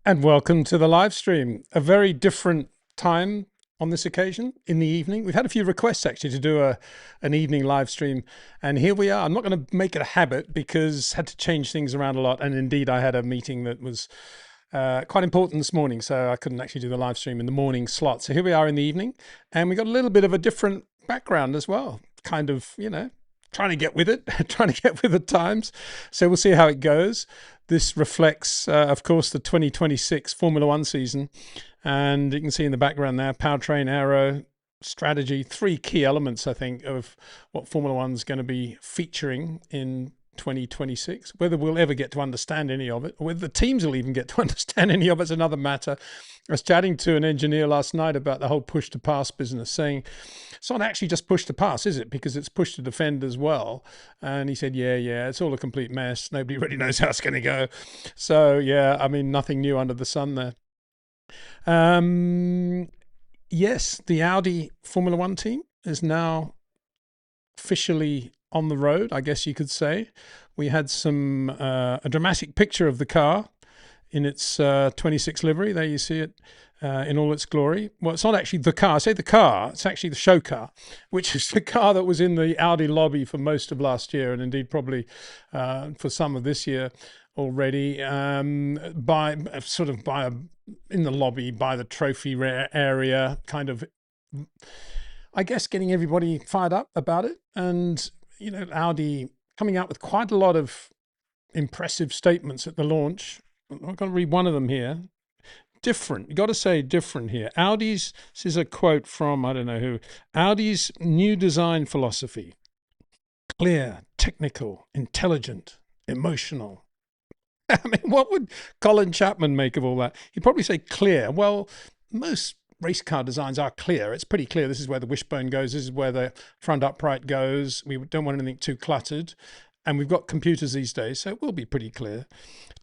And welcome to the live stream. A very different time on this occasion in the evening. We've had a few requests actually to do an evening live stream, and here we are. I'm not going to make it a habit because I had to change things around a lot, and indeed I had a meeting that was quite important this morning, so I couldn't actually do the live stream in the morning slot. So here we are in the evening, and we got a little bit of a different background as well, kind of, trying to get with it, trying to get with the times. So we'll see how it goes. This reflects, of course, the 2026 Formula One season. And you can see in the background there, powertrain, aero, strategy, three key elements, I think, of what Formula One's going to be featuring in 2026. Whether we'll ever get to understand any of it, or whether the teams will even get to understand any of it, is another matter. I was chatting to an engineer last night about the whole push to pass business, saying it's not actually just push to pass, is it? Because it's push to defend as well. And he said, yeah, it's all a complete mess. Nobody really knows how it's going to go. So yeah, I mean, nothing new under the sun there. Yes, the Audi Formula One team is now officially on the road, I guess you could say. We had a dramatic picture of the car in its 26 livery. There you see it in all its glory. Well, it's not actually the car. I say the car, it's actually the show car, which is the car that was in the Audi lobby for most of last year, and indeed probably for some of this year already, in the lobby, by the trophy area, kind of, I guess, getting everybody fired up about it. And, Audi coming out with quite a lot of impressive statements at the launch. I'm going to read one of them here. Different, you got to say different here. This is a quote from, I don't know who, Audi's new design philosophy: clear, technical, intelligent, emotional. I mean, what would Colin Chapman make of all that? He'd probably say clear. Well, most race car designs are clear. It's pretty clear. This is where the wishbone goes. This is where the front upright goes. We don't want anything too cluttered. And we've got computers these days, so it will be pretty clear.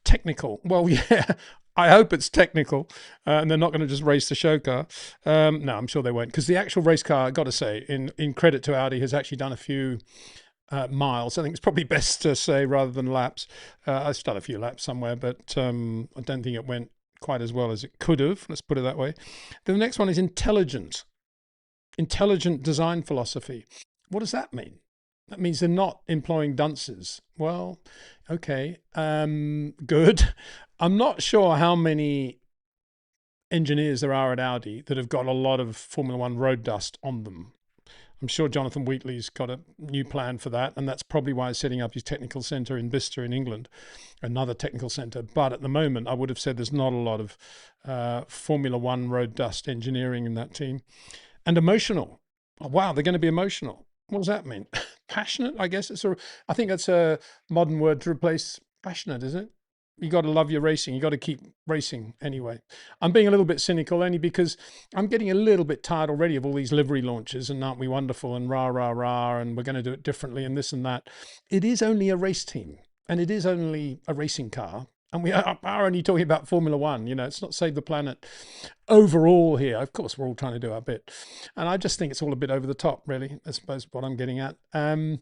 Technical. Well, yeah, I hope it's technical, and they're not going to just race the show car. No, I'm sure they won't, because the actual race car, I've got to say, in credit to Audi, has actually done a few miles. I think it's probably best to say rather than laps. I've done a few laps somewhere, but I don't think it went quite as well as it could have. Let's put it that way. Then the next one is intelligent design philosophy. What does that mean? That means they're not employing dunces. Well, okay, good. I'm not sure how many engineers there are at Audi that have got a lot of Formula One road dust on them. I'm sure Jonathan Wheatley's got a new plan for that, and that's probably why he's setting up his technical centre in Bicester in England, another technical centre. But at the moment, I would have said there's not a lot of Formula One road dust engineering in that team. And emotional. Oh, wow, they're going to be emotional. What does that mean? Passionate, I guess. I think that's a modern word to replace passionate, is it? You got to love your racing. You got to keep racing anyway. I'm being a little bit cynical only because I'm getting a little bit tired already of all these livery launches and aren't we wonderful and rah, rah, rah, and we're going to do it differently and this and that. It is only a race team and it is only a racing car. And we are only talking about Formula One. It's not save the planet overall here. Of course, we're all trying to do our bit. And I just think it's all a bit over the top, really, I suppose, what I'm getting at. And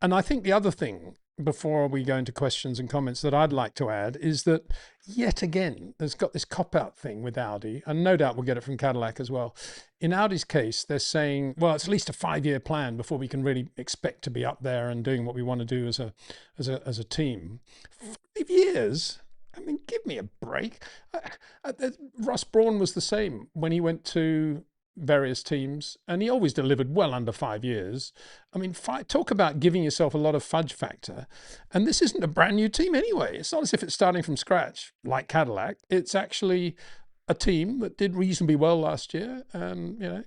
I think the other thing, before we go into questions and comments, that I'd like to add is that, yet again, there's got this cop-out thing with Audi, and no doubt we'll get it from Cadillac as well. In Audi's case, they're saying, well, it's at least a 5-year plan before we can really expect to be up there and doing what we want to do as a team. 5 years? I mean, give me a break. Ross Brawn was the same when he went to various teams, and he always delivered well under 5 years. I mean, talk about giving yourself a lot of fudge factor. And this isn't a brand new team anyway. It's not as if it's starting from scratch like Cadillac. It's actually a team that did reasonably well last year.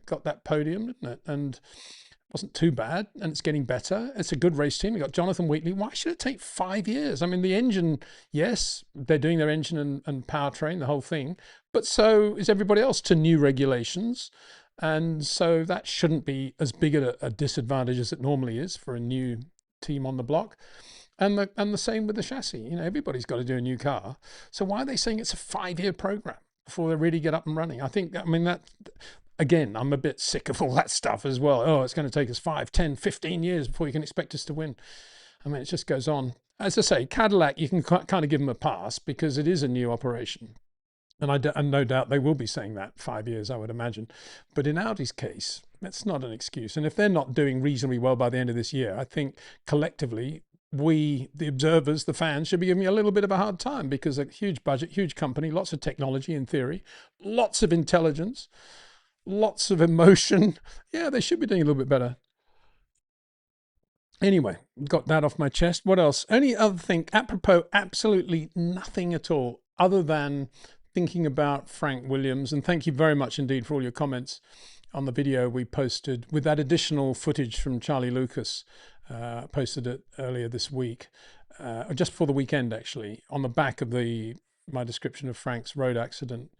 Got that podium, didn't it? And wasn't too bad, and it's getting better. It's a good race team. We got Jonathan Wheatley. Why should it take 5 years? I mean, the engine, yes, they're doing their engine and powertrain, the whole thing, but so is everybody else to new regulations. And so that shouldn't be as big a disadvantage as it normally is for a new team on the block. And the same with the chassis. Everybody's got to do a new car. So why are they saying it's a 5-year program before they really get up and running? Again, I'm a bit sick of all that stuff as well. Oh, it's going to take us 5, 10, 15 years before you can expect us to win. I mean, it just goes on. As I say, Cadillac, you can kind of give them a pass because it is a new operation. And no doubt they will be saying that 5 years, I would imagine. But in Audi's case, that's not an excuse. And if they're not doing reasonably well by the end of this year, I think collectively, we, the observers, the fans, should be giving me a little bit of a hard time, because a huge budget, huge company, lots of technology in theory, lots of intelligence, lots of emotion. Yeah, they should be doing a little bit better. Anyway, got that off my chest. What else? Any other thing? Apropos, absolutely nothing at all, other than thinking about Frank Williams. And thank you very much indeed for all your comments on the video we posted with that additional footage from Charlie Lucas. Posted it earlier this week, just before the weekend, actually, on the back of my description of Frank's road accident.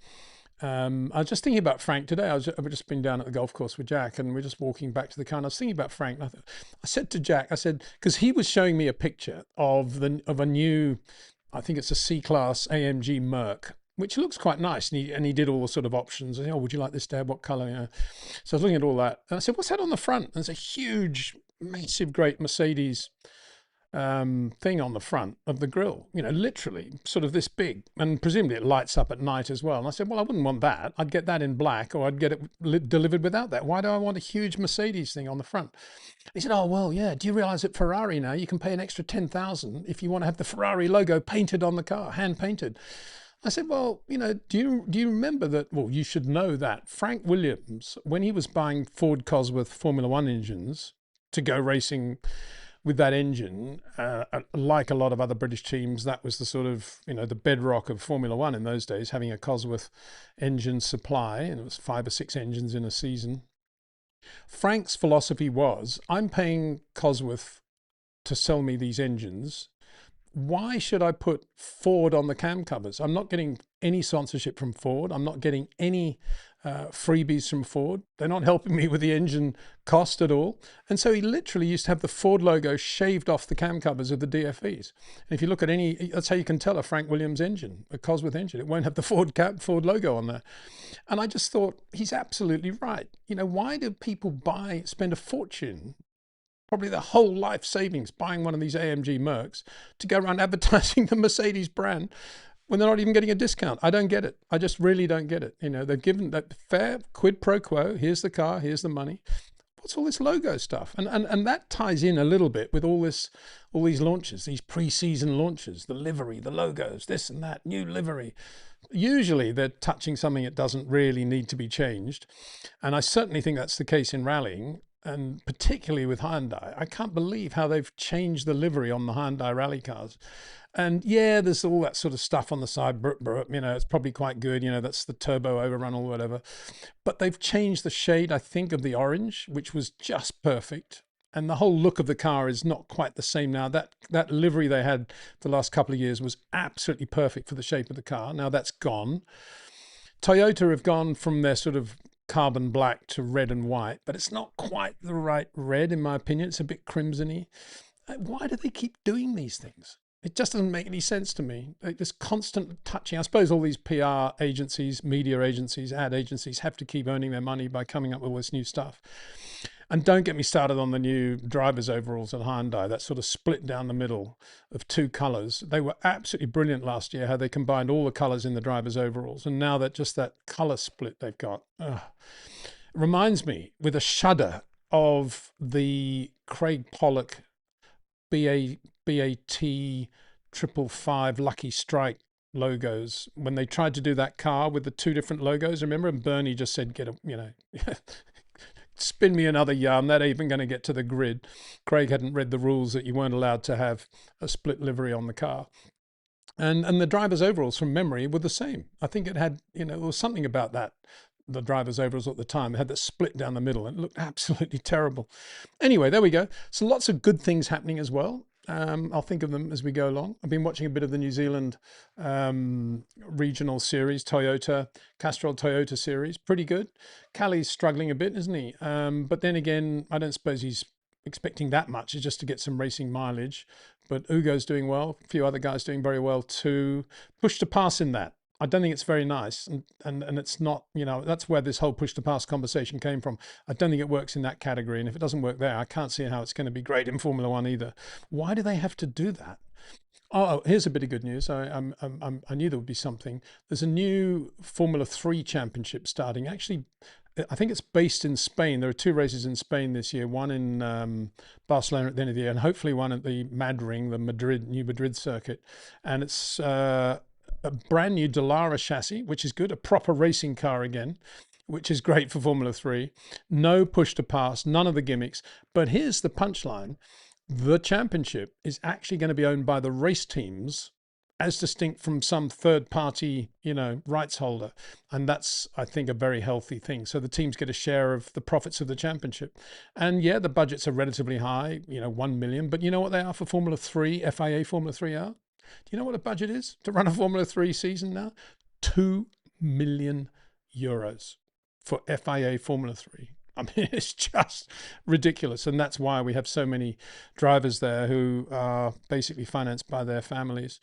I was just thinking about Frank today. I've just been down at the golf course with Jack, and we're just walking back to the car, and I was thinking about Frank. And I said to Jack, I said, because he was showing me a picture of a new, I think it's a C-Class AMG Merc, which looks quite nice. And he did all the sort of options. I said, oh, would you like this, Dad? What color? You know? So I was looking at all that, and I said, what's that on the front? And it's a huge, massive, great Mercedes thing on the front of the grill, you know, literally sort of this big, and presumably it lights up at night as well. And I said, well, I wouldn't want that. I'd get that in black, or I'd get it delivered without that. Why do I want a huge Mercedes thing on the front? He said, oh, well, yeah, do you realize at Ferrari now you can pay an extra 10,000 if you want to have the Ferrari logo painted on the car, hand painted? I said, well, you know, do you remember that? Well, you should know that Frank Williams, when he was buying Ford Cosworth Formula One engines to go racing with that engine, like a lot of other British teams, that was the sort of, you know, the bedrock of Formula One in those days, having a Cosworth engine supply, and it was 5 or 6 engines in a season. Frank's philosophy was, I'm paying Cosworth to sell me these engines. Why should I put Ford on the cam covers? I'm not getting any sponsorship from Ford. I'm not getting any freebies from Ford. They're not helping me with the engine cost at all. And so he literally used to have the Ford logo shaved off the cam covers of the DFEs. And if you look at that's how you can tell a Frank Williams engine, a Cosworth engine. It won't have the Ford logo on there. And I just thought, he's absolutely right. You know, why do people spend a fortune, probably their whole life savings, buying one of these AMG Mercs to go around advertising the Mercedes brand when they're not even getting a discount? I don't get it. I just really don't get it. You know, they've given that fair quid pro quo. Here's the car, here's the money. What's all this logo stuff? And that ties in a little bit with all these launches, these pre-season launches, the livery, the logos, this and that, new livery. Usually they're touching something that doesn't really need to be changed. And I certainly think that's the case in rallying, and particularly with Hyundai. I can't believe how they've changed the livery on the Hyundai rally cars. And yeah, there's all that sort of stuff on the side, you know, it's probably quite good, you know, that's the turbo overrun or whatever. But they've changed the shade, I think, of the orange, which was just perfect. And the whole look of the car is not quite the same now. That livery they had the last couple of years was absolutely perfect for the shape of the car. Now that's gone. Toyota have gone from their sort of carbon black to red and white, but it's not quite the right red, in my opinion. It's a bit crimsony. Why do they keep doing these things? It just doesn't make any sense to me. This constant touching. I suppose all these PR agencies, media agencies, ad agencies have to keep earning their money by coming up with all this new stuff. And don't get me started on the new driver's overalls at Hyundai, that sort of split down the middle of 2 colors. They were absolutely brilliant last year, how they combined all the colors in the driver's overalls. And now that just that color split they've got, reminds me with a shudder of the Craig Pollock BAT 555 Lucky Strike logos, when they tried to do that car with the 2 different logos. Remember? And Bernie just said, spin me another yarn, that ain't even going to get to the grid. Craig hadn't read the rules that you weren't allowed to have a split livery on the car. And the driver's overalls, from memory, were the same. I think it had, you know, there was something about that. The driver's overalls at the time, it had that split down the middle and it looked absolutely terrible. Anyway, there we go. So lots of good things happening as well. I'll think of them as we go along. I've been watching a bit of the New Zealand regional series, Castrol Toyota series. Pretty good. Callie's struggling a bit, isn't he? But then again, I don't suppose he's expecting that much. It's just to get some racing mileage. But Ugo's doing well. A few other guys doing very well too. Push to pass in that. I don't think it's very nice, and it's not, you know, that's where this whole push to pass conversation came from. I don't think it works in that category, and if it doesn't work there, I can't see how it's going to be great in Formula One either. Why do they have to do that? Oh, here's a bit of good news. I knew there would be something. There's a new Formula 3 championship starting. Actually, I think it's based in Spain. There are two races in Spain this year, one in Barcelona at the end of the year, and hopefully one at the Madrid, the New Madrid circuit. And it's a brand new Dallara chassis, which is good, a proper racing car again, which is great for Formula 3. No push to pass, none of the gimmicks. But here's the punchline: the championship is actually going to be owned by the race teams, as distinct from some third party, rights holder. And that's, I think, a very healthy thing. So the teams get a share of the profits of the championship. And yeah, the budgets are relatively high, 1 million, but you know what they are for Formula 3, FIA Formula 3 are? Do you know what a budget is to run a Formula 3 season now? 2 million euros for FIA Formula 3. I mean, it's just ridiculous. And that's why we have so many drivers there who are basically financed by their families.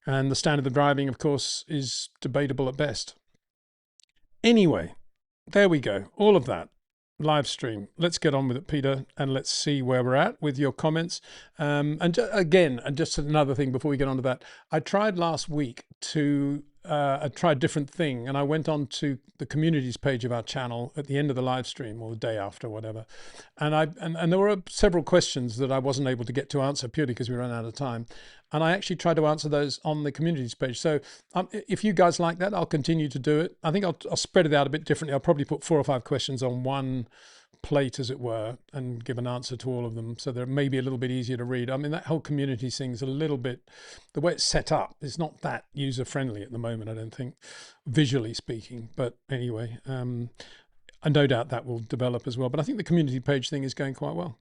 And the standard of driving, of course, is debatable at best. Anyway, there we go. All of that. Live stream. Let's get on with it, Peter, and let's see where we're at with your comments. And just another thing before we get on to that, I tried last week to I tried a different thing, and I went on to the communities page of our channel at the end of the live stream, or the day after, whatever. And there were several questions that I wasn't able to get to answer purely because we ran out of time. And I actually tried to answer those on the communities page. So if you guys like that, I'll continue to do it. I think I'll spread it out a bit differently. I'll probably put 4 or 5 questions on one plate, as it were, and give an answer to all of them, so they're maybe a little bit easier to read. I mean, that whole community thing's a little bit, the way it's set up, it's not that user friendly at the moment, I don't think, visually speaking. But anyway, I no doubt that will develop as well. But I think the community page thing is going quite well.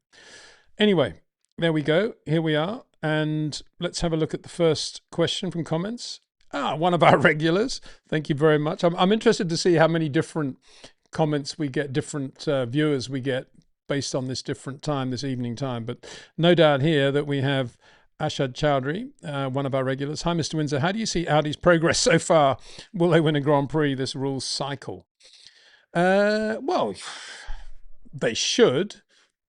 Anyway, there we go. Here we are. And let's have a look at the first question from comments. One of our regulars. Thank you very much. I'm interested to see how many different comments we get, different viewers we get based on this different time, this evening time. But no doubt here that we have Ashad Chowdhury, one of our regulars. Hi, Mr. Windsor. How do you see Audi's progress so far? Will they win a Grand Prix this rules cycle? Well, they should.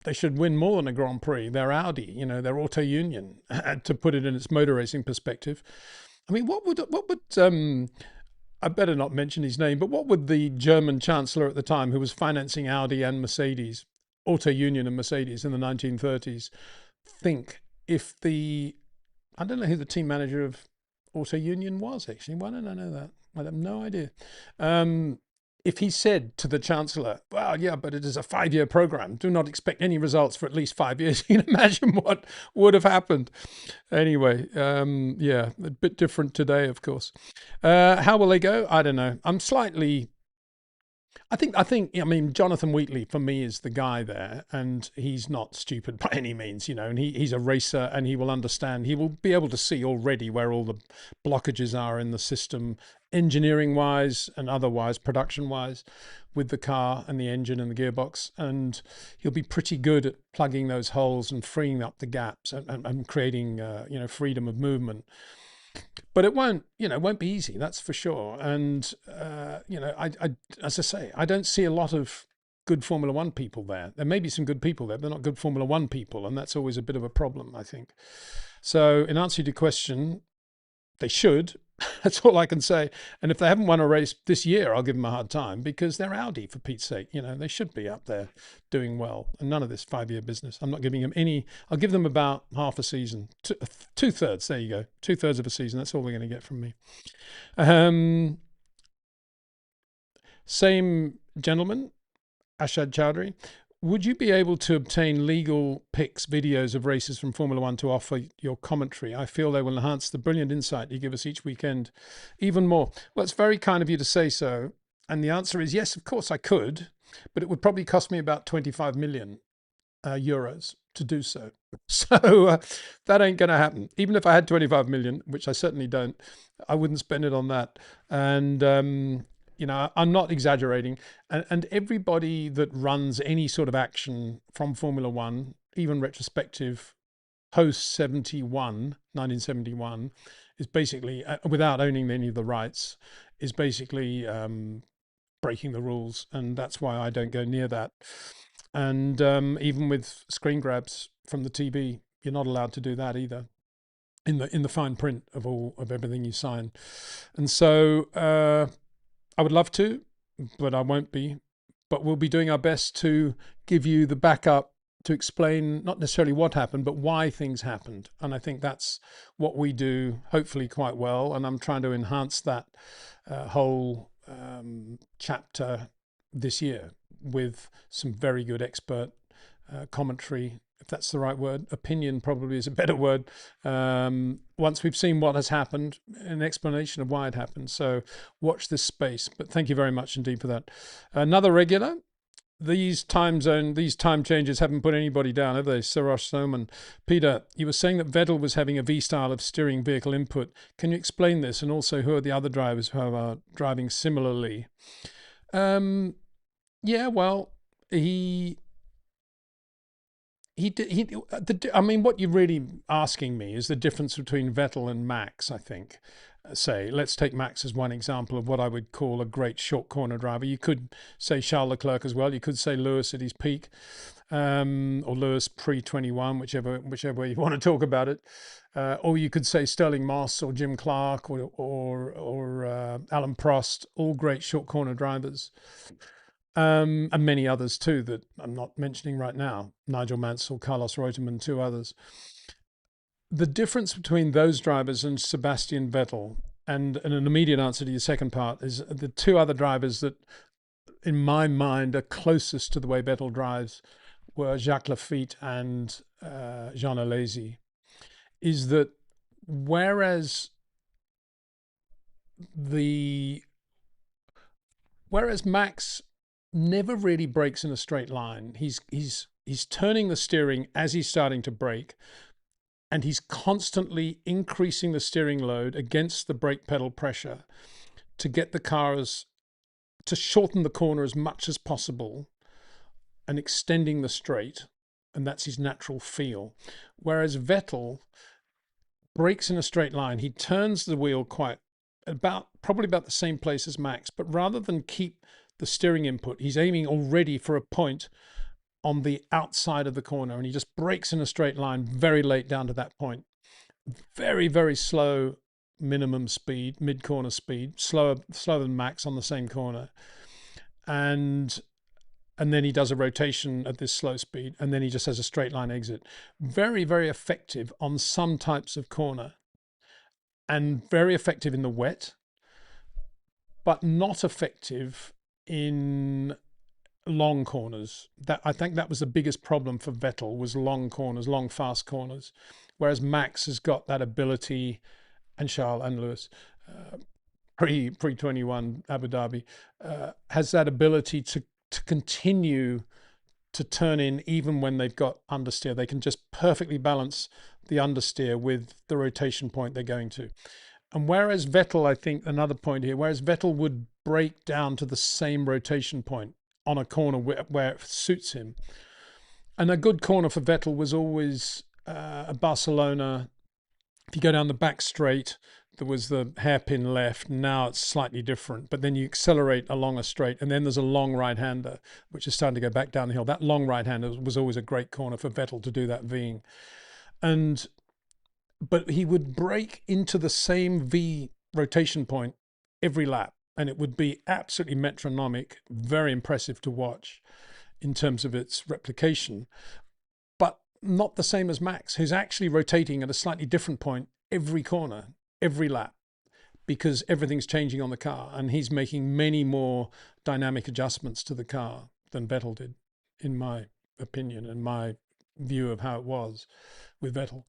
They should win more than a Grand Prix. They're Audi, they're Auto Union, to put it in its motor racing perspective. I mean, what would I better not mention his name, but what would the German chancellor at the time, who was financing Audi and Mercedes, Auto Union and Mercedes in the 1930s, think if I don't know who the team manager of Auto Union was, actually. Why don't I know that? I have no idea. If he said to the chancellor, well, yeah, but it is a 5-year program, do not expect any results for at least 5 years, you can imagine what would have happened. Anyway, yeah, a bit different today, of course. How will they go? I don't know. I mean, Jonathan Wheatley for me is the guy there, and he's not stupid by any means, and he's a racer, and he will understand. He will be able to see already where all the blockages are in the system, engineering wise and otherwise, production wise, with the car and the engine and the gearbox, and he'll be pretty good at plugging those holes and freeing up the gaps and creating freedom of movement. But it won't be easy, that's for sure. And as I say, I don't see a lot of good Formula One people there. There may be some good people there, but they're not good Formula One people, and that's always a bit of a problem, I think. So in answer to your question, they should. That's all I can say. And if they haven't won a race this year, I'll give them a hard time, because they're Audi, for Pete's sake. They should be up there doing well. And none of this 5-year business. I'm not giving them any. I'll give them about half a season. 2/3. There you go. 2/3 of a season. That's all they're going to get from me. Same gentleman, Ashad Chowdhury. Would you be able to obtain legal pics, videos of races from Formula One to offer your commentary? I feel they will enhance the brilliant insight you give us each weekend even more. Well, it's very kind of you to say so. And the answer is yes, of course I could, but it would probably cost me about 25 million euros to do so. So that ain't going to happen. Even if I had 25 million, which I certainly don't, I wouldn't spend it on that. And, I'm not exaggerating. And everybody that runs any sort of action from Formula One, even retrospective, post 1971, is basically, without owning any of the rights, is basically breaking the rules. And that's why I don't go near that. And even with screen grabs from the TV, you're not allowed to do that either. in the fine print of everything you sign. And so I would love to, but I won't be. But we'll be doing our best to give you the backup to explain not necessarily what happened, but why things happened. And I think that's what we do, hopefully quite well. And I'm trying to enhance that whole chapter this year with some very good expert commentary, if that's the right word. Opinion probably is a better word. Once we've seen what has happened, an explanation of why it happened. So watch this space. But thank you very much indeed for that. Another regular. These time changes haven't put anybody down, have they? Sarosh Soman. Peter, you were saying that Vettel was having a V style of steering vehicle input. Can you explain this? And also, who are the other drivers who are driving similarly? Yeah, well, I mean, what you're really asking me is the difference between Vettel and Max, I think. Say, let's take Max as one example of what I would call a great short corner driver. You could say Charles Leclerc as well. You could say Lewis at his peak, or Lewis pre-21, whichever way you want to talk about it. Or you could say Sterling Moss or Jim Clark or Alan Prost, all great short corner drivers. And many others too that I'm not mentioning right now. Nigel Mansell, Carlos Reutemann, two others. The difference between those drivers and Sebastian Vettel, and an immediate answer to your second part, is the two other drivers that, in my mind, are closest to the way Vettel drives were Jacques Laffite and Jean Alesi. Is that whereas Max never really brakes in a straight line, he's turning the steering as he's starting to brake, and he's constantly increasing the steering load against the brake pedal pressure to get the cars to shorten the corner as much as possible and extending the straight, and that's his natural feel. Whereas Vettel brakes in a straight line, he turns the wheel probably about the same place as Max, but rather than keep the steering input, he's aiming already for a point on the outside of the corner, and he just brakes in a straight line very late down to that point. Very, very slow minimum speed, mid-corner speed, slower than Max on the same corner. And then he does a rotation at this slow speed, and then he just has a straight line exit. Very, very effective on some types of corner, and very effective in the wet, but not effective in long corners. That, I think that was the biggest problem for Vettel, was long corners, long fast corners, whereas Max has got that ability, and Charles and Lewis, pre-21 Abu Dhabi, has that ability to continue to turn in even when they've got understeer. They can just perfectly balance the understeer with the rotation point they're going to. And whereas Vettel, I think another point here, whereas Vettel would brake down to the same rotation point on a corner where it suits him. And a good corner for Vettel was always Barcelona. If you go down the back straight, there was the hairpin left. Now it's slightly different, but then you accelerate along a straight, and then there's a long right-hander, which is starting to go back down the hill. That long right-hander was always a great corner for Vettel to do that Ving. But he would brake into the same V rotation point every lap, and it would be absolutely metronomic, very impressive to watch in terms of its replication, but not the same as Max, who's actually rotating at a slightly different point every corner, every lap, because everything's changing on the car, and he's making many more dynamic adjustments to the car than Vettel did, in my opinion and my view of how it was with Vettel.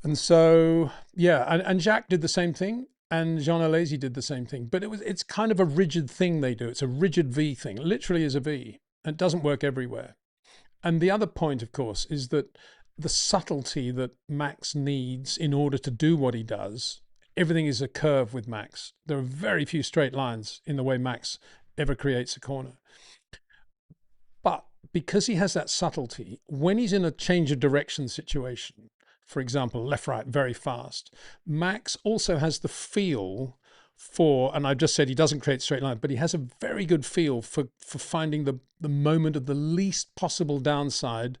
And so, yeah, and Jacques did the same thing, and Jean Alesi did the same thing, but it's kind of a rigid thing they do. It's a rigid V thing. It literally is a V. It doesn't work everywhere. And the other point, of course, is that the subtlety that Max needs in order to do what he does, everything is a curve with Max. There are very few straight lines in the way Max ever creates a corner. But because he has that subtlety, when he's in a change of direction situation, for example, left, right, very fast, Max also has the feel for, and I just said he doesn't create straight line, but he has a very good feel for finding the moment of the least possible downside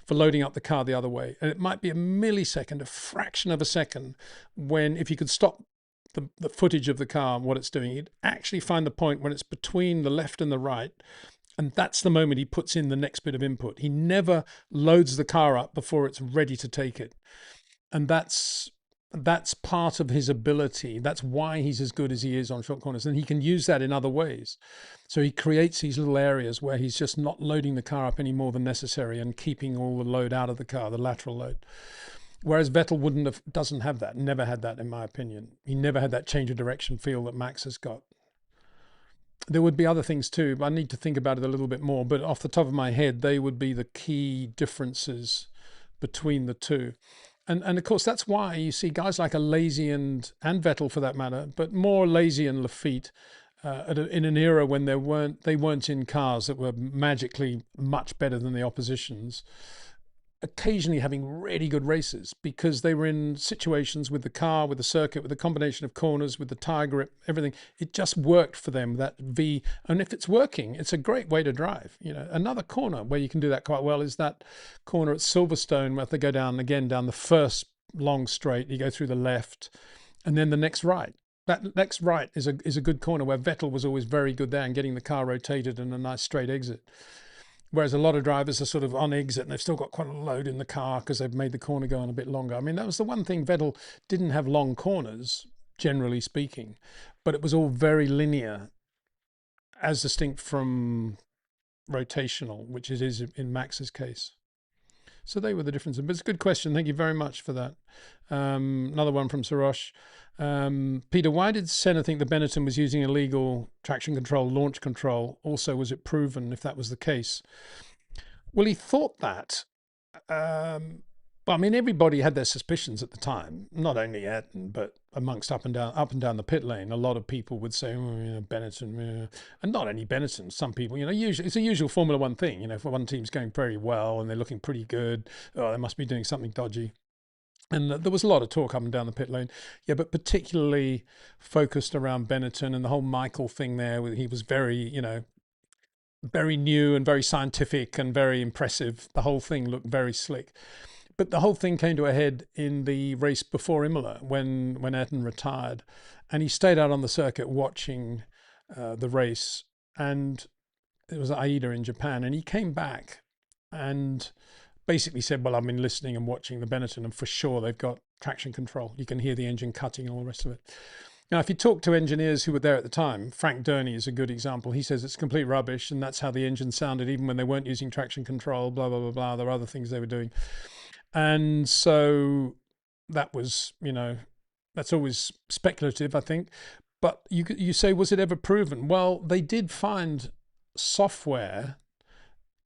for loading up the car the other way. And it might be a millisecond, a fraction of a second, when if you could stop the footage of the car and what it's doing, you'd actually find the point when it's between the left and the right. And that's the moment he puts in the next bit of input. He never loads the car up before it's ready to take it. And that's part of his ability. That's why he's as good as he is on short corners. And he can use that in other ways. So he creates these little areas where he's just not loading the car up any more than necessary and keeping all the load out of the car, the lateral load. Whereas Vettel doesn't have that, never had that, in my opinion. He never had that change of direction feel that Max has got. There would be other things too, but I need to think about it a little bit more. But off the top of my head, they would be the key differences between the two. And of course, that's why you see guys like a Lazy and Vettel for that matter, but more Lazy and Lafitte in an era when they weren't in cars that were magically much better than the oppositions, occasionally having really good races because they were in situations with the car, with the circuit, with the combination of corners, with the tire grip, everything. It just worked for them, that V. And if it's working, it's a great way to drive. You know, another corner where you can do that quite well is that corner at Silverstone where they go down again, down the first long straight, you go through the left and then the next right. That next right is a good corner where Vettel was always very good there and getting the car rotated and a nice straight exit. Whereas a lot of drivers are sort of on exit and they've still got quite a load in the car because they've made the corner go on a bit longer. I mean, that was the one thing. Vettel didn't have long corners, generally speaking, but it was all very linear, as distinct from rotational, which it is in Max's case. So they were the differences. But it's a good question. Thank you very much for that. Another one from Sarosh. Peter, why did Senna think that Benetton was using illegal traction control, launch control? Also, was it proven if that was the case? Well, he thought that. Well, I mean, everybody had their suspicions at the time, not only Ayrton, but amongst up and down the pit lane. A lot of people would say, oh, you know, Benetton, and not only Benetton, some people, you know, usually it's a usual Formula One thing, you know, if one team's going very well and they're looking pretty good, oh, they must be doing something dodgy. And there was a lot of talk up and down the pit lane. Yeah, but particularly focused around Benetton and the whole Michael thing there. He was very, you know, very new and very scientific and very impressive. The whole thing looked very slick. But the whole thing came to a head in the race before Imola when Ayrton retired. And he stayed out on the circuit watching the race. And it was Aida in Japan. And he came back and basically said, well, I've been listening and watching the Benetton, and for sure they've got traction control. You can hear the engine cutting and all the rest of it. Now, if you talk to engineers who were there at the time, Frank Durney is a good example. He says it's complete rubbish, and that's how the engine sounded, even when they weren't using traction control, blah, blah, blah, blah. There were other things they were doing. And so that was, you know, that's always speculative, I think. But you say, was it ever proven? Well, they did find software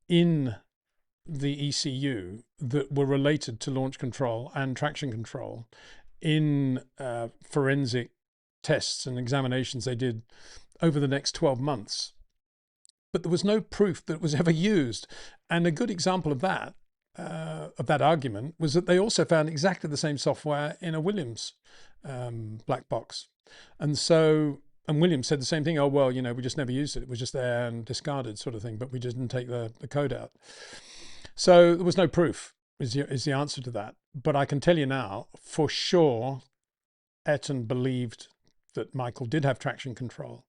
in the ECU that were related to launch control and traction control in forensic tests and examinations they did over the next 12 months. But there was no proof that it was ever used. And a good example of that argument was that they also found exactly the same software in a Williams black box. And Williams said the same thing. Oh, well, you know, we just never used it. It was just there and discarded sort of thing, but we didn't take the code out. So there was no proof is the answer to that. But I can tell you now, for sure, Ayrton believed that Michael did have traction control.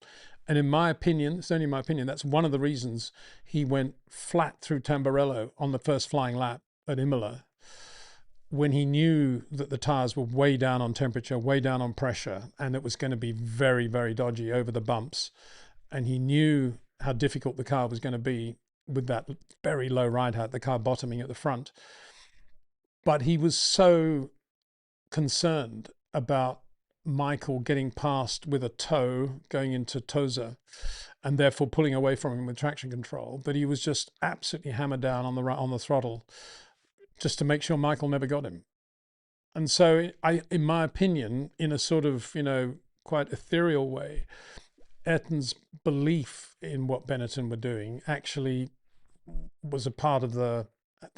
And in my opinion, it's only my opinion, that's one of the reasons he went flat through Tamburello on the first flying lap at Imola, when he knew that the tires were way down on temperature, way down on pressure, and it was going to be very, very dodgy over the bumps. And he knew how difficult the car was going to be with that very low ride height, the car bottoming at the front. But he was so concerned about Michael getting past with a toe going into Tosa and therefore pulling away from him with traction control that he was just absolutely hammered down on the throttle just to make sure Michael never got him. And so in my opinion, in a sort of, you know, quite ethereal way, Ayrton's belief in what Benetton were doing actually was a part of the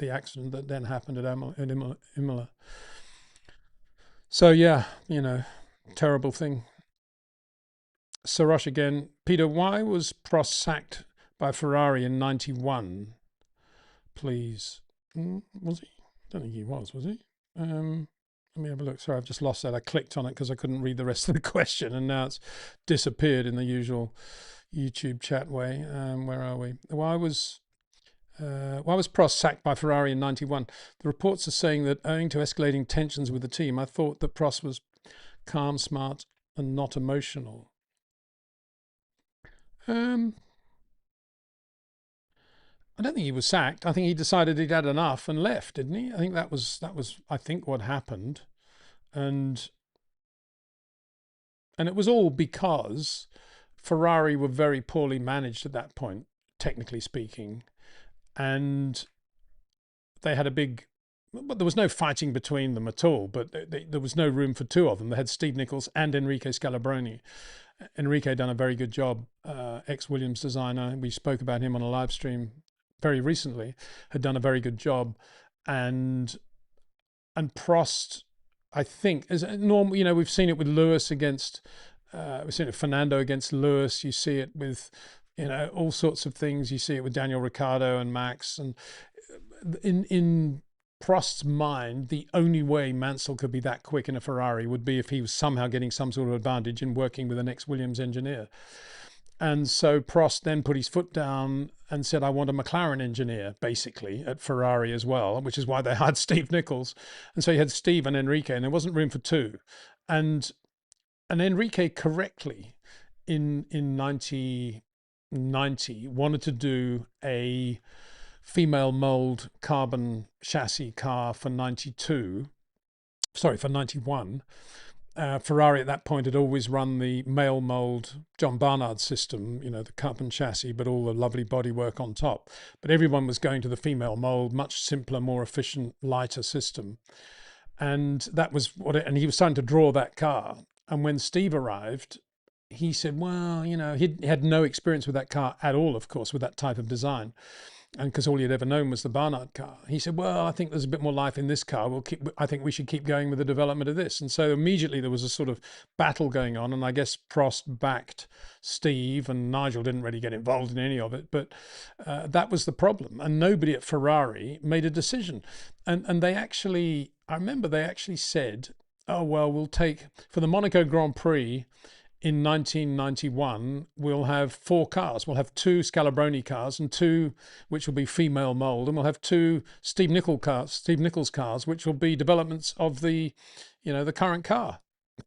accident that then happened at Imola. So yeah, you know, terrible thing. Sarosh again. Peter, why was Prost sacked by Ferrari in 91? Please. Was he? I don't think he was he? Let me have a look. Sorry, I've just lost that. I clicked on it because I couldn't read the rest of the question, and now it's disappeared in the usual YouTube chat way. Where are we? Why was Prost sacked by Ferrari in '91? The reports are saying that owing to escalating tensions with the team, I thought that Prost was calm, smart, and not emotional. I don't think he was sacked. I think he decided he'd had enough and left, didn't he? I think that was I think what happened, and it was all because Ferrari were very poorly managed at that point, technically speaking, and they had a big. But there was no fighting between them at all. But there was no room for two of them. They had Steve Nichols and Enrique Scalabroni. Enrique done a very good job, ex-Williams designer. We spoke about him on a live stream very recently, had done a very good job. And Prost, I think, is normal. You know, we've seen it with Lewis against, we've seen it Fernando against Lewis. You see it with, you know, all sorts of things. You see it with Daniel Ricciardo and Max. And in Prost's mind, the only way Mansell could be that quick in a Ferrari would be if he was somehow getting some sort of advantage in working with an ex-Williams engineer. And so Prost then put his foot down and said, I want a McLaren engineer, basically, at Ferrari as well, which is why they hired Steve Nichols. And so he had Steve and Enrique, and there wasn't room for two. And Enrique correctly, in 1990, wanted to do a female mold carbon chassis car for 91. Ferrari at that point had always run the male mold John Barnard system, you know, the carbon chassis, but all the lovely bodywork on top. But everyone was going to the female mold, much simpler, more efficient, lighter system. And that was and he was starting to draw that car. And when Steve arrived, he said, well, you know, he had no experience with that car at all, of course, with that type of design. And because all he had ever known was the Barnard car, he said, well, I think there's a bit more life in this car. I think we should keep going with the development of this. And so immediately there was a sort of battle going on. And I guess Prost backed Steve, and Nigel didn't really get involved in any of it. But that was the problem. And nobody at Ferrari made a decision. And they actually, I remember they actually said, oh, well, we'll take, for the Monaco Grand Prix, in 1991, we'll have 4 cars. We'll have 2 Scalabroni cars and 2, which will be female mold, and we'll have 2 Steve Nichols cars, which will be developments of the, you know, the current car,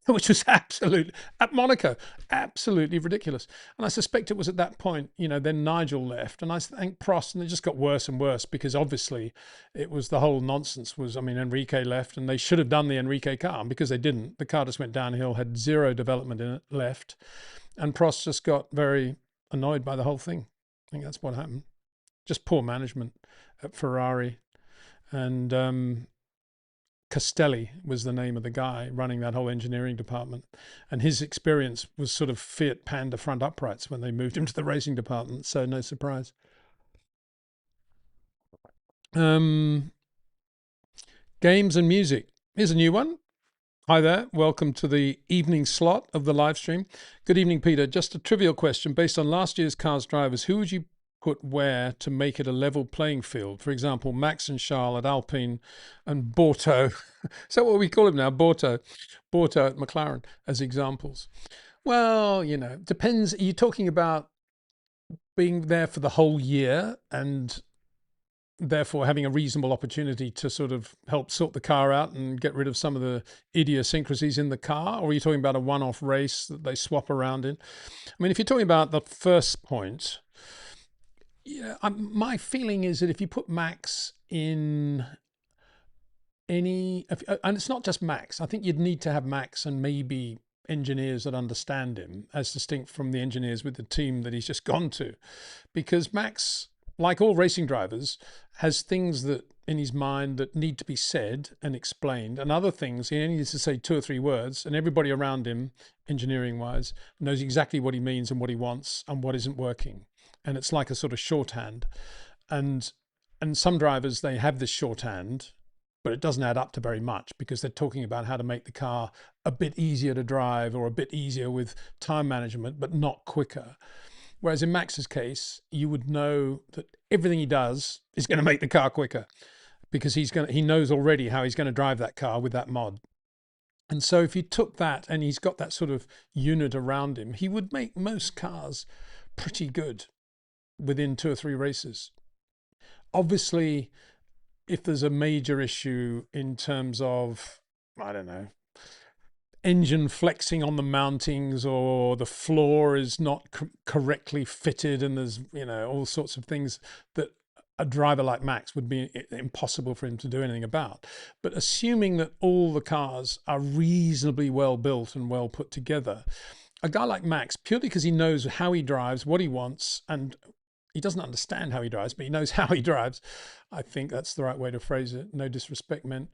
which was absolutely, at Monaco, absolutely ridiculous. And I suspect it was at that point, you know, then Nigel left, and I think Prost, and it just got worse and worse, because obviously it was, the whole nonsense was, I mean, Enrique left, and they should have done the Enrique car, and because they didn't, the car just went downhill, had 0 development in it left, and Prost just got very annoyed by the whole thing. I think that's what happened. Just poor management at Ferrari. And Castelli was the name of the guy running that whole engineering department. And his experience was sort of Fiat Panda front uprights when they moved him to the racing department. So no surprise. Games and music. Here's a new one. Hi there. Welcome to the evening slot of the live stream. Good evening, Peter. Just a trivial question. Based on last year's Cars drivers, who would you put where to make it a level playing field? For example, Max and Charles at Alpine and Borto. Is that what we call him now? Borto at McLaren as examples. Well, you know, depends. Are you talking about being there for the whole year and therefore having a reasonable opportunity to sort of help sort the car out and get rid of some of the idiosyncrasies in the car? Or are you talking about a one-off race that they swap around in? I mean, if you're talking about the first point, yeah, my feeling is that if you put Max in any, and it's not just Max, I think you'd need to have Max and maybe engineers that understand him, as distinct from the engineers with the team that he's just gone to, because Max, like all racing drivers, has things that in his mind that need to be said and explained, and other things he only needs to say 2 or 3 words, and everybody around him, engineering wise, knows exactly what he means and what he wants and what isn't working. And it's like a sort of shorthand. And some drivers, they have this shorthand, but it doesn't add up to very much, because they're talking about how to make the car a bit easier to drive or a bit easier with time management, but not quicker. Whereas in Max's case, you would know that everything he does is going to make the car quicker. because he knows already how he's going to drive that car with that mod. And so if you took that and he's got that sort of unit around him, he would make most cars pretty good within 2 or 3 races. Obviously, if there's a major issue in terms of, I don't know, engine flexing on the mountings, or the floor is not correctly fitted, and there's, you know, all sorts of things that a driver like Max would be impossible for him to do anything about. But assuming that all the cars are reasonably well built and well put together, a guy like Max, purely because he knows how he drives, what he wants, and he doesn't understand how he drives, but he knows how he drives. I think that's the right way to phrase it. No disrespect meant.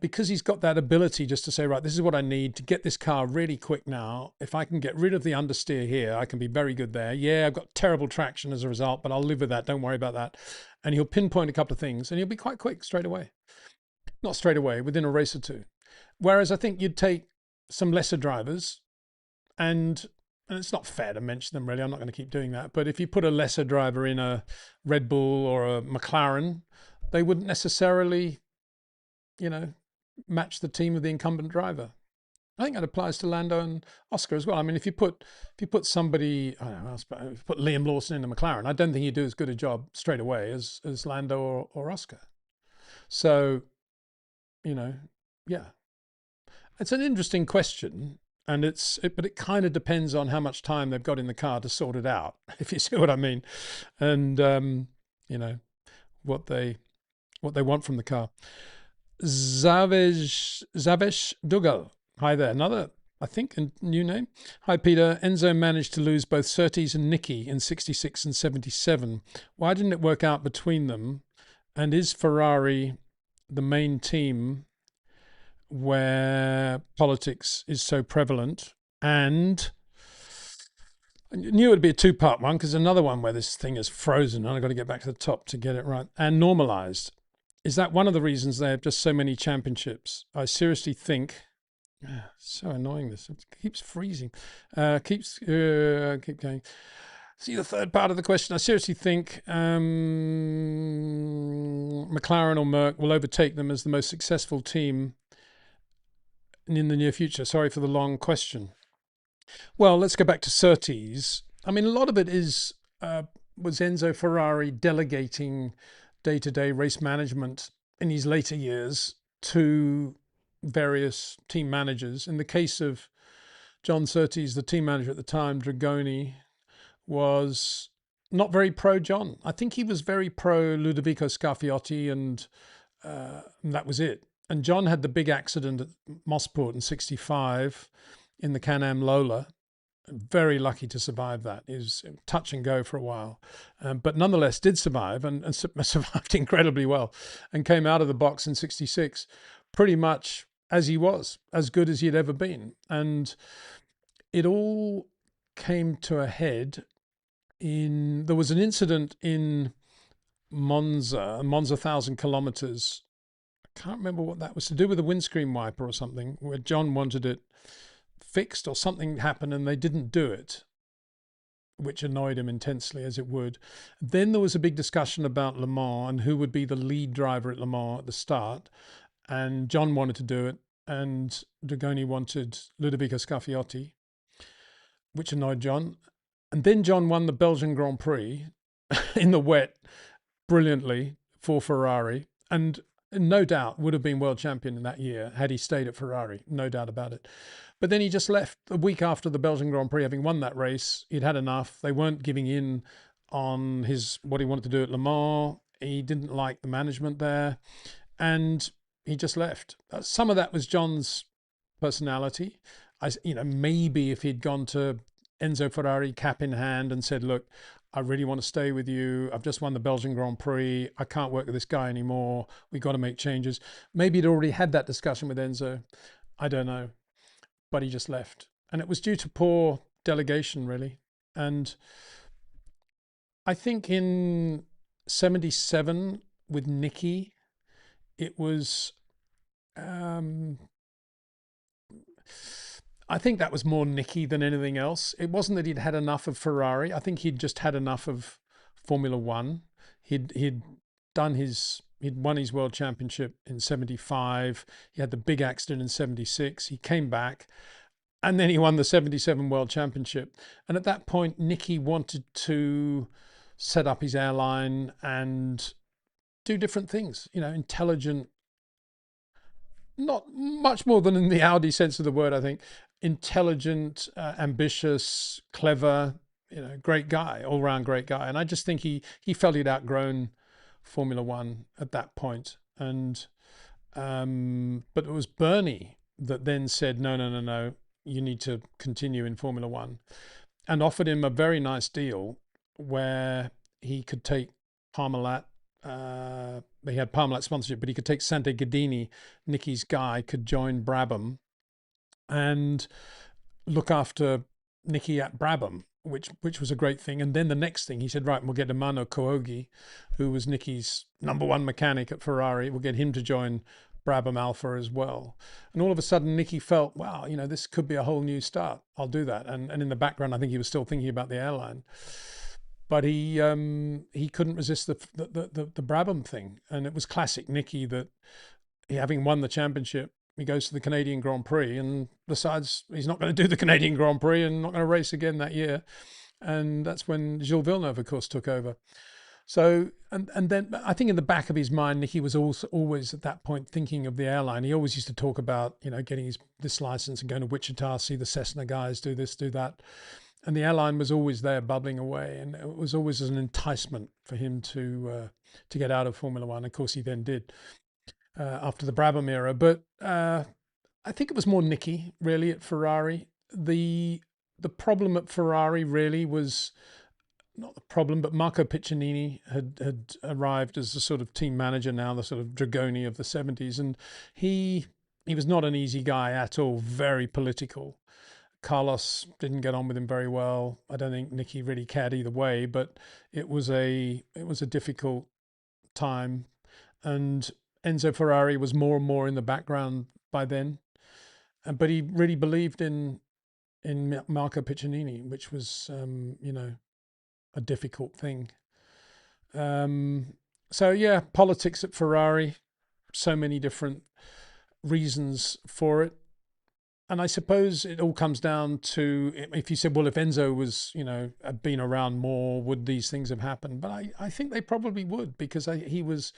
Because he's got that ability just to say, right, this is what I need to get this car really quick now. If I can get rid of the understeer here, I can be very good there. Yeah, I've got terrible traction as a result, but I'll live with that. Don't worry about that. And he'll pinpoint a couple of things and he'll be quite quick straight away. Not straight away, within a race or two. Whereas I think you'd take some lesser drivers, and it's not fair to mention them really, I'm not going to keep doing that, but if you put a lesser driver in a Red Bull or a McLaren, they wouldn't necessarily, you know, match the team of the incumbent driver. I think that applies to Lando and Oscar as well. I mean, if you put somebody, I don't know, if you put Liam Lawson in a McLaren, I don't think he'd do as good a job straight away as Lando or Oscar. So, you know, yeah, it's an interesting question. And but it kind of depends on how much time they've got in the car to sort it out, if you see what I mean, and you know, what they want from the car. Zavesh Dugal, hi there. Another, I think, a new name. Hi Peter. Enzo managed to lose both Surtees and Niki in 66 and 77. Why didn't it work out between them? And is Ferrari the main team where politics is so prevalent? And I knew it would be a 2-part one, because another one where this thing is frozen and I've got to get back to the top to get it right. And normalized. Is that one of the reasons they have just so many championships? I seriously think, so annoying this, it keeps freezing, keep going. See the third part of the question. I seriously think McLaren or Merc will overtake them as the most successful team in the near future. Sorry for the long question. Well, let's go back to Surtees. I mean, a lot of it was Enzo Ferrari delegating day-to-day race management in his later years to various team managers. In the case of John Surtees, the team manager at the time, Dragoni, was not very pro John. I think he was very pro Ludovico Scarfiotti, and that was it. And John had the big accident at Mosport in 65 in the Can-Am Lola. Very lucky to survive that. He was touch and go for a while, but nonetheless did survive, and survived incredibly well, and came out of the box in 66 pretty much as he was, as good as he'd ever been. And it all came to a head there was an incident in Monza 1,000 kilometers. I can't remember what that was, to do with a windscreen wiper or something, where John wanted it fixed or something happened and they didn't do it, which annoyed him intensely, as it would. Then there was a big discussion about Le Mans and who would be the lead driver at Le Mans at the start. And John wanted to do it, and Dragoni wanted Ludovico Scarfiotti, which annoyed John. And then John won the Belgian Grand Prix in the wet brilliantly for Ferrari, and no doubt would have been world champion in that year had he stayed at Ferrari, no doubt about it. But then he just left a week after the Belgian Grand Prix, having won that race. He'd had enough. They weren't giving in on what he wanted to do at Le Mans. He didn't like the management there, and he just left. Some of that was John's personality. Maybe if he'd gone to Enzo Ferrari cap in hand and said, look, I really want to stay with you. I've just won the Belgian Grand Prix. I can't work with this guy anymore. We've got to make changes. Maybe he'd already had that discussion with Enzo. I don't know. But he just left. And it was due to poor delegation, really. And I think in 77 with Niki, it was... I think that was more Niki than anything else. It wasn't that he'd had enough of Ferrari. I think he'd just had enough of Formula One. He'd done his He'd won his world championship in 75. He had the big accident in 76. He came back and then he won the 77 world championship. And at that point, Nicky wanted to set up his airline and do different things, you know, intelligent, not much more than in the Audi sense of the word, I think. Intelligent, ambitious, clever, you know, great guy, all round great guy. And I just think he felt he'd outgrown Formula One at that point. And but it was Bernie that then said, no, you need to continue in Formula One, and offered him a very nice deal where he could take Parmalat. He had Parmalat sponsorship, but he could take Sante Ghedini, Nicky's guy, could join Brabham and look after Nicky at Brabham, which was a great thing. And then the next thing he said, right, we'll get Mano Kogi, who was Nicky's #1 mechanic at Ferrari. We'll get him to join Brabham Alpha as well. And all of a sudden, Nicky felt, wow, you know, this could be a whole new start. I'll do that. And in the background, I think he was still thinking about the airline. But he couldn't resist the Brabham thing. And it was classic Nicky that, having won the championship, he goes to the Canadian Grand Prix and decides he's not going to do the Canadian Grand Prix and not going to race again that year. And that's when Gilles Villeneuve, of course, took over. So, and then I think in the back of his mind, Nicky was also always at that point thinking of the airline. He always used to talk about, you know, getting this license and going to Wichita, see the Cessna guys, do this, do that. And the airline was always there bubbling away. And it was always an enticement for him to get out of Formula One. Of course, he then did. After the Brabham era, but I think it was more Nicky really at Ferrari. The problem at Ferrari really was not the problem, but Marco Piccinini had arrived as a sort of team manager now, the sort of Dragoni of the 70s, and he was not an easy guy at all. Very political. Carlos didn't get on with him very well. I don't think Nicky really cared either way, but it was a difficult time, and Enzo Ferrari was more and more in the background by then, but he really believed in Marco Piccinini, which was you know, a difficult thing. So yeah, politics at Ferrari, so many different reasons for it, and I suppose it all comes down to, if you said, well, if Enzo was, you know, had been around more, would these things have happened? But I think they probably would, because he was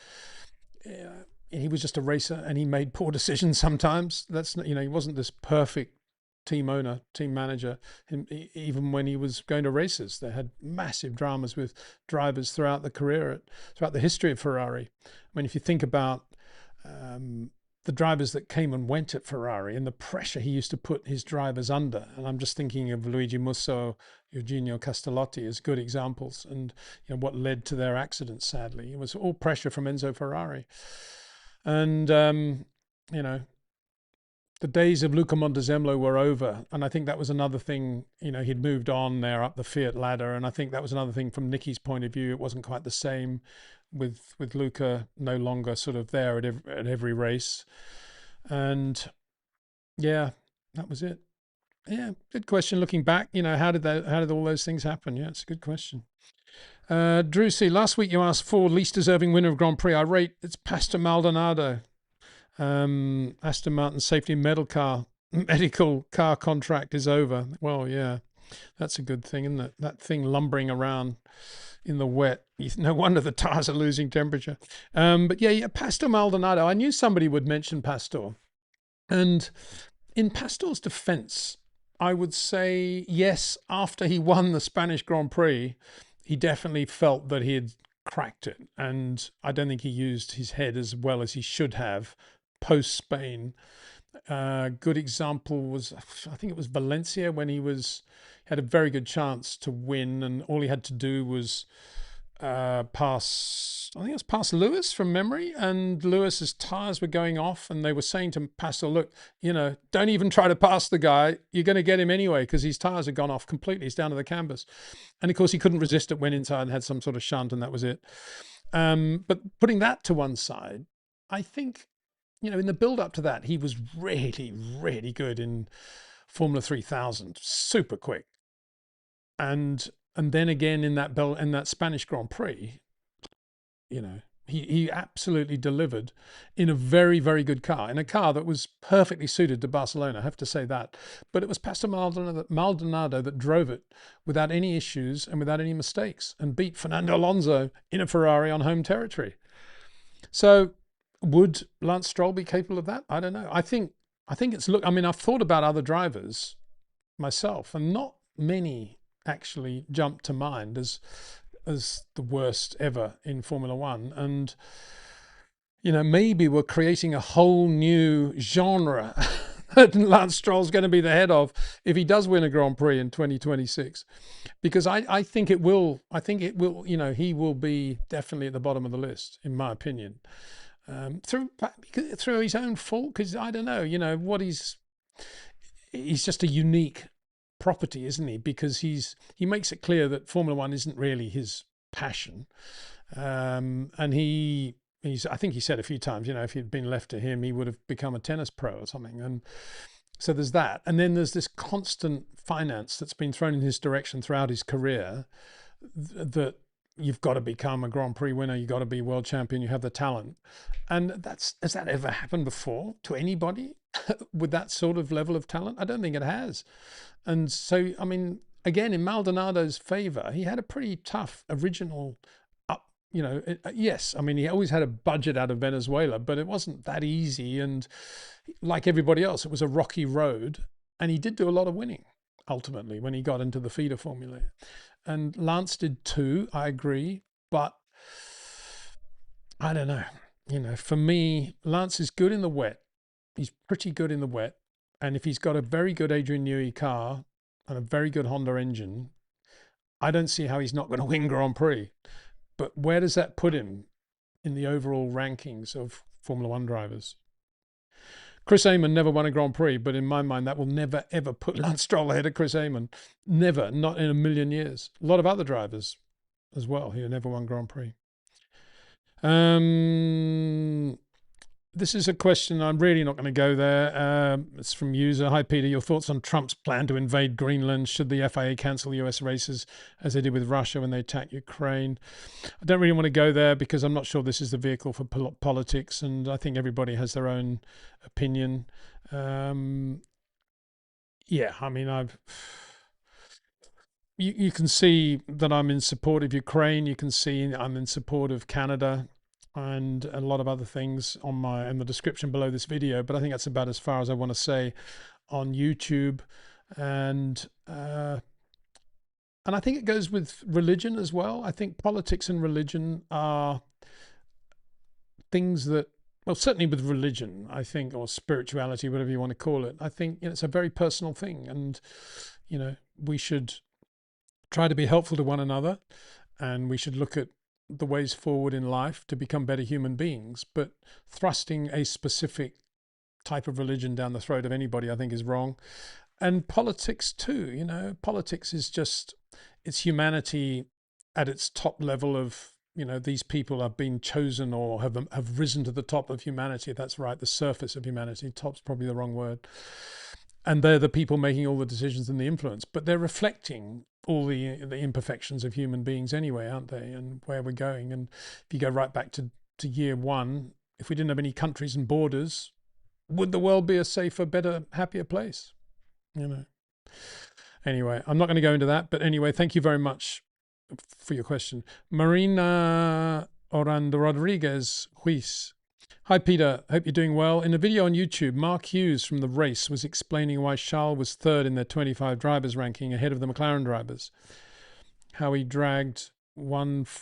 just a racer and he made poor decisions sometimes. That's, you know, he wasn't this perfect team owner, team manager. Even when he was going to races, they had massive dramas with drivers throughout the career, throughout the history of Ferrari. I mean, if you think about the drivers that came and went at Ferrari and the pressure he used to put his drivers under, and I'm just thinking of Luigi Musso, Eugenio Castellotti as good examples, and you know what led to their accidents. Sadly, it was all pressure from Enzo Ferrari. And you know, the days of Luca Montezemolo were over, and I think that was another thing. You know, he'd moved on there up the Fiat ladder, and I think that was another thing from Nicky's point of view. It wasn't quite the same with Luca no longer sort of there at every race. And yeah, that was it. Yeah, good question. Looking back, you know, how did all those things happen? Yeah, it's a good question. Drew C, last week you asked for least deserving winner of Grand Prix. I rate it's Pastor Maldonado. Aston Martin safety medical car contract is over. Well, yeah, that's a good thing, isn't it? That thing lumbering around in the wet. No wonder the tires are losing temperature. But yeah, Pastor Maldonado. I knew somebody would mention Pastor. And in Pastor's defense, I would say, yes, after he won the Spanish Grand Prix, he definitely felt that he had cracked it. And I don't think he used his head as well as he should have post-Spain. Good example was, I think it was Valencia, when he had a very good chance to win, and all he had to do was pass Lewis from memory, and Lewis's tires were going off, and they were saying to Pastor, look, you know, don't even try to pass the guy, you're going to get him anyway, because his tires had gone off completely, he's down to the canvas. And of course he couldn't resist it, went inside and had some sort of shunt, and that was it. But putting that to one side, I think, you know, in the build up to that, he was really, really good in Formula 3000, super quick. And then again in that Spanish Grand Prix, you know, He absolutely delivered in a very, very good car, in a car that was perfectly suited to Barcelona, I have to say that. But it was Pastor Maldonado that drove it without any issues and without any mistakes, and beat Fernando Alonso in a Ferrari on home territory. So would Lance Stroll be capable of that? I don't know. I think it's, look, I mean, I've thought about other drivers myself, and not many actually jump to mind as the worst ever in Formula One. And, you know, maybe we're creating a whole new genre that Lance Stroll's going to be the head of if he does win a Grand Prix in 2026. Because I think it will, you know, he will be definitely at the bottom of the list, in my opinion. Through his own fault, because I don't know, you know, what he's just a unique property, isn't he? Because he makes it clear that Formula One isn't really his passion, and I think he said a few times, you know, if he'd been left to him, he would have become a tennis pro or something. And so there's that, and then there's this constant finance that's been thrown in his direction throughout his career, that you've got to become a Grand Prix winner, you've got to be world champion, you have the talent. And has that ever happened before to anybody with that sort of level of talent? I don't think it has. And so, I mean, again, in Maldonado's favor, he had a pretty tough original you know, yes, I mean, he always had a budget out of Venezuela, but it wasn't that easy. And like everybody else, it was a rocky road. And he did do a lot of winning, ultimately, when he got into the feeder formula. And Lance did too, I agree. But I don't know. You know, for me, Lance is good in the wet. He's pretty good in the wet. And if he's got a very good Adrian Newey car and a very good Honda engine, I don't see how he's not going to win Grand Prix. But where does that put him in the overall rankings of Formula One drivers? Chris Amon never won a Grand Prix, but in my mind, that will never, ever put Lance Stroll ahead of Chris Amon. Never, not in a million years. A lot of other drivers as well who never won Grand Prix. This is a question, I'm really not going to go there. It's from user. Hi, Peter. Your thoughts on Trump's plan to invade Greenland? Should the FIA cancel US races as they did with Russia when they attacked Ukraine? I don't really want to go there because I'm not sure this is the vehicle for politics, and I think everybody has their own opinion. Yeah, I mean, you can see that I'm in support of Ukraine. You can see I'm in support of Canada and a lot of other things in the description below this video, but I think that's about as far as I want to say on YouTube. And I think it goes with religion as well. I think politics and religion are things that, well, certainly with religion, I think, or spirituality, whatever you want to call it, I think, you know, it's a very personal thing, and, you know, we should try to be helpful to one another, and we should look at the ways forward in life to become better human beings. But thrusting a specific type of religion down the throat of anybody, I think, is wrong. And politics too, you know, politics is just, it's humanity at its top level of, you know, these people have been chosen or have risen to the top of humanity. If that's right, the surface of humanity. Top's probably the wrong word. And they're the people making all the decisions and the influence, but they're reflecting all the imperfections of human beings anyway, aren't they? And where we're going. And if you go right back to year one, if we didn't have any countries and borders, would the world be a safer, better, happier place? You know. Anyway, I'm not going to go into that, but anyway, thank you very much for your question. Marina Rodriguez Huis. Hi, Peter. Hope you're doing well. In a video on YouTube, Mark Hughes from The Race was explaining why Charles was third in their 25 drivers ranking ahead of the McLaren drivers. How he dragged it's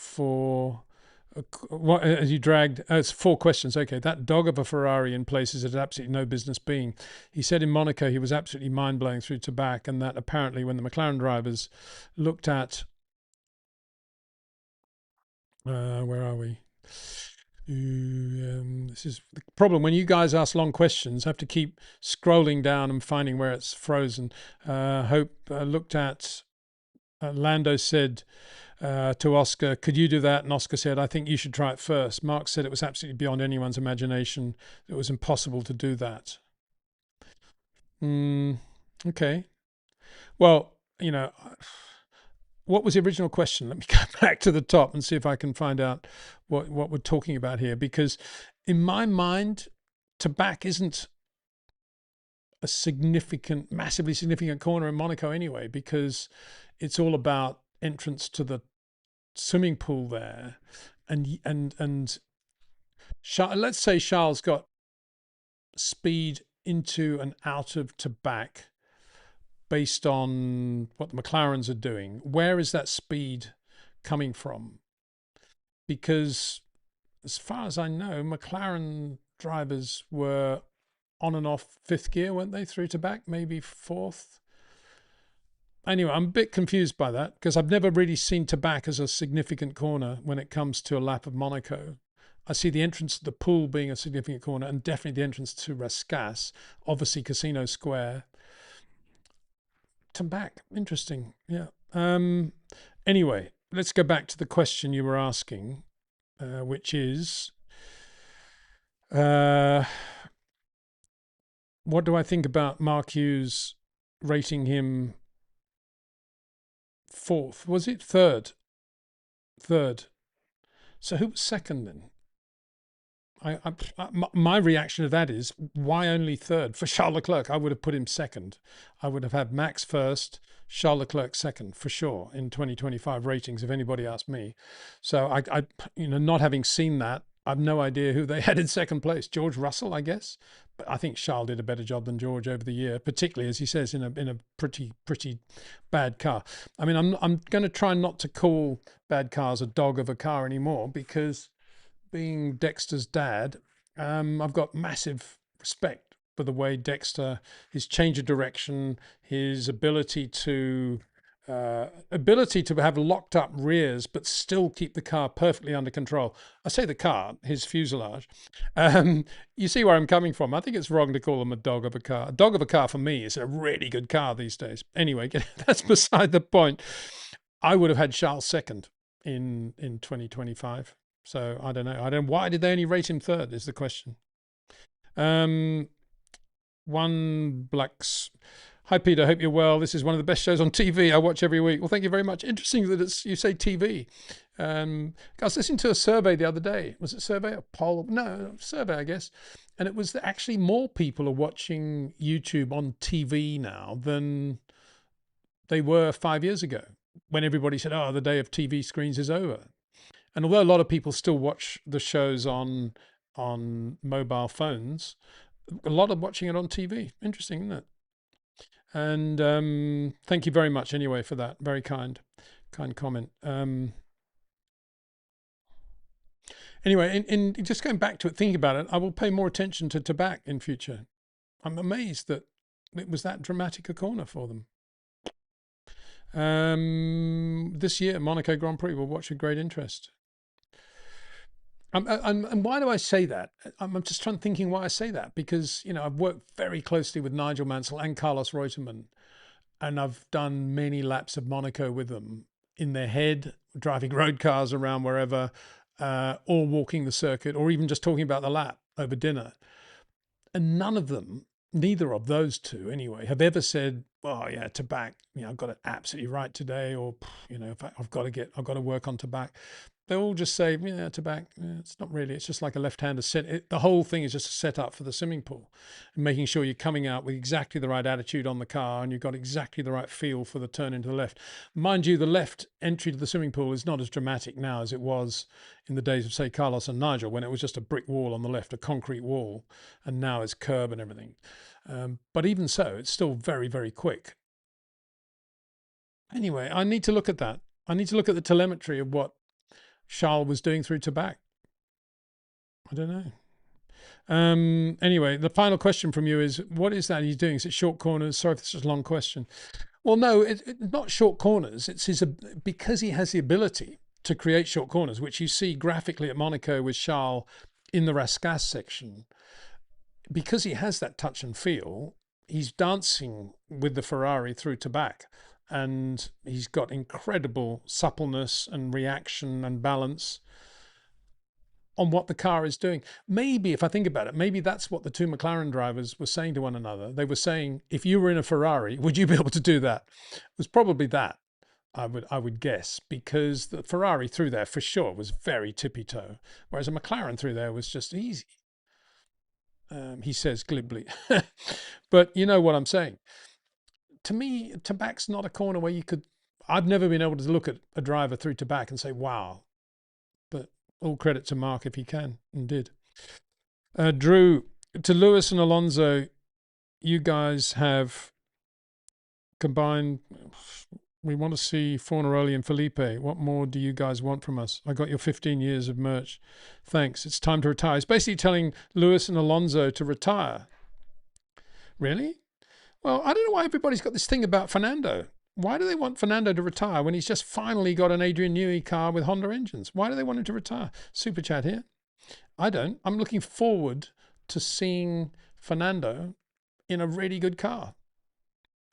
4 questions. Okay, that dog of a Ferrari in places it had absolutely no business being. He said in Monaco he was absolutely mind-blowing through to back, and that apparently when the McLaren drivers looked at... where are we? This is the problem when you guys ask long questions. I have to keep scrolling down and finding where it's frozen. Hope looked at Lando said to Oscar, could you do that? And Oscar said, I think you should try it first. Mark said it was absolutely beyond anyone's imagination. It was impossible to do that. Okay. Well, you know, what was the original question? Let me go back to the top and see if I can find out what we're talking about here. Because in my mind, tobacco isn't a significant, massively significant corner in Monaco anyway, because it's all about entrance to the swimming pool there. And let's say Charles got speed into and out of tobacco based on what the McLarens are doing. Where is that speed coming from? Because as far as I know, McLaren drivers were on and off fifth gear, weren't they, through to back, maybe fourth? Anyway, I'm a bit confused by that because I've never really seen tobacco as a significant corner when it comes to a lap of Monaco. I see the entrance to the pool being a significant corner, and definitely the entrance to Rascasse, obviously Casino Square. Tobacco, interesting, yeah. Anyway, let's go back to the question you were asking, which is, what do I think about Mark Hughes rating him fourth? Was it third? Third. So who was second then? My reaction to that is, why only third? For Charles Leclerc, I would have put him second. I would have had Max first, Charles Leclerc second for sure in 2025 ratings, if anybody asked me. So I not having seen that, I've no idea who they had in second place. George Russell, I guess. But I think Charles did a better job than George over the year, particularly, as he says, in a pretty bad car. I mean, I'm going to try not to call bad cars a dog of a car anymore, because being Dexter's dad, I've got massive respect for the way Dexter, his change of direction, his ability to have locked up rears but still keep the car perfectly under control. I say the car, his fuselage. You see where I'm coming from. I think it's wrong to call him a dog of a car. A dog of a car for me is a really good car these days. Anyway, that's beside the point. I would have had Charles second in 2025. So I don't know. Why did they only rate him third is the question. One Blacks. Hi, Peter. Hope you're well. This is one of the best shows on TV I watch every week. Well, thank you very much. Interesting that you say TV. I was listening to a survey the other day. Was it a survey? A poll? No, a survey, I guess. And it was that actually more people are watching YouTube on TV now than they were 5 years ago, when everybody said, oh, the day of TV screens is over. And although a lot of people still watch the shows on mobile phones, a lot of watching it on TV. Interesting, isn't it? And thank you very much anyway for that. Very kind comment. Anyway, in just going back to it, thinking about it, I will pay more attention to tobacco in future. I'm amazed that it was that dramatic a corner for them. This year, Monaco Grand Prix, we'll watch with great interest. And why do I say that? I'm just thinking why I say that, because, I've worked very closely with Nigel Mansell and Carlos Reutemann, and I've done many laps of Monaco with them in their head, driving road cars around wherever, or walking the circuit, or even just talking about the lap over dinner. And none of them, neither of those two anyway, have ever said, oh yeah, tobacco, I've got it absolutely right today, or, I've got to work on tobacco. They all just say, yeah, tobacco, it's not really, it's just like a left-hander set. The whole thing is just a setup for the swimming pool, and making sure you're coming out with exactly the right attitude on the car, and you've got exactly the right feel for the turn into the left. Mind you, the left entry to the swimming pool is not as dramatic now as it was in the days of, say, Carlos and Nigel, when it was just a brick wall on the left, a concrete wall, and now it's curb and everything. But even so, it's still very, very quick. Anyway, I need to look at that. I need to look at the telemetry of what Charles was doing through tobacco. I don't know. Anyway, the final question from you is, what is that he's doing? Is it short corners? Sorry if this is a long question. Well, no, it's not short corners. It's because he has the ability to create short corners, which you see graphically at Monaco with Charles in the Rascasse section. Because he has that touch and feel, he's dancing with the Ferrari through tobacco. And he's got incredible suppleness and reaction and balance on what the car is doing. Maybe, if I think about it, maybe that's what the two McLaren drivers were saying to one another. They were saying, if you were in a Ferrari, would you be able to do that? It was probably that. I would guess, because the Ferrari through there for sure was very tippy toe, whereas a McLaren through there was just easy. He says glibly, but you know what I'm saying. To me, Tabac's not a corner where you could. I've never been able to look at a driver through Tabac and say, wow. But all credit to Mark if he can and did. Drew, to Lewis and Alonso, you guys have combined. We want to see Fornaroli and Felipe. What more do you guys want from us? I got your 15 years of merch. Thanks. It's time to retire. It's basically telling Lewis and Alonso to retire. Really? Well, I don't know why everybody's got this thing about Fernando. Why do they want Fernando to retire when he's just finally got an Adrian Newey car with Honda engines? Why do they want him to retire? Super chat here. I don't. I'm looking forward to seeing Fernando in a really good car.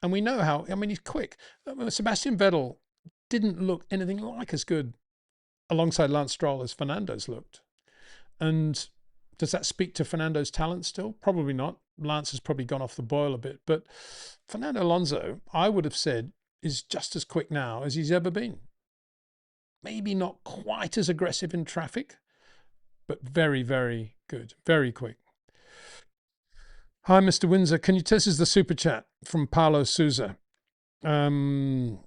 And we know how, I mean, he's quick. Sebastian Vettel didn't look anything like as good alongside Lance Stroll as Fernando's looked. And does that speak to Fernando's talent still? Probably not. Lance has probably gone off the boil a bit. But Fernando Alonso, I would have said, is just as quick now as he's ever been. Maybe not quite as aggressive in traffic, but very, very good. Very quick. Hi, Mr. Windsor. Can you test? This is the super chat from Paolo Souza. Can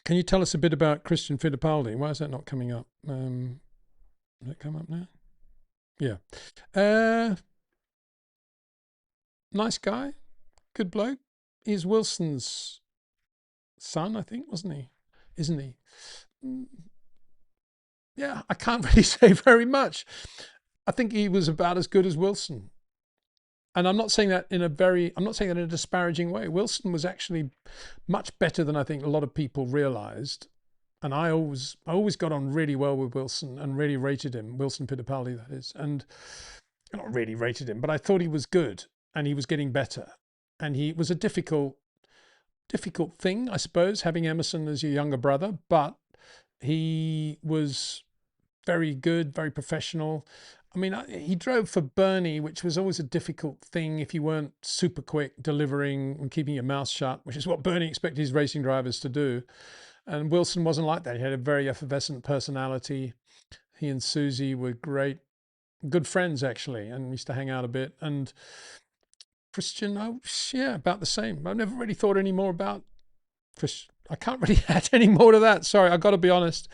you tell us a bit about Christian Fittipaldi? Why is that not coming up? Did it come up now? Yeah. Nice guy. Good bloke. He's Wilson's son, I think, wasn't he? Isn't he? Yeah, I can't really say very much. I think he was about as good as Wilson. And I'm not saying that in a disparaging way. Wilson was actually much better than I think a lot of people realized. And I always got on really well with Wilson and really rated him, Wilson Fittipaldi, that is. And not really rated him, but I thought he was good and he was getting better. And he was a difficult thing, I suppose, having Emerson as your younger brother, but he was very good, very professional. I mean, he drove for Bernie, which was always a difficult thing if you weren't super quick delivering and keeping your mouth shut, which is what Bernie expected his racing drivers to do. And Wilson wasn't like that. He had a very effervescent personality. He and Susie were great, good friends actually, and used to hang out a bit. And Christian, yeah, about the same. I've never really thought any more about Christian. I can't really add any more to that. Sorry, I've got to be honest.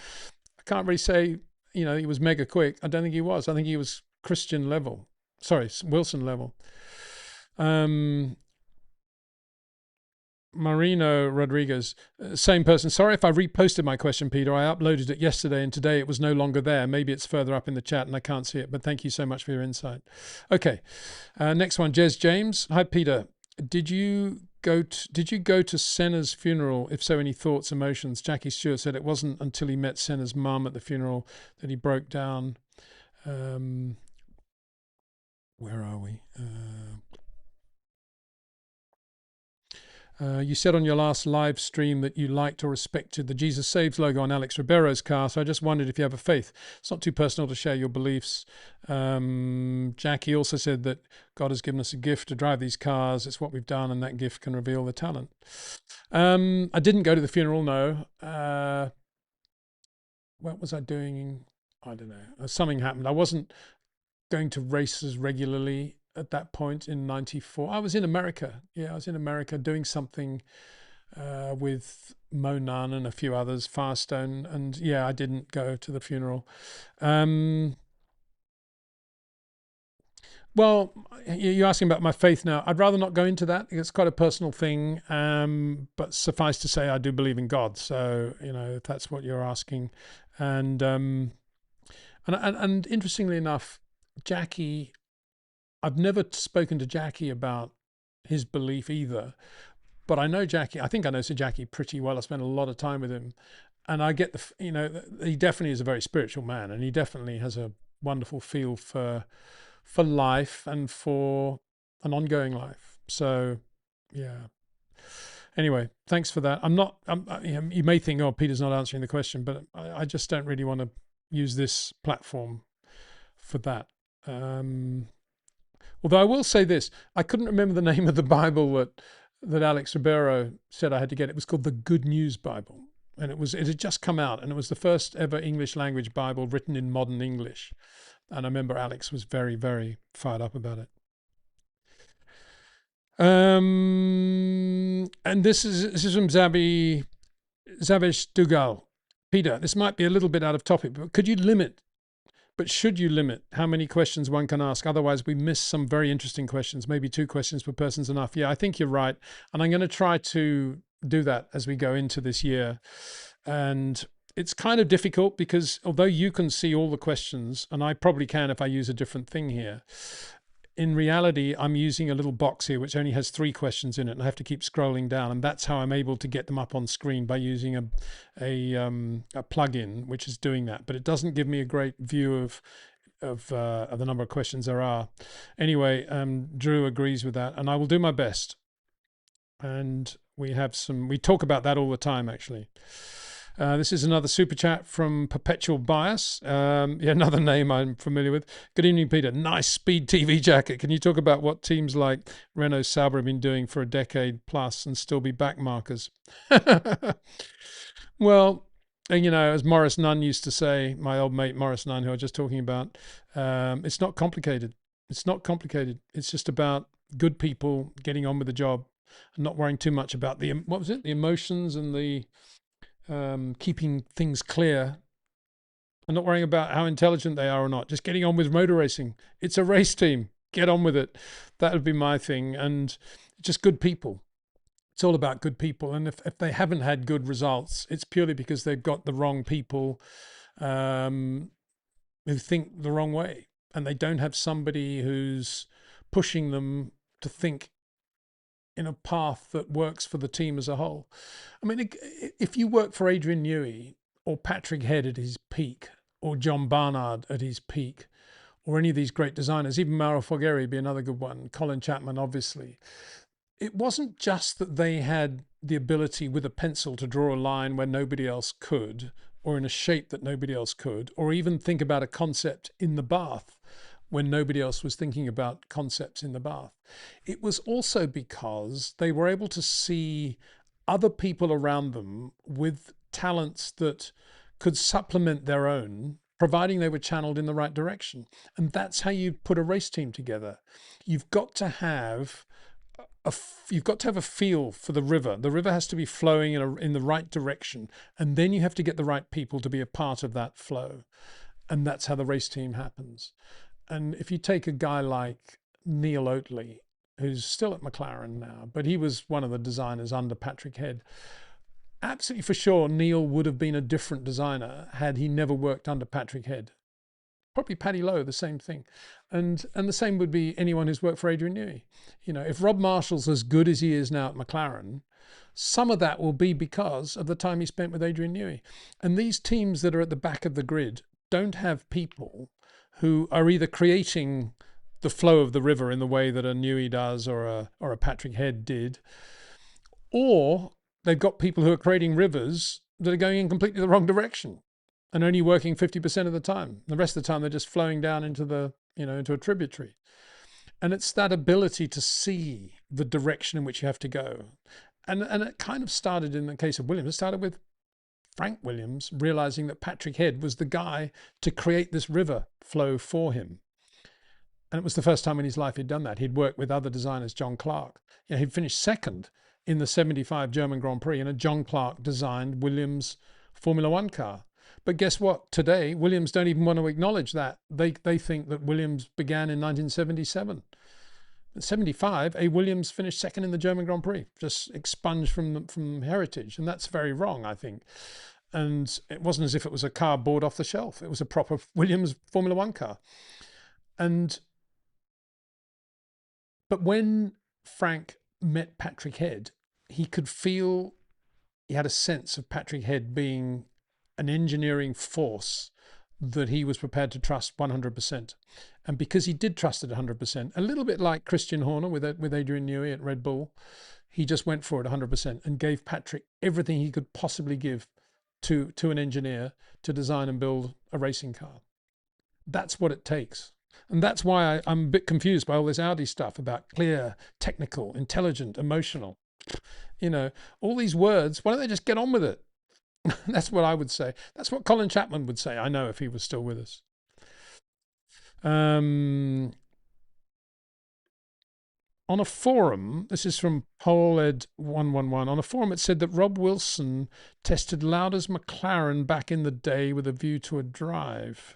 I can't really say, you know, he was mega quick. I don't think he was. I think he was Christian level. Sorry, Wilson level. Marino Rodriguez, same person. Sorry if I reposted my question, Peter. I uploaded it yesterday and today it was no longer there. Maybe it's further up in the chat and I can't see it, but thank you so much for your insight. Okay, next one, Jez James. Hi, Peter. Did you go to Senna's funeral? If so, any thoughts, emotions? Jackie Stewart said it wasn't until he met Senna's mum at the funeral that he broke down. Where are we? You said on your last live stream that you liked or respected the Jesus Saves logo on Alex Ribero's car, so I just wondered if you have a faith. It's not too personal to share your beliefs. Jackie also said that God has given us a gift to drive these cars. It's what we've done, and that gift can reveal the talent. I didn't go to the funeral, no. What was I doing? I don't know. Something happened. I wasn't going to races regularly at that point in '94. I was in America. Yeah, I was in America doing something with Mo Nunn and a few others, Firestone, and yeah, I didn't go to the funeral. Well, you're asking about my faith now. I'd rather not go into that. It's quite a personal thing, but suffice to say, I do believe in God. So, you know, if that's what you're asking. And interestingly enough, Jackie, I've never spoken to Jackie about his belief either, but I know Jackie. I think I know Jackie pretty well. I spent a lot of time with him, and I get you know, he definitely is a very spiritual man, and he definitely has a wonderful feel for life and for an ongoing life. So, yeah. Anyway, thanks for that. You may think, oh, Peter's not answering the question, but I just don't really want to use this platform for that. Although I will say this, I couldn't remember the name of the Bible that Alex Ribeiro said I had to get. It was called the Good News Bible. and it had just come out, and it was the first ever English language Bible written in modern English. And I remember Alex was very, very fired up about it. And this is from Zavesh Dugal. Peter, this might be a little bit out of topic, but should you limit how many questions one can ask? Otherwise, we miss some very interesting questions. Maybe 2 questions per person's enough. Yeah, I think you're right. And I'm going to try to do that as we go into this year. And it's kind of difficult because although you can see all the questions, and I probably can if I use a different thing here, in reality, I'm using a little box here which only has 3 questions in it, and I have to keep scrolling down, and that's how I'm able to get them up on screen, by using a plugin which is doing that. But it doesn't give me a great view of the number of questions there are. Anyway, Drew agrees with that, and I will do my best. And we talk about that all the time, actually. This is another super chat from Perpetual Bias. Yeah, another name I'm familiar with. Good evening, Peter. Nice Speed TV jacket. Can you talk about what teams like Renault, Sauber have been doing for a decade plus and still be back markers? Well, as Morris Nunn used to say, my old mate Morris Nunn, who I was just talking about, it's not complicated. It's not complicated. It's just about good people getting on with the job and not worrying too much about the emotions and the keeping things clear, and not worrying about how intelligent they are or not. Just getting on with motor racing. It's a race team. Get on with it. That would be my thing. And just good people. It's all about good people. And if they haven't had good results, it's purely because they've got the wrong people who think the wrong way, and they don't have somebody who's pushing them to think in a path that works for the team as a whole. I mean, if you work for Adrian Newey or Patrick Head at his peak, or John Barnard at his peak, or any of these great designers, even Mauro Fogeri would be another good one, Colin Chapman, obviously. It wasn't just that they had the ability with a pencil to draw a line where nobody else could, or in a shape that nobody else could, or even think about a concept in the bath when nobody else was thinking about concepts in the bath. It was also because they were able to see other people around them with talents that could supplement their own, providing they were channeled in the right direction. And that's how you put a race team together. You've got to have a feel for the river. The river has to be flowing in the right direction, and then you have to get the right people to be a part of that flow. And that's how the race team happens. And if you take a guy like Neil Oatley, who's still at McLaren now, but he was one of the designers under Patrick Head, absolutely for sure Neil would have been a different designer had he never worked under Patrick Head. Probably Paddy Lowe, the same thing. And the same would be anyone who's worked for Adrian Newey. If Rob Marshall's as good as he is now at McLaren, some of that will be because of the time he spent with Adrian Newey. And these teams that are at the back of the grid don't have people who are either creating the flow of the river in the way that a Newey does or a Patrick Head did, or they've got people who are creating rivers that are going in completely the wrong direction and only working 50% of the time. The rest of the time they're just flowing down into into a tributary. And it's that ability to see the direction in which you have to go. And it kind of started in the case of Williams. It started with Frank Williams realizing that Patrick Head was the guy to create this river flow for him. And it was the first time in his life he'd done that. He'd worked with other designers, John Clark. He'd finished second in the 75 German Grand Prix in a John Clark designed Williams Formula One car. But guess what? Today, Williams don't even want to acknowledge that. They think that Williams began in 1977. In 75, A. Williams finished second in the German Grand Prix, just expunged from heritage. And that's very wrong, I think. And it wasn't as if it was a car bought off the shelf. It was a proper Williams Formula One car. But when Frank met Patrick Head, he could feel, he had a sense of Patrick Head being an engineering force that he was prepared to trust 100%. And because he did trust it 100%, a little bit like Christian Horner with Adrian Newey at Red Bull, he just went for it 100% and gave Patrick everything he could possibly give to an engineer to design and build a racing car. That's what it takes. And that's why I'm a bit confused by all this Audi stuff about clear, technical, intelligent, emotional. All these words, why don't they just get on with it? That's what I would say. That's what Colin Chapman would say. I know if he was still with us. Um, on a forum, this is from PolEd111. On a forum, it said that Rob Wilson tested Lauda's McLaren back in the day with a view to a drive.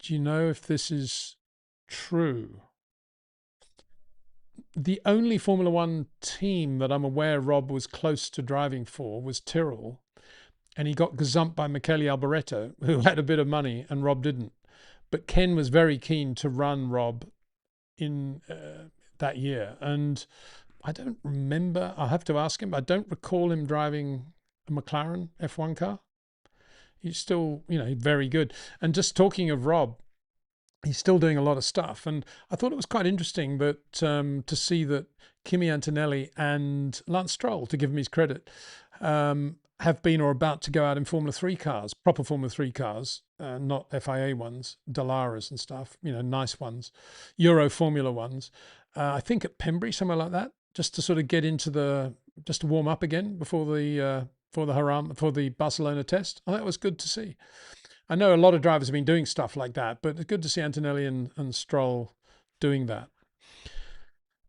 Do you know if this is true? The only Formula One team that I'm aware Rob was close to driving for was Tyrrell, and he got gazumped by Michele Alboreto, who had a bit of money, and Rob didn't. But Ken was very keen to run Rob in that year, and I don't remember. I'll have to ask him. I don't recall him driving a McLaren F1 car. He's still, very good. And just talking of Rob, he's still doing a lot of stuff. And I thought it was quite interesting that to see that Kimi Antonelli and Lance Stroll, to give him his credit, have been or about to go out in Formula 3 cars, proper Formula 3 cars, not FIA ones, Dalaras and stuff, nice ones, Euro Formula ones. I think at Pembrey, somewhere like that, just to sort of get into just to warm up again before the Barcelona test. I thought it was good to see. I know a lot of drivers have been doing stuff like that, but it's good to see Antonelli and Stroll doing that.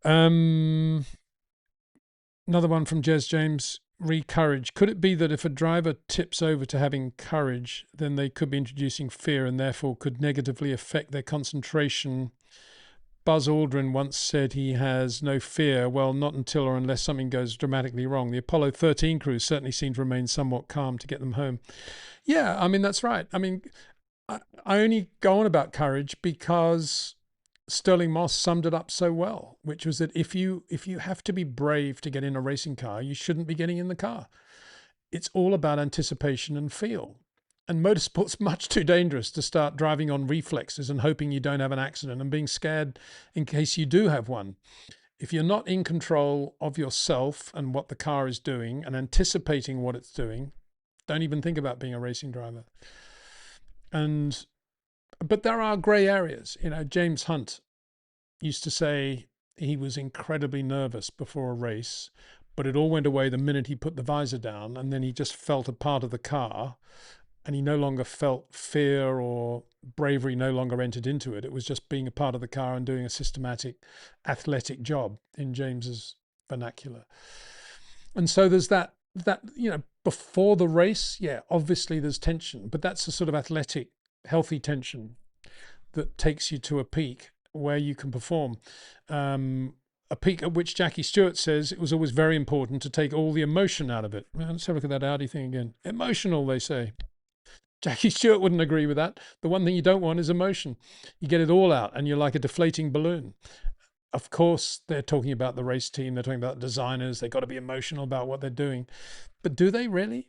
Another one from Jez James. Courage. Could it be that if a driver tips over to having courage, then they could be introducing fear and therefore could negatively affect their concentration? Buzz Aldrin once said he has no fear. Well, not until or unless something goes dramatically wrong. The Apollo 13 crew certainly seemed to remain somewhat calm to get them home. Yeah, I mean, that's right. I mean, I only go on about courage because Sterling Moss summed it up so well, which was that if you have to be brave to get in a racing car, you shouldn't be getting in the car. It's all about anticipation and feel. And motorsport's much too dangerous to start driving on reflexes and hoping you don't have an accident and being scared in case you do have one. If you're not in control of yourself and what the car is doing and anticipating what it's doing, don't even think about being a racing driver. But there are grey areas. James Hunt used to say he was incredibly nervous before a race, but it all went away the minute he put the visor down, and then he just felt a part of the car, and he no longer felt fear or bravery no longer entered into it. It was just being a part of the car and doing a systematic, athletic job, in James's vernacular. And so there's that before the race, obviously there's tension, but that's a sort of athletic, healthy tension that takes you to a peak where you can perform. A peak at which Jackie Stewart says it was always very important to take all the emotion out of it. Let's have a look at that Audi thing again. Emotional, they say. Jackie Stewart wouldn't agree with that. The one thing you don't want is emotion. You get it all out and you're like a deflating balloon. Of course, they're talking about the race team. They're talking about designers. They've got to be emotional about what they're doing. But do they really?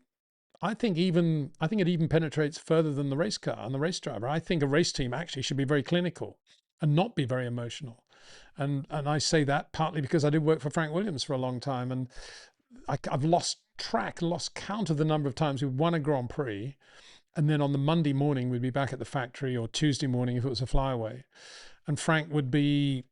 I think it even penetrates further than the race car and the race driver. I think a race team actually should be very clinical and not be very emotional. And I say that partly because I did work for Frank Williams for a long time, and I've lost count of the number of times we've won a Grand Prix, and then on the Monday morning we'd be back at the factory, or Tuesday morning if it was a flyaway, and Frank he'd be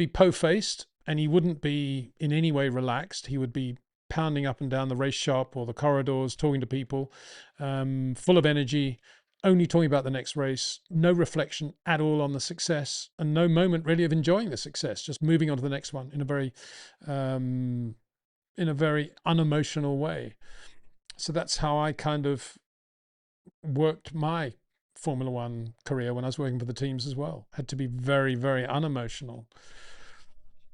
po-faced, and he wouldn't be in any way relaxed. He would be pounding up and down the race shop or the corridors, talking to people, full of energy, only talking about the next race, no reflection at all on the success, and no moment really of enjoying the success, just moving on to the next one in a very unemotional way. So that's how I kind of worked my Formula One career when I was working for the teams as well. Had to be very, very unemotional,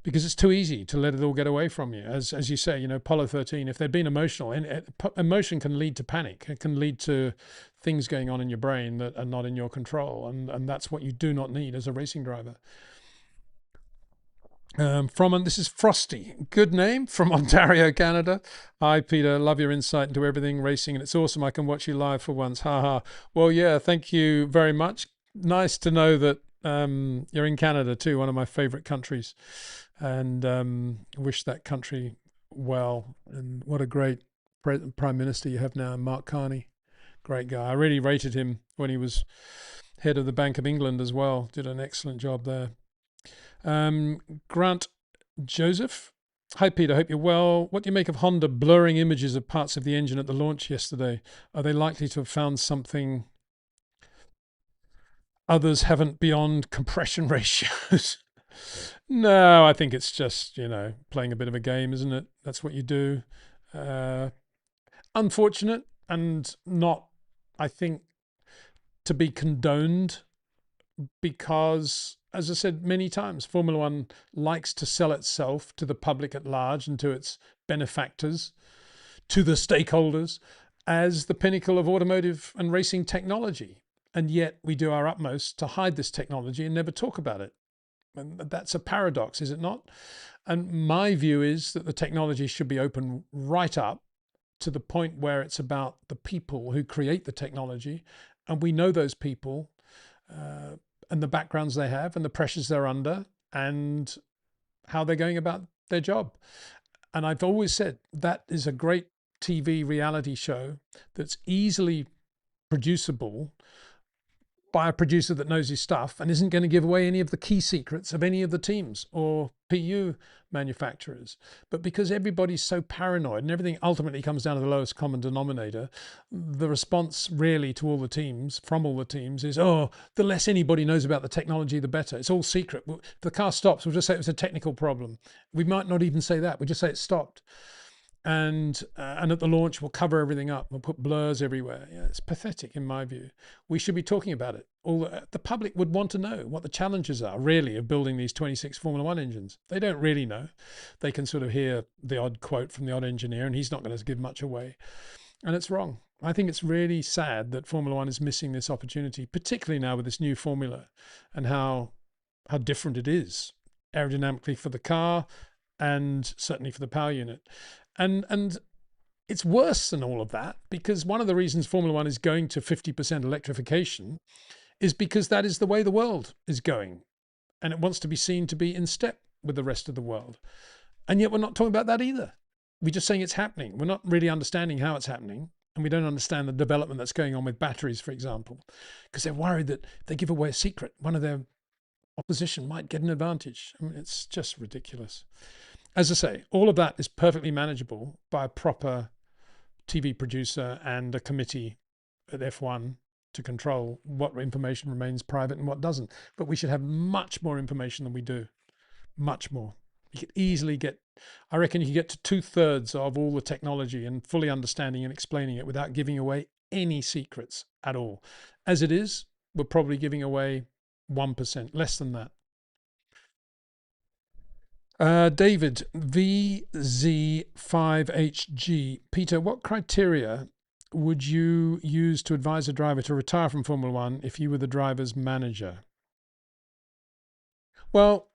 because it's too easy to let it all get away from you. As you say, Apollo 13, if they'd been emotional, and emotion can lead to panic. It can lead to things going on in your brain that are not in your control. And that's what you do not need as a racing driver. This is Frosty. Good name, from Ontario, Canada. Hi, Peter. Love your insight into everything racing, and it's awesome I can watch you live for once. Ha ha. Well, yeah, thank you very much. Nice to know that you're in Canada too, one of my favorite countries, and wish that country well. And what a great prime minister you have now, Mark Carney. Great guy. I really rated him when he was head of the Bank of England as well. Did an excellent job there. Grant Joseph, Hi, Peter. Hope you're well. What do you make of Honda blurring images of parts of the engine at the launch yesterday? Are they likely to have found something others haven't beyond compression ratios? No, I think it's just, playing a bit of a game, isn't it? That's what you do. Uh, Unfortunate and not, I think, to be condoned because, as I said many times, Formula One likes to sell itself to the public at large and to its benefactors, to the stakeholders, as the pinnacle of automotive and racing technology. And yet we do our utmost to hide this technology and never talk about it. And that's a paradox, is it not? And my view is that the technology should be open right up to the point where it's about the people who create the technology. And we know those people and the backgrounds they have and the pressures they're under and how they're going about their job. And I've always said that is a great TV reality show that's easily producible by a producer that knows his stuff and isn't going to give away any of the key secrets of any of the teams or PU manufacturers. But because everybody's so paranoid and everything ultimately comes down to the lowest common denominator, the response really to all the teams, from all the teams, is, oh, the less anybody knows about the technology, the better. It's all secret. If the car stops, we'll just say it was a technical problem. We might not even say that. We just say it stopped. And at the launch, we'll cover everything up. We'll put blurs everywhere. Yeah, it's pathetic in my view. We should be talking about it. The public would want to know what the challenges are really of building these 26 Formula One engines. They don't really know. They can sort of hear the odd quote from the odd engineer, and he's not going to give much away. And it's wrong. I think it's really sad that Formula One is missing this opportunity, particularly now with this new formula and how different it is aerodynamically for the car and certainly for the power unit. And it's worse than all of that, because one of the reasons Formula One is going to 50% electrification is because that is the way the world is going. And it wants to be seen to be in step with the rest of the world. And yet we're not talking about that either. We're just saying it's happening. We're not really understanding how it's happening. And we don't understand the development that's going on with batteries, for example, because they're worried that if they give away a secret, one of their opposition might get an advantage. I mean, it's just ridiculous. As I say, all of that is perfectly manageable by a proper TV producer and a committee at F1 to control what information remains private and what doesn't. But we should have much more information than we do. Much more. You could easily get, I reckon you could get to 2/3 of all the technology and fully understanding and explaining it without giving away any secrets at all. As it is, we're probably giving away 1%, less than that. David, VZ5HG. Peter, what criteria would you use to advise a driver to retire from Formula One if you were the driver's manager? Well,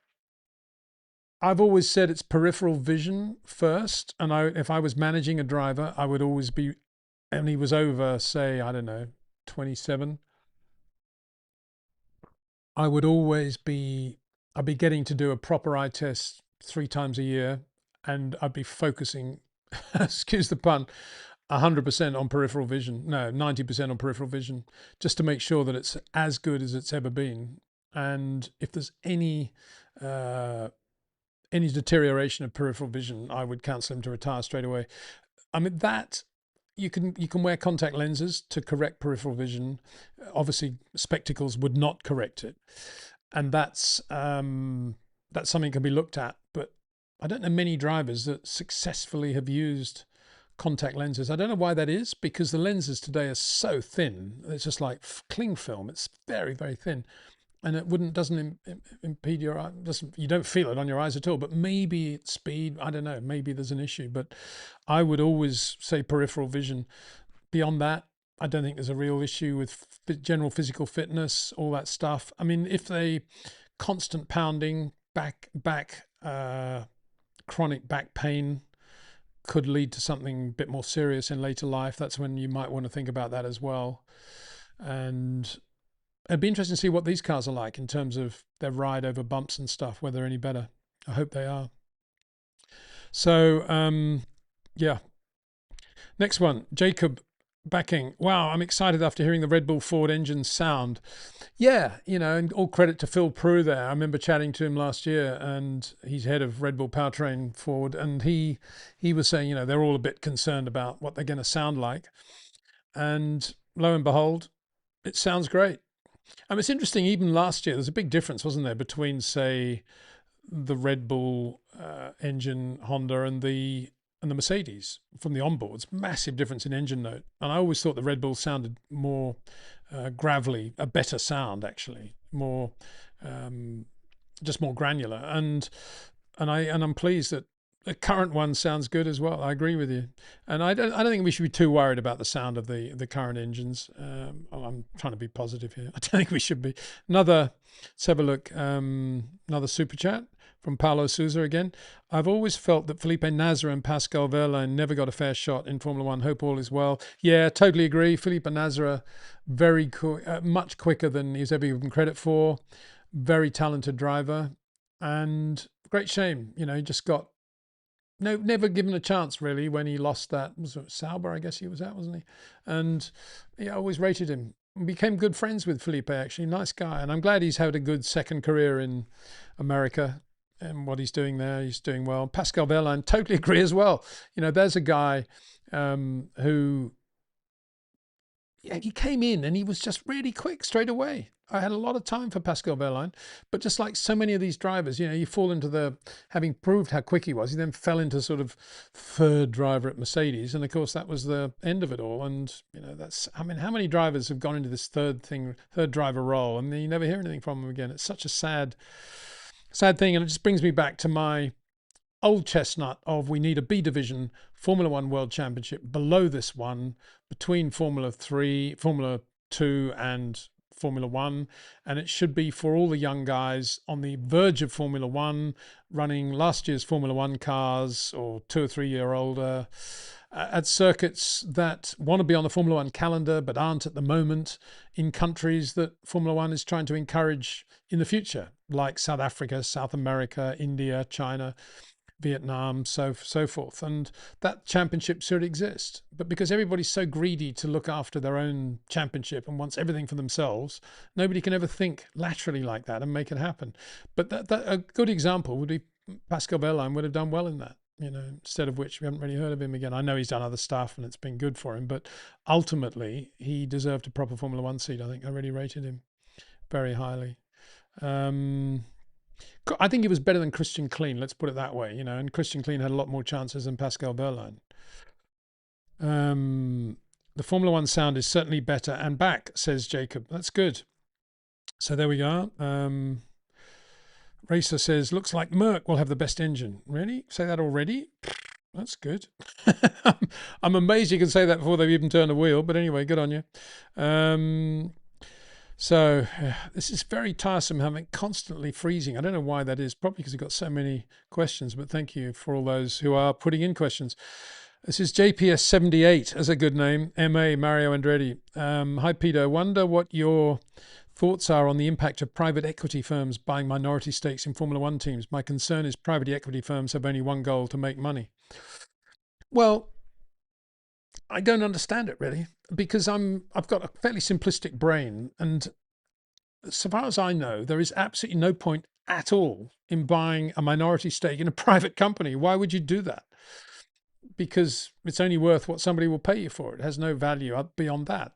I've always said it's peripheral vision first. And if I was managing a driver, I would always be, and he was over, say, I don't know, 27, I'd be getting to do a proper eye test 3 times a year, and I'd be focusing, excuse the pun, 100% on peripheral vision. No, 90% on peripheral vision, just to make sure that it's as good as it's ever been. And if there's any deterioration of peripheral vision, I would counsel him to retire straight away. I mean, that you can wear contact lenses to correct peripheral vision. Obviously, spectacles would not correct it, and that's something that can be looked at. But I don't know many drivers that successfully have used contact lenses. I don't know why that is, because the lenses today are so thin. It's just like cling film. It's very, very thin, and it doesn't impede your eye. You don't feel it on your eyes at all. But maybe it's speed. I don't know. Maybe there's an issue. But I would always say peripheral vision. Beyond that, I don't think there's a real issue with general physical fitness, all that stuff. I mean, if they constant pounding, chronic back pain could lead to something a bit more serious in later life, that's when you might want to think about that as well. And it'd be interesting to see what these cars are like in terms of their ride over bumps and stuff, whether they're any better. I hope they are. So, yeah. Next one, Jacob. Backing. Wow, I'm excited after hearing the Red Bull Ford engine sound. Yeah, and all credit to Phil Prue there. I remember chatting to him last year, and he's head of Red Bull Powertrain Ford, and he was saying, they're all a bit concerned about what they're going to sound like. And lo and behold, it sounds great. It's interesting, even last year, there's a big difference, wasn't there, between, say, the Red Bull engine Honda and the Mercedes from the onboards. Massive difference in engine note. And I always thought the Red Bull sounded more gravelly, a better sound actually, more just more granular. And I'm pleased that the current one sounds good as well. I agree with you, and I don't think we should be too worried about the sound of the current engines. I'm trying to be positive here. I don't think we should be. Let's have a look. Another super chat from Paulo Souza again. I've always felt that Felipe Nasr and Pascal Wehrlein never got a fair shot in Formula One. Hope all is well. Yeah, totally agree. Felipe Nasr, very much quicker than he's ever given credit for. Very talented driver, and great shame. He just got never given a chance really when he lost that. Was it Sauber? I guess he was at, wasn't he? And I always rated him. Became good friends with Felipe, actually. Nice guy. And I'm glad he's had a good second career in America and what he's doing there. He's doing well. Pascal Wehrlein, totally agree as well. There's a guy who he came in and he was just really quick straight away. I had a lot of time for Pascal Wehrlein, but just like so many of these drivers, you fall into having proved how quick he was, he then fell into sort of third driver at Mercedes. And of course, that was the end of it all. And, how many drivers have gone into this third driver role, and then you never hear anything from them again. It's such a sad thing. And it just brings me back to my old chestnut of we need a B division Formula One World Championship below this one, between Formula 2 and Formula One, and it should be for all the young guys on the verge of Formula One, running last year's Formula One cars or 2 or 3 year older at circuits that want to be on the Formula One calendar but aren't at the moment, in countries that Formula One is trying to encourage in the future, like South Africa, South America, India, China, Vietnam, so forth. And that championship should exist. But because everybody's so greedy to look after their own championship and wants everything for themselves, nobody can ever think laterally like that and make it happen. But that a good example would be Pascal Wehrlein would have done well in that, instead of which we haven't really heard of him again. I know he's done other stuff and it's been good for him, but ultimately he deserved a proper Formula One seat. I think I really rated him very highly. I think he was better than Christian Klein, let's put it that way, and Christian Klein had a lot more chances than Pascal Wehrlein. The Formula One sound is certainly better and back, says Jacob. That's good. So there we go. Racer says, looks like Merc will have the best engine. Really? Say that already? That's good. I'm amazed you can say that before they've even turned a wheel. But anyway, good on you. So this is very tiresome, having constantly freezing. I don't know why that is, probably because we've got so many questions, but thank you for all those who are putting in questions. This is JPS78 as a good name, MA Mario Andretti. Hi, Peter. Wonder what your thoughts are on the impact of private equity firms buying minority stakes in Formula One teams. My concern is private equity firms have only one goal: to make money. Well, I don't understand it really, because I've got a fairly simplistic brain, and so far as I know, there is absolutely no point at all in buying a minority stake in a private company. Why would you do that? Because it's only worth what somebody will pay you for it. It has no value beyond that.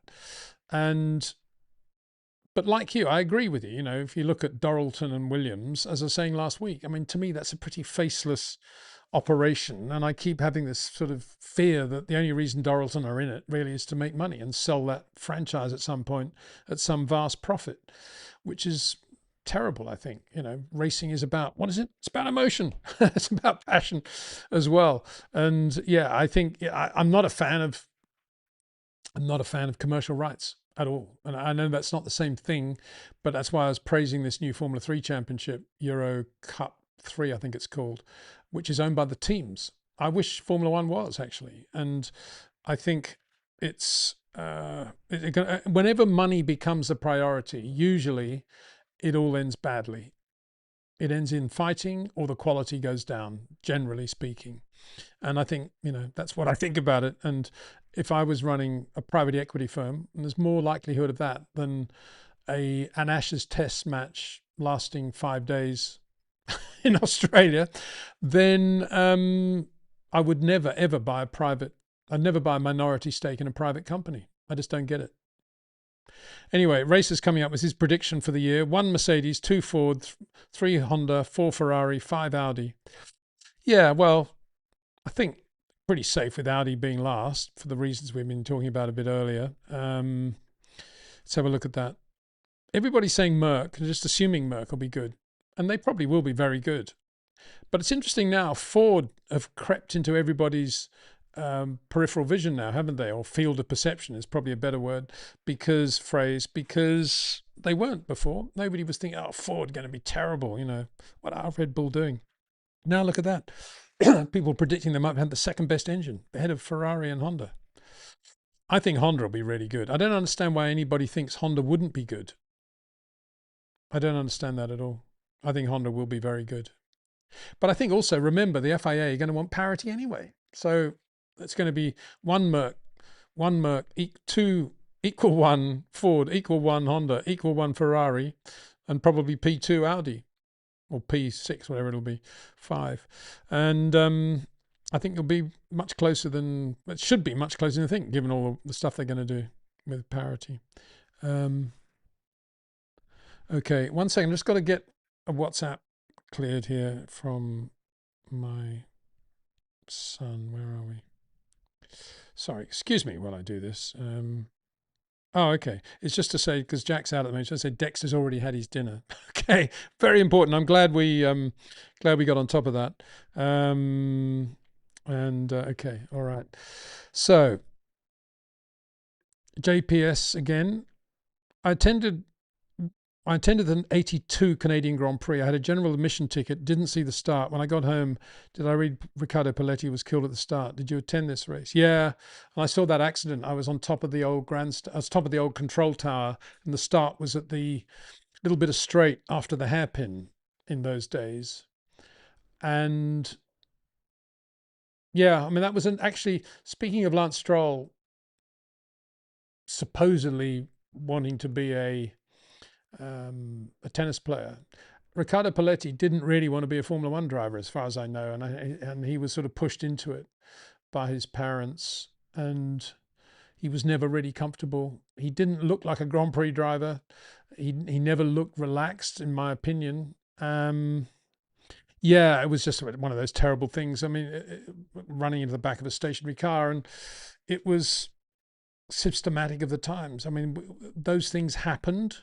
But like you, I agree with you. If you look at Doralton and Williams, as I was saying last week, to me, that's a pretty faceless operation. And I keep having this sort of fear that the only reason Doralton are in it really is to make money and sell that franchise at some point at some vast profit, which is terrible, I think. Racing is about, what is it? It's about emotion. It's about passion as well. And yeah, I think I'm not a fan of commercial rights at all. And I know that's not the same thing, but that's why I was praising this new Formula 3 championship, Euro Cup 3, I think it's called, which is owned by the teams. I wish Formula One was, actually. And I think it's whenever money becomes a priority, usually it all ends badly. It ends in fighting, or the quality goes down, generally speaking. And I think, that's what I think about it. And if I was running a private equity firm, and there's more likelihood of that than an Ashes Test match lasting 5 days in Australia, then I would never ever buy a private. I'd never buy a minority stake in a private company. I just don't get it. Anyway, Racer's coming up with his prediction for the year: 1 Mercedes, 2 Ford, 3 Honda, 4 Ferrari, 5 Audi. Yeah, well, I think pretty safe with Audi being last for the reasons we've been talking about a bit earlier. Let's have a look at that. Everybody's saying Merc, just assuming Merc will be good. And they probably will be very good. But it's interesting now, Ford have crept into everybody's peripheral vision now, haven't they? Or field of perception is probably a better word, because they weren't before. Nobody was thinking, oh, Ford going to be terrible. You know, what are Red Bull doing? Now look at that. People predicting they might have the second best engine, ahead of Ferrari and Honda. I think Honda will be really good. I don't understand why anybody thinks Honda wouldn't be good. I don't understand that at all. I think Honda will be very good. But I think also, remember, the FIA are going to want parity anyway. So it's going to be 1 Merc, 2 equal 1 Ford, equal 1 Honda, equal 1 Ferrari, and probably P2 Audi, or P6, whatever it'll be, 5. And I think it'll be much closer than, it should be much closer than I think, given all the stuff they're going to do with parity. Okay, 1 second. I've just got to get a WhatsApp cleared here from my son. Where are we? Sorry, excuse me while I do this. Oh, okay. It's just to say, because Jack's out at the moment, so I say Dexter's already had his dinner. Okay, very important. I'm glad we got on top of that. Okay, all right. So JPS again. I attended an 82 Canadian Grand Prix. I had a general admission ticket, didn't see the start. When I got home, did I read Riccardo Paletti was killed at the start? Did you attend this race? Yeah. And I saw that accident. I was on top of the old top of the old control tower, and the start was at the little bit of straight after the hairpin in those days. And yeah, I mean, that was actually, speaking of Lance Stroll supposedly wanting to be a tennis player, Riccardo Paletti didn't really want to be a Formula One driver, as far as I know, and he was sort of pushed into it by his parents, and he was never really comfortable. He didn't look like a Grand Prix driver. He never looked relaxed, in my opinion. Yeah, it was just one of those terrible things. I mean, running into the back of a stationary car, and it was systematic of the times. I mean, those things happened.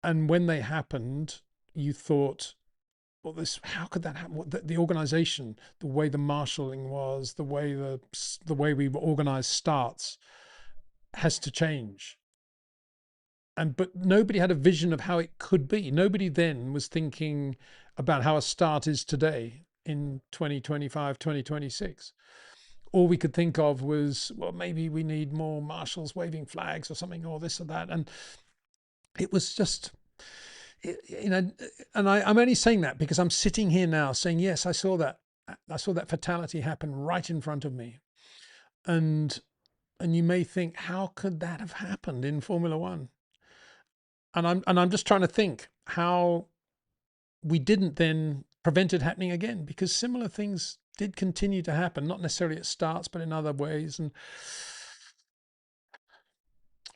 And when they happened, you thought, well, how could that happen? The organization, the way the marshalling was, the way we organize starts has to change. But nobody had a vision of how it could be. Nobody then was thinking about how a start is today in 2025, 2026. All we could think of was, well, maybe we need more marshals waving flags or something, or this or that. And it was just, you know, and I'm only saying that because I'm sitting here now saying, yes, I saw that fatality happen right in front of me. And you may think, how could that have happened in Formula One? And I'm just trying to think how we didn't then prevent it happening again, because similar things did continue to happen, not necessarily at starts, but in other ways. And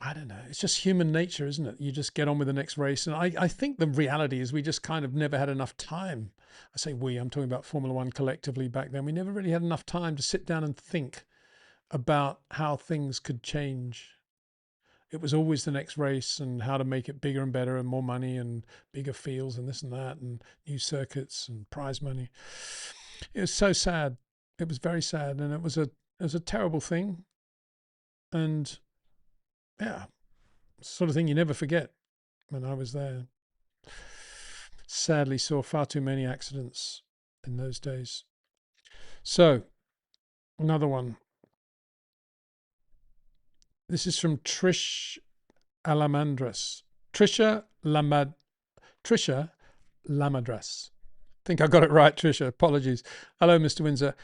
I don't know, it's just human nature, isn't it? You just get on with the next race. And I think the reality is we just kind of never had enough time. I say I'm talking about Formula One collectively back then. We never really had enough time to sit down and think about how things could change. It was always the next race and how to make it bigger and better and more money and bigger fields and this and that and new circuits and prize money. It was so sad. It was very sad, and it was a terrible thing. And yeah, sort of thing you never forget. When I was there, sadly saw far too many accidents in those days. So another one. This is from Trish Alamandras. Trisha Lamadras. think I got it right, Tricia. Apologies. Hello, Mr. Windsor.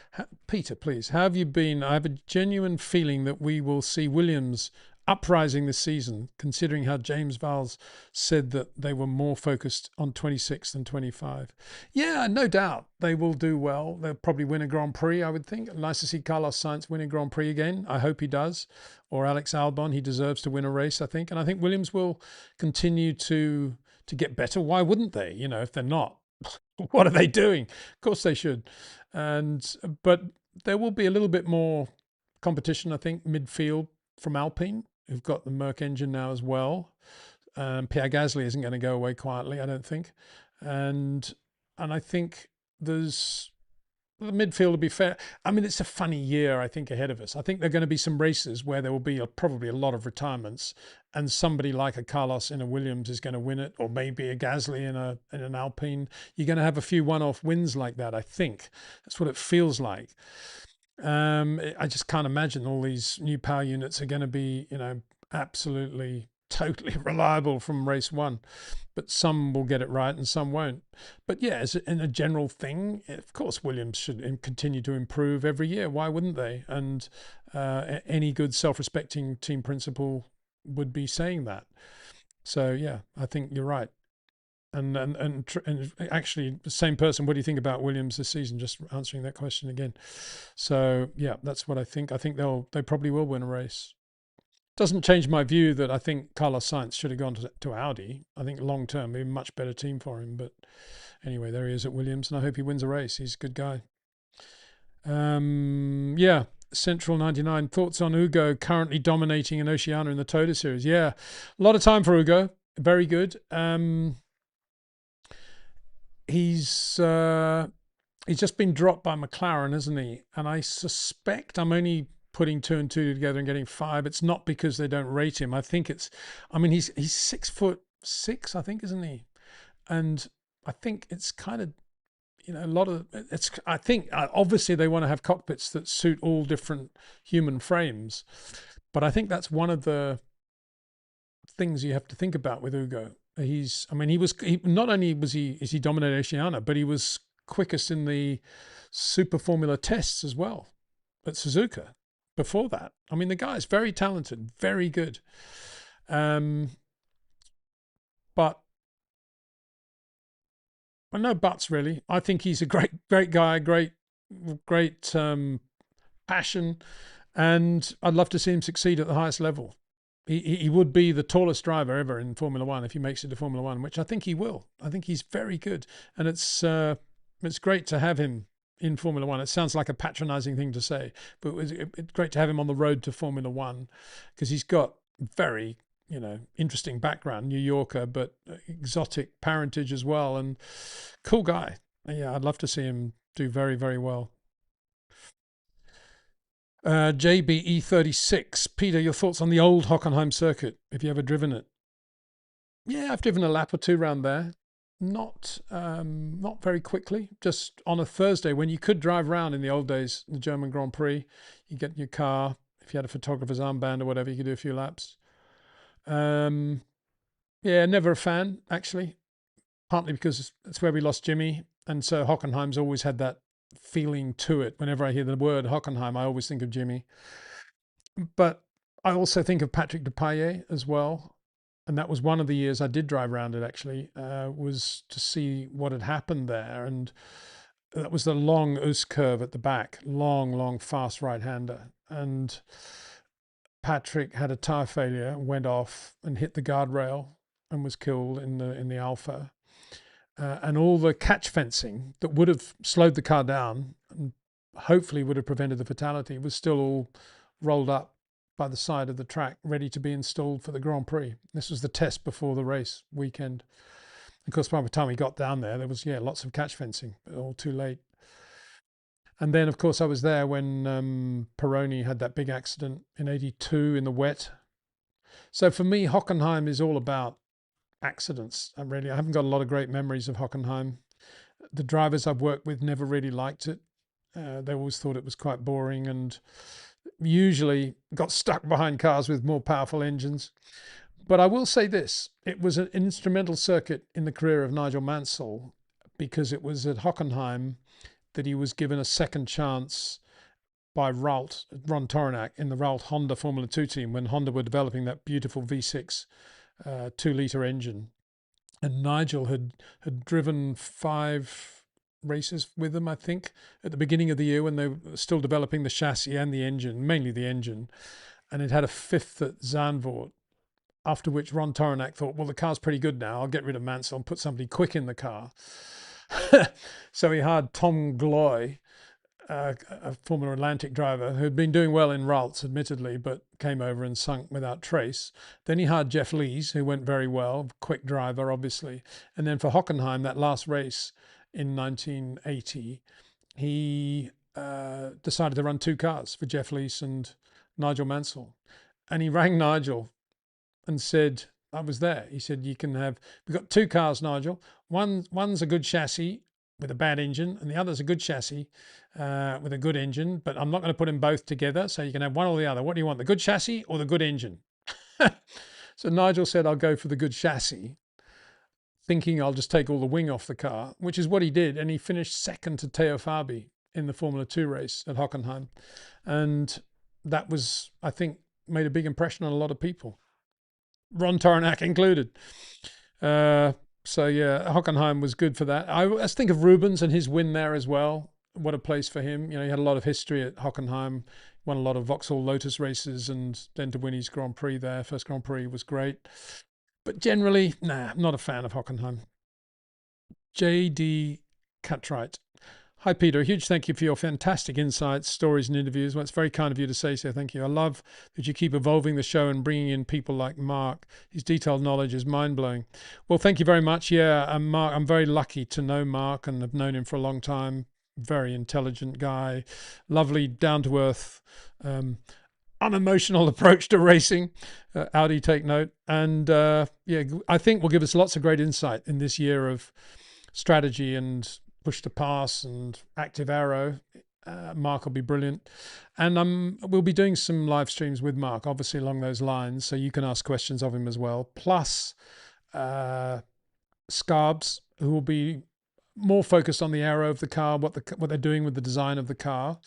Peter, please, how have you been? I have a genuine feeling that we will see Williams uprising this season, considering how James Vowles said that they were more focused on 26 than 25. Yeah, no doubt they will do well. They'll probably win a Grand Prix, I would think. Nice to see Carlos Sainz win a Grand Prix again. I hope he does. Or Alex Albon. He deserves to win a race, I think. And I think Williams will continue to get better. Why wouldn't they? You know, if they're not, what are they doing? Of course they should. But there will be a little bit more competition, I think, midfield from Alpine, who've got the Merc engine now as well. Pierre Gasly isn't going to go away quietly, I don't think. And I think there's the midfield will be fair. I mean, it's a funny year, I think, ahead of us. I think there are going to be some races where there will be probably a lot of retirements, and somebody like a Carlos in a Williams is going to win it, or maybe a Gasly in an Alpine. You're going to have a few one-off wins like that, I think. That's what it feels like. I just can't imagine all these new power units are going to be, you know, absolutely totally reliable from race one, but some will get it right and some won't. But yeah, as in a general thing, of course, Williams should continue to improve every year. Why wouldn't they? And any good self-respecting team principal would be saying that. So yeah, I think you're right. And actually, the same person. What do you think about Williams this season? Just answering that question again. So yeah, that's what I think. I think they probably will win a race. Doesn't change my view that I think Carlos Sainz should have gone to Audi. I think long term, be a much better team for him. But anyway, there he is at Williams, and I hope he wins a race. He's a good guy. Yeah, Central 99. Thoughts on Hugo currently dominating in Oceania in the Toyota Series? Yeah, a lot of time for Hugo. Very good. He's just been dropped by McLaren, hasn't he? And I suspect, I'm only putting 2 and 2 together and getting 5. It's not because they don't rate him. I think I mean, he's 6'6", I think, isn't he? And I think it's kind of, you know, I think obviously they want to have cockpits that suit all different human frames. But I think that's one of the things you have to think about with Hugo. Not only is he dominated Oceania, but he was quickest in the Super Formula tests as well at Suzuka before that. I mean, the guy is very talented, very good. But well, no buts really. I think he's a great guy, great passion, and I'd love to see him succeed at the highest level. He would be the tallest driver ever in Formula One if he makes it to Formula One, which I think he will. I think he's very good, and it's great to have him in Formula One. It sounds like a patronizing thing to say, but it's great to have him on the road to Formula One because he's got very, you know, interesting background, New Yorker, but exotic parentage as well, and cool guy. Yeah, I'd love to see him do very, very well. JBE36. Peter, your thoughts on the old Hockenheim circuit? Have you ever driven it? Yeah, I've driven a lap or two around there. Not very quickly. Just on a Thursday when you could drive around in the old days, the German Grand Prix. You get in your car. If you had a photographer's armband or whatever, you could do a few laps. Yeah, never a fan actually. Partly because it's where we lost Jimmy, and so Hockenheim's always had that feeling to it. Whenever I hear the word Hockenheim, I always think of Jimmy. But I also think of Patrick Depailler as well. And that was one of the years I did drive around it, actually, was to see what had happened there. And that was the long Oos curve at the back, long, fast right-hander. And Patrick had a tire failure, went off and hit the guardrail and was killed in the Alpha. And all the catch fencing that would have slowed the car down and hopefully would have prevented the fatality was still all rolled up by the side of the track, ready to be installed for the Grand Prix. This was the test before the race weekend. Of course, by the time we got down there was, lots of catch fencing, but all too late. And then, of course, I was there when Pironi had that big accident in '82 in the wet. So for me, Hockenheim is all about accidents. I haven't got a lot of great memories of Hockenheim. The drivers I've worked with never really liked it. They always thought it was quite boring and usually got stuck behind cars with more powerful engines. But I will say this, it was an instrumental circuit in the career of Nigel Mansell because it was at Hockenheim that he was given a second chance by Ron Toranak in the Ralt Honda Formula 2 team when Honda were developing that beautiful V6 2-litre engine. And Nigel had driven 5 races with them, I think, at the beginning of the year when they were still developing the chassis and the engine, mainly the engine. And it had a 5th at Zandvoort, after which Ron Toranak thought, well, the car's pretty good now. I'll get rid of Mansell and put somebody quick in the car. So he hired Tom Gloy, a former Atlantic driver who'd been doing well in Ralts, admittedly, but came over and sunk without trace. Then he hired Jeff Lees, who went very well, quick driver, obviously. And then for Hockenheim, that last race in 1980, he decided to run 2 cars for Jeff Lees and Nigel Mansell. And he rang Nigel and said, I was there. He said, we've got 2 cars, Nigel. One's a good chassis with a bad engine, and the other's a good chassis with a good engine, but I'm not going to put them both together, so you can have one or the other. What do you want, the good chassis or the good engine? So Nigel said, I'll go for the good chassis, thinking I'll just take all the wing off the car, which is what he did, and he finished second to Teo Fabi in the Formula 2 race at Hockenheim. And that was, I think, made a big impression on a lot of people, Ron Toranak included. So yeah, Hockenheim was good for that. I think of Rubens and his win there as well. What a place for him. You know, he had a lot of history at Hockenheim, won a lot of Vauxhall Lotus races, and then to win his Grand Prix there, first Grand Prix, was great. But generally, nah, not a fan of Hockenheim. J.D. Cutright. Hi, Peter. A huge thank you for your fantastic insights, stories, and interviews. Well, it's very kind of you to say so. Thank you. I love that you keep evolving the show and bringing in people like Mark. His detailed knowledge is mind-blowing. Well, thank you very much. Yeah, Mark, I'm very lucky to know Mark and have known him for a long time. Very intelligent guy, lovely, down-to-earth, unemotional approach to racing. Audi, take note. And yeah, I think will give us lots of great insight in this year of strategy and push to pass and active arrow. Mark will be brilliant. And we'll be doing some live streams with Mark, obviously along those lines, so you can ask questions of him as well. Plus Scarbs, who will be more focused on the arrow of the car, what they're doing with the design of the car.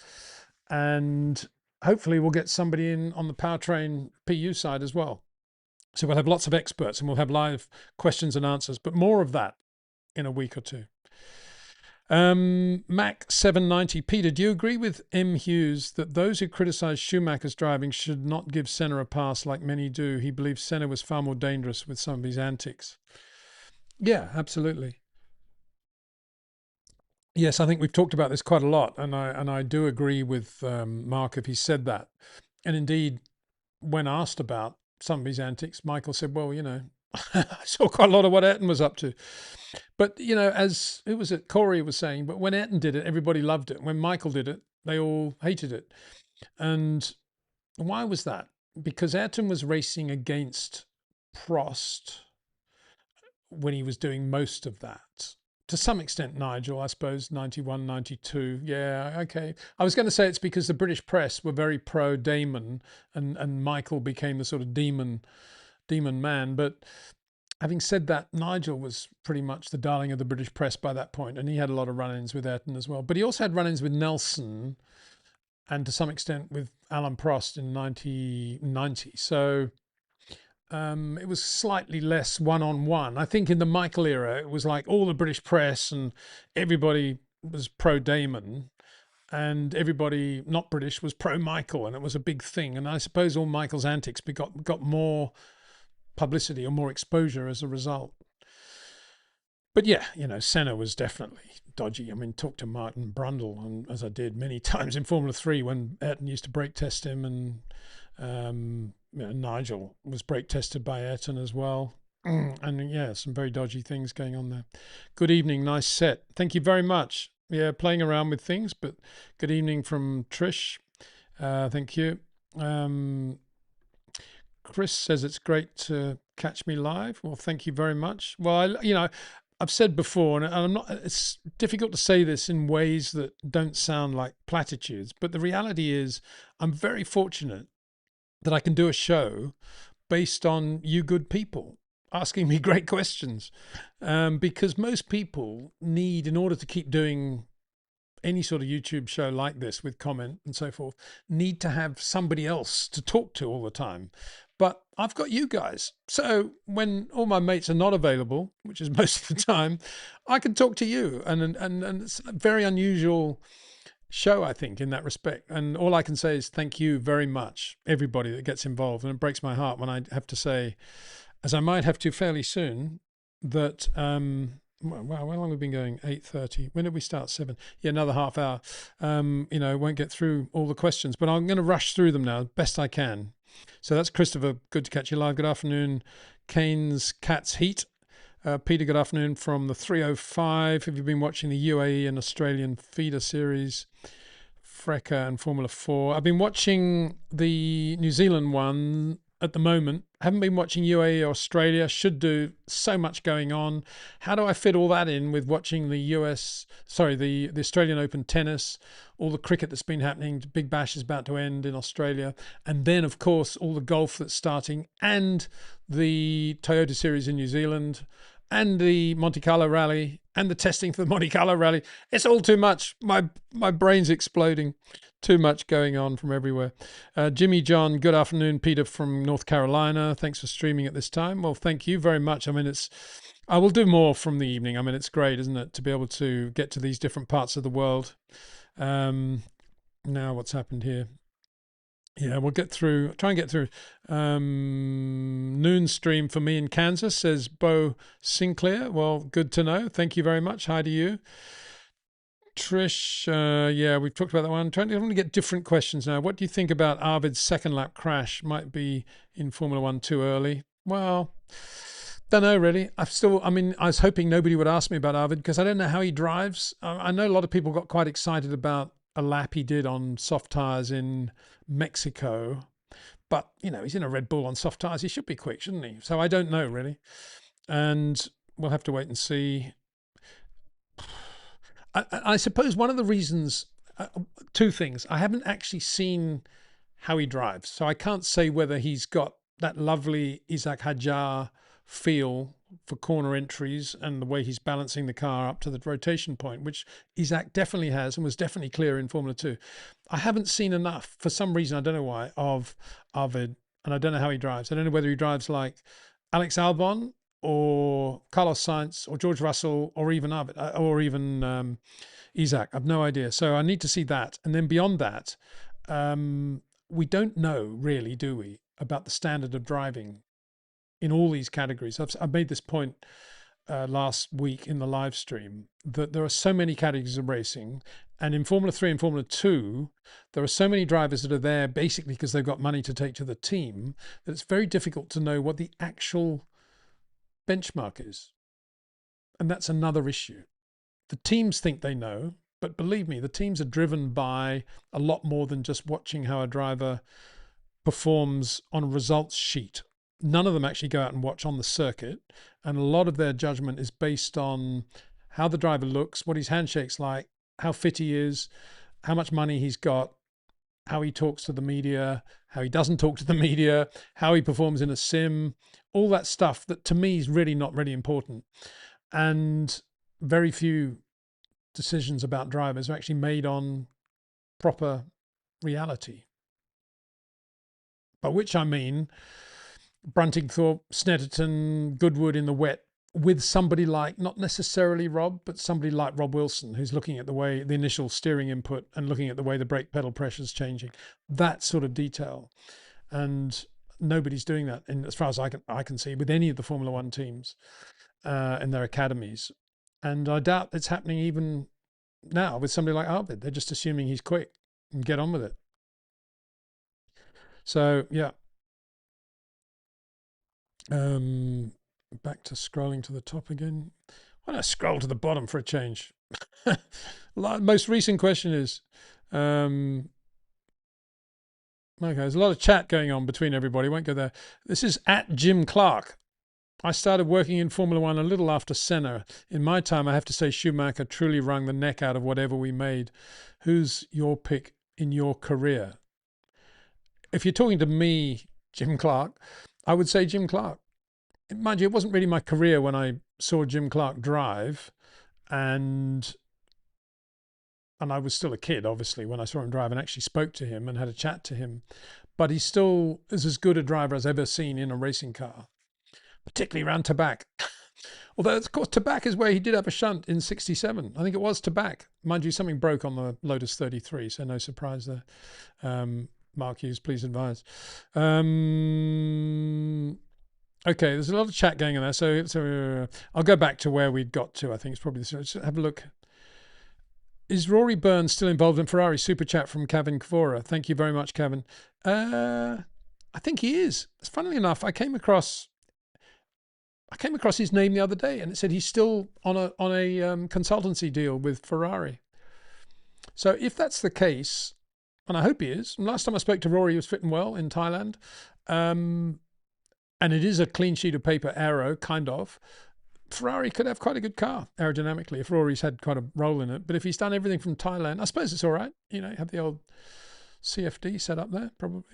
And hopefully we'll get somebody in on the powertrain PU side as well. So we'll have lots of experts and we'll have live questions and answers, but more of that in a week or two. Mac 790. Peter, do you agree with M. Hughes that those who criticize Schumacher's driving should not give Senna a pass like many do? He believes Senna was far more dangerous with some of his antics. Yeah, absolutely. Yes, I think we've talked about this quite a lot, and I do agree with Mark if he said that. And indeed, when asked about some of his antics, Michael said, well, you know, I saw quite a lot of what Ayrton was up to. But, you know, as it was at Corey was saying, but when Ayrton did it, everybody loved it. When Michael did it, they all hated it. And why was that? Because Ayrton was racing against Prost when he was doing most of that. To some extent, Nigel, I suppose, 91, 92. Yeah, okay. I was going to say it's because the British press were very pro-Damon and Michael became the sort of demon man. But having said that, Nigel was pretty much the darling of the British press by that point, and he had a lot of run-ins with Ayrton as well. But he also had run-ins with Nelson and to some extent with Alan Prost in 1990. So it was slightly less one-on-one. I think in the Michael era, it was like all the British press and everybody was pro-Damon and everybody not British was pro-Michael, and it was a big thing. And I suppose all Michael's antics got more publicity or more exposure as a result. But yeah, you know, Senna was definitely dodgy. I mean, talk to Martin Brundle, and as I did many times in Formula 3 when Ayrton used to brake test him, and you know, Nigel was brake tested by Ayrton as well. And yeah, some very dodgy things going on there. Good evening, nice set. Thank you very much. Yeah, playing around with things, but good evening from Trish. Thank you. Chris says it's great to catch me live. Well, thank you very much. Well, you know, I've said before, and I'm not, it's difficult to say this in ways that don't sound like platitudes, but the reality is I'm very fortunate that I can do a show based on you good people. asking me great questions, because most people need, in order to keep doing any sort of YouTube show like this with comment and so forth, need to have somebody else to talk to all the time. But I've got you guys. So when all my mates are not available, which is most of the time, I can talk to you. And it's a very unusual show, I think, in that respect. And all I can say is thank you very much, everybody that gets involved. And it breaks my heart when I have to say, as I might have to fairly soon, that wow, how long have we been going? 8:30. When did we start? 7. Yeah, another half hour. You know, won't get through all the questions, but I'm going to rush through them now, best I can. So that's Christopher. Good to catch you live. Good afternoon. Kane's Cat's Heat. Peter, good afternoon from the 305. Have you been watching the UAE and Australian feeder series? Freca and Formula 4. I've been watching the New Zealand one at the moment. Haven't been watching UAE or Australia. Should do. So much going on. How do I fit all that in with watching the the Australian Open tennis, all the cricket that's been happening? Big Bash is about to end in Australia, and then of course all the golf that's starting, and the Toyota Series in New Zealand, and the Monte Carlo Rally, and the testing for the Monte Carlo Rally. It's all too much. My brain's exploding. Too much going on from everywhere. Jimmy John, good afternoon. Peter from North Carolina. Thanks for streaming at this time. Well, thank you very much. I mean, I will do more from the evening. I mean, it's great, isn't it, to be able to get to these different parts of the world. Now, what's happened here? Yeah, we'll get through, try and get through. Noon stream for me in Kansas, says Bo Sinclair. Well, good to know. Thank you very much. Hi to you. Trish, yeah, we've talked about that one. I want to get different questions now. What do you think about Arvid's second lap crash? Might be in Formula One too early. Well, don't know really. I mean, I was hoping nobody would ask me about Arvid because I don't know how he drives. I know a lot of people got quite excited about a lap he did on soft tires in Mexico, but you know, he's in a Red Bull on soft tires. He should be quick, shouldn't he? So I don't know really, and we'll have to wait and see. I suppose one of the reasons, two things. I haven't actually seen how he drives, so I can't say whether he's got that lovely Isaac Hadjar feel for corner entries and the way he's balancing the car up to the rotation point, which Isaac definitely has and was definitely clear in Formula 2. I haven't seen enough, for some reason, I don't know why, of Arvid, and I don't know how he drives. I don't know whether he drives like Alex Albon or Carlos Sainz or George Russell or even Arvid, or even Isaac. I've no idea. So I need to see that. And then beyond that, we don't know really, do we, about the standard of driving in all these categories. I've made this point last week in the live stream that there are so many categories of racing, and in Formula 3 and Formula 2 there are so many drivers that are there basically because they've got money to take to the team that it's very difficult to know what the actual benchmark is. And that's another issue. The teams think they know, but believe me, the teams are driven by a lot more than just watching how a driver performs on a results sheet. None of them actually go out and watch on the circuit, and a lot of their judgment is based on how the driver looks, what his handshake's like, how fit he is, how much money he's got, how he talks to the media, how he doesn't talk to the media, how he performs in a sim, all that stuff that to me is really not really important. And very few decisions about drivers are actually made on proper reality. By which I mean Bruntingthorpe, Snetterton, Goodwood in the wet, with somebody like, not necessarily Rob, but somebody like Rob Wilson, who's looking at the way the initial steering input and looking at the way the brake pedal pressure is changing, that sort of detail. And nobody's doing that, and as far as I can see, with any of the Formula One teams in their academies. And I doubt it's happening even now with somebody like Arvid. They're just assuming he's quick and get on with it. So yeah. Back to scrolling to the top again. Why don't I scroll to the bottom for a change? Most recent question is, okay, there's a lot of chat going on between everybody. Won't go there. This is at Jim Clark. I started working in Formula One a little after Senna. In my time, I have to say Schumacher truly wrung the neck out of whatever we made. Who's your pick in your career? If you're talking to me, Jim Clark, I would say Jim Clark. mind you, it wasn't really my career when I saw Jim Clark drive, and I was still a kid, obviously, when I saw him drive and actually spoke to him and had a chat to him. But he still is as good a driver as I've ever seen in a racing car, particularly around Tabac. Although, of course, Tabac is where he did have a shunt in '67. I think it was Tabac. Mind you, something broke on the Lotus 33, so no surprise there. Mark Hughes, please advise. Okay, there's a lot of chat going on there. So I'll go back to where we'd got to. I think it's probably this. Let's have a look. Is Rory Byrne still involved in Ferrari? Super chat from Kevin Kvora. Thank you very much, Kevin. I think he is. Funnily enough, I came across his name the other day, and it said he's still on a consultancy deal with Ferrari. So if that's the case, and I hope he is. And last time I spoke to Rory, he was fitting well in Thailand, and it is a clean sheet of paper aero, kind of. Ferrari could have quite a good car aerodynamically if Rory's had quite a role in it. But if he's done everything from Thailand, I suppose it's all right. You know, have the old CFD set up there, probably.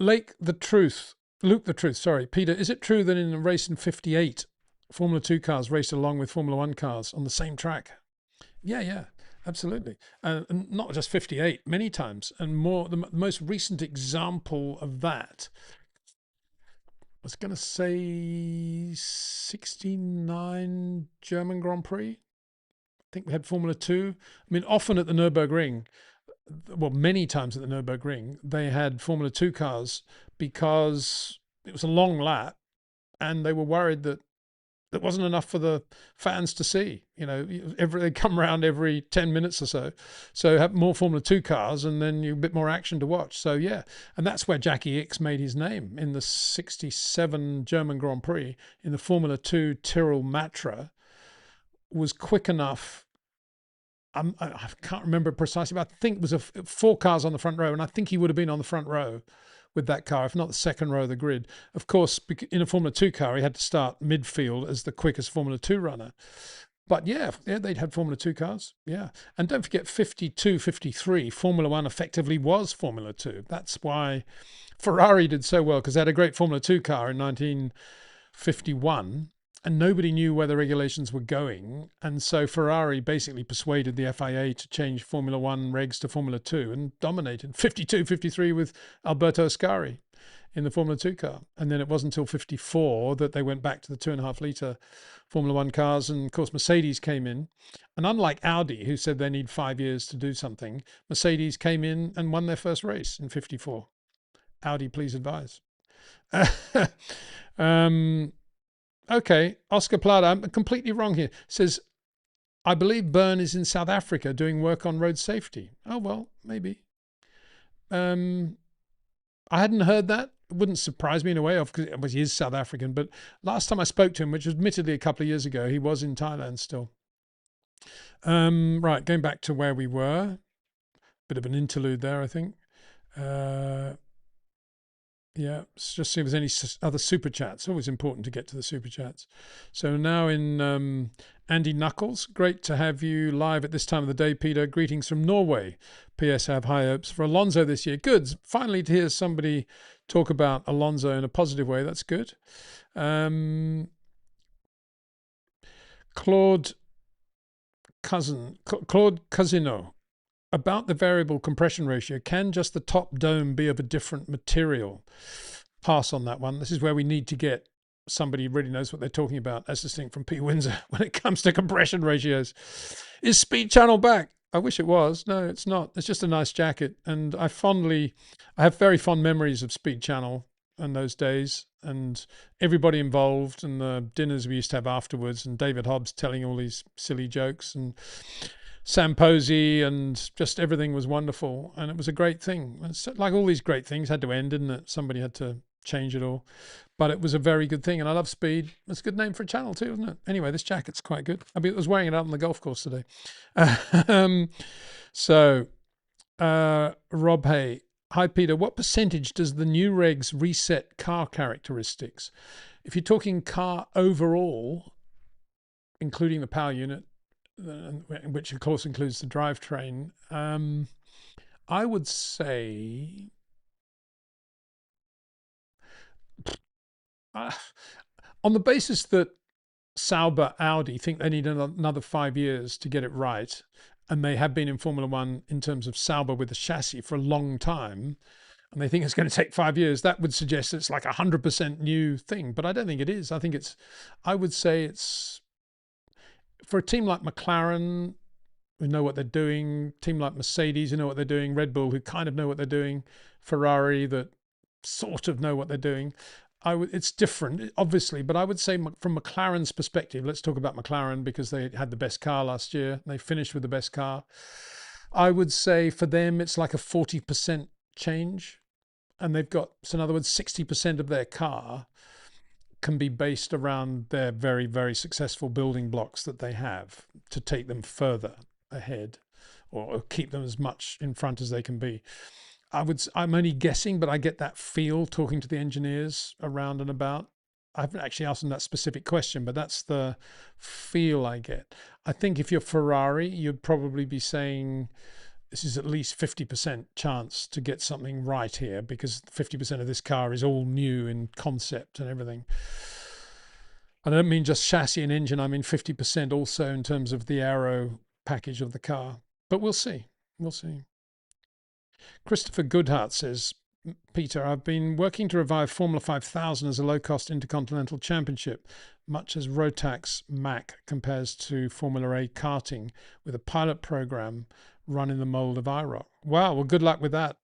Luke the Truth, sorry. Peter, is it true that in a race in '58, Formula 2 cars raced along with Formula 1 cars on the same track? Yeah, absolutely. And not just '58, many times. And more, the most recent example of that, I was going to say '69 German Grand Prix. I think we had Formula 2. I mean, often at the Nürburgring, well, many times at the Nürburgring, they had Formula 2 cars because it was a long lap and they were worried that there wasn't enough for the fans to see. You know, they come around every 10 minutes or so. So have more Formula 2 cars and then you a bit more action to watch. So yeah, and that's where Jackie Ickx made his name in the '67 German Grand Prix in the Formula 2 Tyrrell Matra. Was quick enough. I can't remember precisely, but I think it was 4 cars on the front row, and I think he would have been on the front row with that car, if not the second row of the grid. Of course, in a Formula 2 car, he had to start midfield as the quickest Formula 2 runner. But yeah, they'd had Formula 2 cars. Yeah. And don't forget, 52, 53, Formula 1 effectively was Formula 2. That's why Ferrari did so well, because they had a great Formula 2 car in 1951. And nobody knew where the regulations were going. And so Ferrari basically persuaded the FIA to change Formula 1 regs to Formula 2 and dominated 52, 53 with Alberto Ascari in the Formula 2 car. And then it wasn't until 54 that they went back to the 2.5 litre Formula 1 cars. And of course, Mercedes came in. And unlike Audi, who said they need 5 years to do something, Mercedes came in and won their first race in 54. Audi, please advise. Okay, Oscar Plata, I'm completely wrong here. Says, I believe Byrne is in South Africa doing work on road safety. Oh, well, maybe. I hadn't heard that. It wouldn't surprise me in a way, because he is South African. But last time I spoke to him, which was admittedly a couple of years ago, he was in Thailand still. Right, going back to where we were. Bit of an interlude there, I think. Yeah, let's just see if there's any other super chats. Always important to get to the super chats. So now in Andy Knuckles, great to have you live at this time of the day, Peter. Greetings from Norway. P.S. I have high hopes for Alonso this year. Good. Finally to hear somebody talk about Alonso in a positive way. That's good. Claude Casino. About the variable compression ratio, can just the top dome be of a different material? Pass on that one. This is where we need to get somebody who really knows what they're talking about, as distinct from Peter Windsor, when it comes to compression ratios. Is Speed Channel back? I wish it was. No, it's not. It's just a nice jacket. And I have very fond memories of Speed Channel in those days, and everybody involved, and the dinners we used to have afterwards, and David Hobbs telling all these silly jokes, and Sam Posey, and just everything was wonderful. And it was a great thing. It's like all these great things had to end, didn't it? Somebody had to change it all. But it was a very good thing. And I love Speed. It's a good name for a channel too, isn't it? Anyway, this jacket's quite good. I was wearing it out on the golf course today. Rob Hay. Hi, Peter. What percentage does the new regs reset car characteristics? If you're talking car overall, including the power unit, which of course includes the drivetrain, I would say On the basis that Sauber Audi think they need another 5 years to get it right, and they have been in Formula One in terms of Sauber with the chassis for a long time, and they think it's going to take 5 years, that would suggest it's like 100% new thing. But I don't think it is. I think I would say it's, for a team like McLaren, who know what they're doing, team like Mercedes, who know what they're doing, Red Bull, who kind of know what they're doing, Ferrari, that sort of know what they're doing. It's different, obviously, but I would say from McLaren's perspective, let's talk about McLaren because they had the best car last year. They finished with the best car. I would say for them, it's like a 40% change. And they've got, so in other words, 60% of their car can be based around their very, very successful building blocks that they have to take them further ahead or keep them as much in front as they can be. I'm only guessing, but I get that feel talking to the engineers around and about. I haven't actually asked them that specific question, but that's the feel I get. I think if you're Ferrari, you'd probably be saying this is at least 50% chance to get something right here, because 50% of this car is all new in concept and everything. And I don't mean just chassis and engine. I mean 50% also in terms of the aero package of the car. But we'll see. We'll see. Christopher Goodhart says, Peter, I've been working to revive Formula 5000 as a low-cost intercontinental championship, much as Rotax Mac compares to Formula A karting, with a pilot program run in the mold of IROC. Wow, well, good luck with that.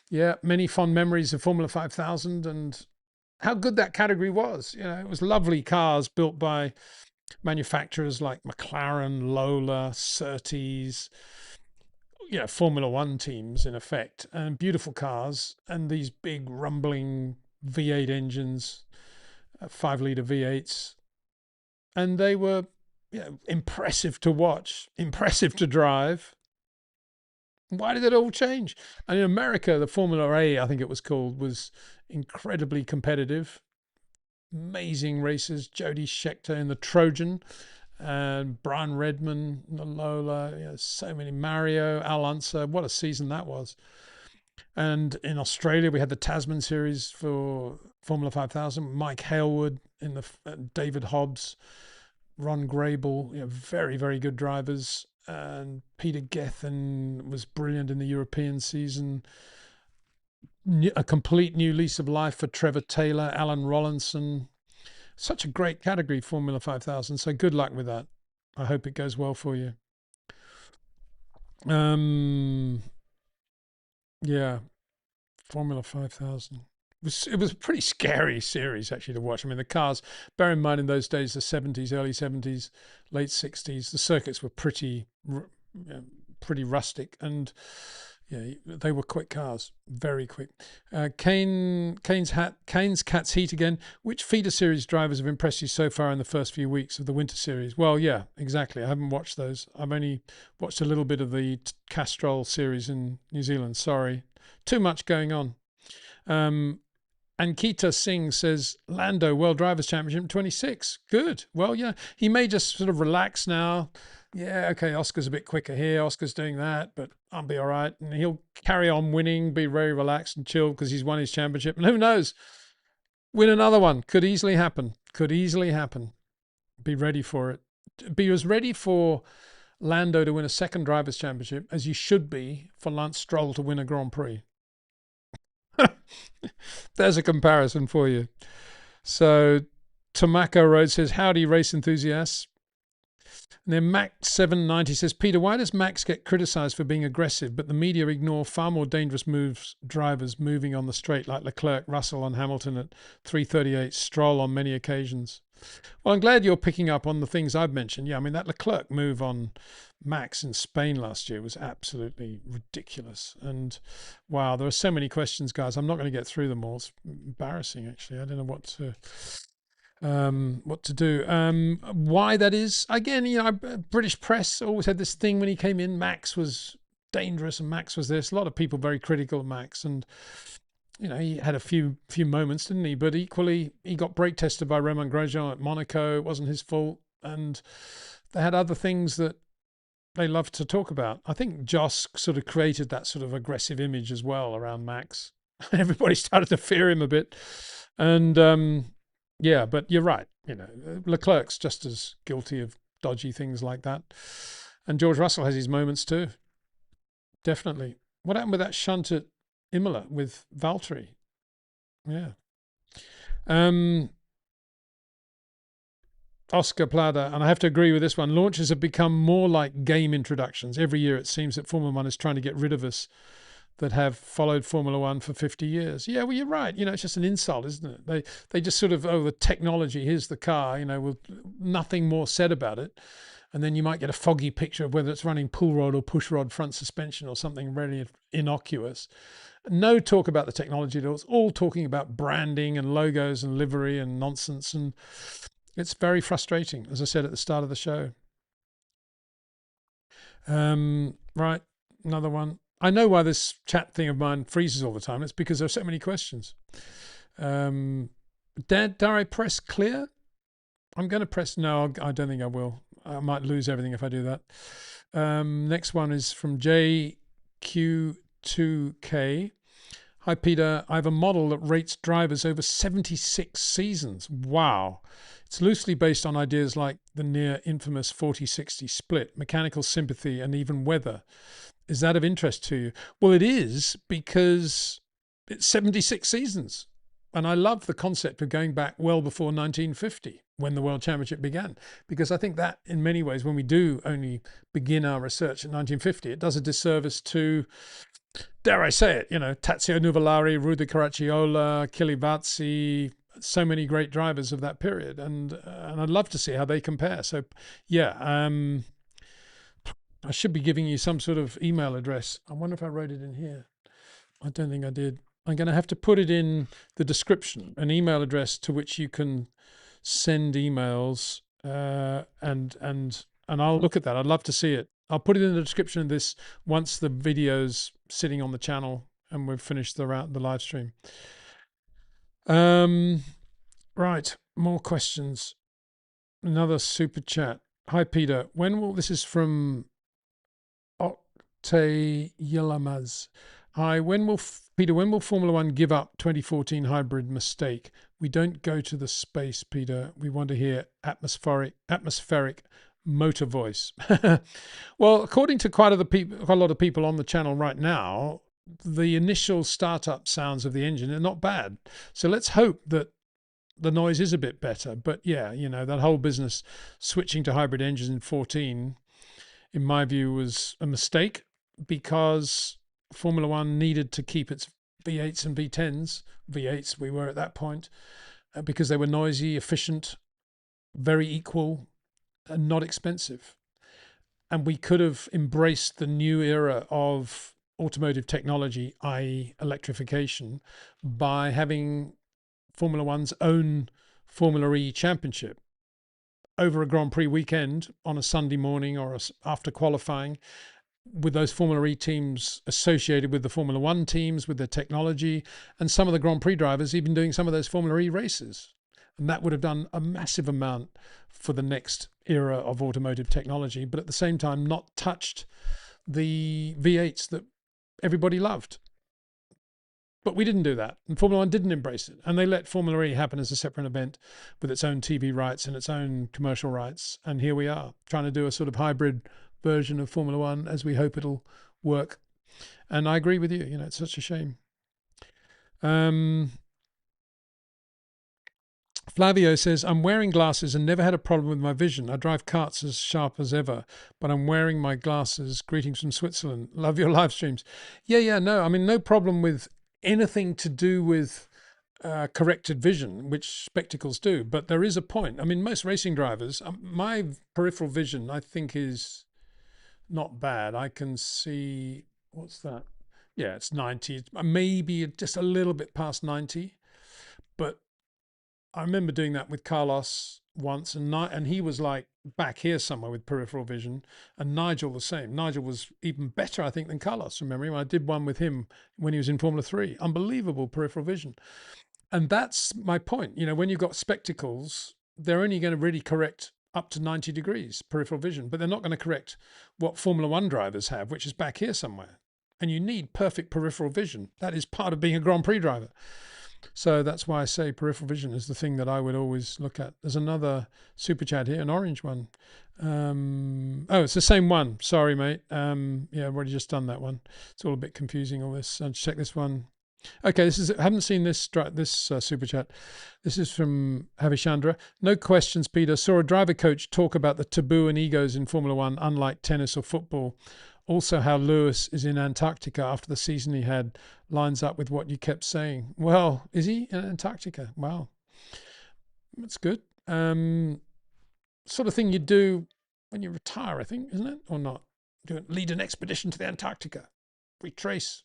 Yeah, many fond memories of Formula 5000 and how good that category was. You know, it was lovely cars built by manufacturers like McLaren, Lola, Surtees, you know, Formula One teams in effect, and beautiful cars, and these big rumbling V8 engines, 5-litre V8s, and they were, you know, impressive to watch, impressive to drive. Why did it all change? And in America, the Formula A, I think it was called, was incredibly competitive. Amazing races. Jody Scheckter in the Trojan, and Brian Redman, the Lola, you know, so many, Mario, Al Unser, what a season that was. And in Australia, we had the Tasman series for Formula 5000, Mike Halewood in the David Hobbs, Ron Grable, you know, very, very good drivers. And Peter Gethin was brilliant in the European season. A complete new lease of life for Trevor Taylor, Alan Rollinson. Such a great category, Formula 5000. So good luck with that. I hope it goes well for you. Yeah, Formula 5000. It was a pretty scary series actually to watch. I mean, the cars, bear in mind in those days, the 70s, early 70s, late 60s, the circuits were pretty rustic, and yeah, they were quick cars, very quick. Kane's Cat's Heat again. Which feeder series drivers have impressed you so far in the first few weeks of the winter series? Well, yeah, exactly. I haven't watched those. I've only watched a little bit of the Castrol series in New Zealand. Sorry, too much going on. Ankita Singh says, Lando World Drivers' Championship 26. Good. Well, yeah, he may just sort of relax now. Yeah, okay, Oscar's a bit quicker here. Oscar's doing that, but I'll be all right. And he'll carry on winning, be very relaxed and chilled because he's won his championship. And who knows? Win another one. Could easily happen. Could easily happen. Be ready for it. Be as ready for Lando to win a second Drivers' Championship as you should be for Lance Stroll to win a Grand Prix. There's a comparison for you. So Tomako Road says, howdy race enthusiasts. And then Max790 says, Peter, why does Max get criticised for being aggressive, but the media ignore far more dangerous drivers moving on the straight like Leclerc, Russell on Hamilton at 3:38, Stroll on many occasions? Well, I'm glad you're picking up on the things I've mentioned. Yeah, I mean, that Leclerc move on Max in Spain last year was absolutely ridiculous. And wow, there are so many questions, guys. I'm not going to get through them all. It's embarrassing, actually. I don't know what to do. Why that is, again, you know, British press always had this thing when he came in, Max was dangerous and Max was this. A lot of people very critical of Max, and you know, he had a few moments, didn't he? But equally, he got brake tested by Romain Grosjean at Monaco. It wasn't his fault. And they had other things that they loved to talk about. I think Joss sort of created that sort of aggressive image as well around Max. Everybody started to fear him a bit. And Yeah, but you're right. You know, Leclerc's just as guilty of dodgy things like that. And George Russell has his moments too. Definitely. What happened with that shunt at Imola with Valtteri? Yeah. Um, Oscar Plada, and I have to agree with this one. Launches have become more like game introductions. Every year it seems that Formula One is trying to get rid of us that have followed Formula One for 50 years. Yeah, well, you're right. You know, it's just an insult, isn't it? They just sort of, oh, the technology, here's the car, you know, with nothing more said about it. And then you might get a foggy picture of whether it's running pull rod or push rod front suspension or something really innocuous. No talk about the technology at all. It's all talking about branding and logos and livery and nonsense. And it's very frustrating, as I said at the start of the show. Right, another one. I know why this chat thing of mine freezes all the time. It's because there are so many questions. Dare I press clear? I'm going to press no. I don't think I will. I might lose everything if I do that. Next one is from JQ2K. Hi, Peter. I have a model that rates drivers over 76 seasons. Wow. It's loosely based on ideas like the near infamous 40-60 split, mechanical sympathy, and even weather. Is that of interest to you? Well, it is, because it's 76 seasons. And I love the concept of going back well before 1950, when the World Championship began, because I think that in many ways, when we do only begin our research in 1950, it does a disservice to, dare I say it, you know, Tazio Nuvolari, Rudy Caracciola, Kilivazzi, so many great drivers of that period. And I'd love to see how they compare. So, yeah, I should be giving you some sort of email address. I wonder if I wrote it in here. I don't think I did. I'm going to have to put it in the description, an email address to which you can send emails, and I'll look at that. I'd love to see it. I'll put it in the description of this once the video's sitting on the channel and we've finished the live stream. Right, more questions. Another super chat. Hi, Peter. This is from Octe Yelamaz. Hi, Peter, when will Formula One give up 2014 hybrid mistake? We don't go to the space, Peter. We want to hear atmospheric motor voice. Well, according to quite a lot of people on the channel right now, the initial startup sounds of the engine are not bad. So let's hope that the noise is a bit better. But yeah, you know, that whole business switching to hybrid engines in 14, in my view, was a mistake, because Formula One needed to keep its V8s and V10s. V8s we were at that point, because they were noisy, efficient, very equal, and not expensive. And we could have embraced the new era of automotive technology, i.e. electrification, by having Formula One's own Formula E championship over a Grand Prix weekend on a Sunday morning or after qualifying, with those Formula E teams associated with the Formula One teams, with their technology, and some of the Grand Prix drivers even doing some of those Formula E races. And that would have done a massive amount for the next era of automotive technology, but at the same time not touched the V8s that everybody loved. But we didn't do that, and Formula One didn't embrace it, and they let Formula E happen as a separate event with its own TV rights and its own commercial rights. And here we are, trying to do a sort of hybrid version of Formula One, as we hope it'll work. And I agree with you, you know, it's such a shame. Flavio says, I'm wearing glasses and never had a problem with my vision. I drive karts as sharp as ever, but I'm wearing my glasses. Greetings from Switzerland. Love your live streams. Yeah, no, I mean, no problem with anything to do with corrected vision, which spectacles do. But there is a point. I mean, most racing drivers, my peripheral vision, I think, is not bad. I can see, what's that? Yeah, it's 90, maybe just a little bit past 90. But I remember doing that with Carlos once, and he was like back here somewhere with peripheral vision, and Nigel the same. Nigel was even better, I think, than Carlos from memory. I did one with him when he was in Formula 3. Unbelievable peripheral vision. And that's my point. You know, when you've got spectacles, they're only going to really correct up to 90 degrees peripheral vision, but they're not going to correct what Formula One drivers have, which is back here somewhere. And you need perfect peripheral vision. That is part of being a Grand Prix driver. So that's why I say peripheral vision is the thing that I would always look at. There's another super chat here, an orange one. Oh, it's the same one. Sorry, mate. Yeah, I've already just done that one. It's all a bit confusing, all this. I'll check this one. Okay, this is. I haven't seen this super chat. This is from Havishandra. No questions, Peter. Saw a driver coach talk about the taboo and egos in Formula One, unlike tennis or football. Also, how Lewis is in Antarctica after the season he had lines up with what you kept saying. Well, is he in Antarctica? Wow, that's good. Sort of thing you do when you retire, I think, isn't it, or not? Lead an expedition to the Antarctica, retrace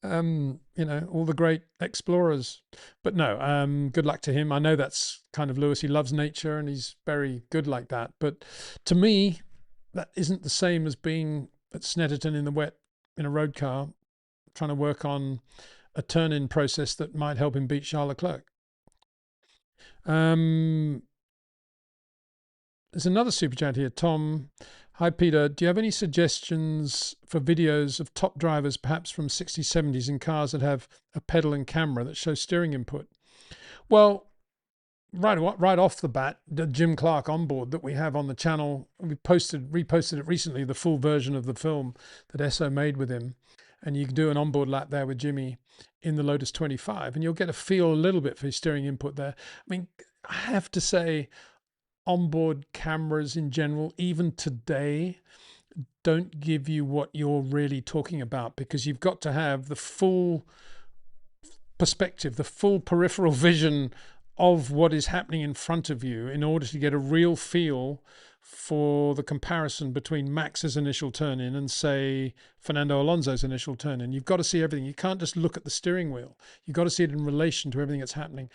all the great explorers. But no, good luck to him. I know that's kind of Lewis. He loves nature and he's very good like that. But to me, that isn't the same as being at Snetterton in the wet in a road car, trying to work on a turn-in process that might help him beat Charles Leclerc. There's another super chat here, Tom. Hi, Peter. Do you have any suggestions for videos of top drivers, perhaps from 60s, 70s, in cars that have a pedal and camera that show steering input? Well, right off the bat, the Jim Clark onboard that we have on the channel, we reposted it recently, the full version of the film that Esso made with him. And you can do an onboard lap there with Jimmy in the Lotus 25, and you'll get a feel a little bit for his steering input there. I mean, I have to say, onboard cameras in general, even today, don't give you what you're really talking about, because you've got to have the full perspective, the full peripheral vision of what is happening in front of you in order to get a real feel for the comparison between Max's initial turn in and, say, Fernando Alonso's initial turn in. You've got to see everything. You can't just look at the steering wheel. You've got to see it in relation to everything that's happening.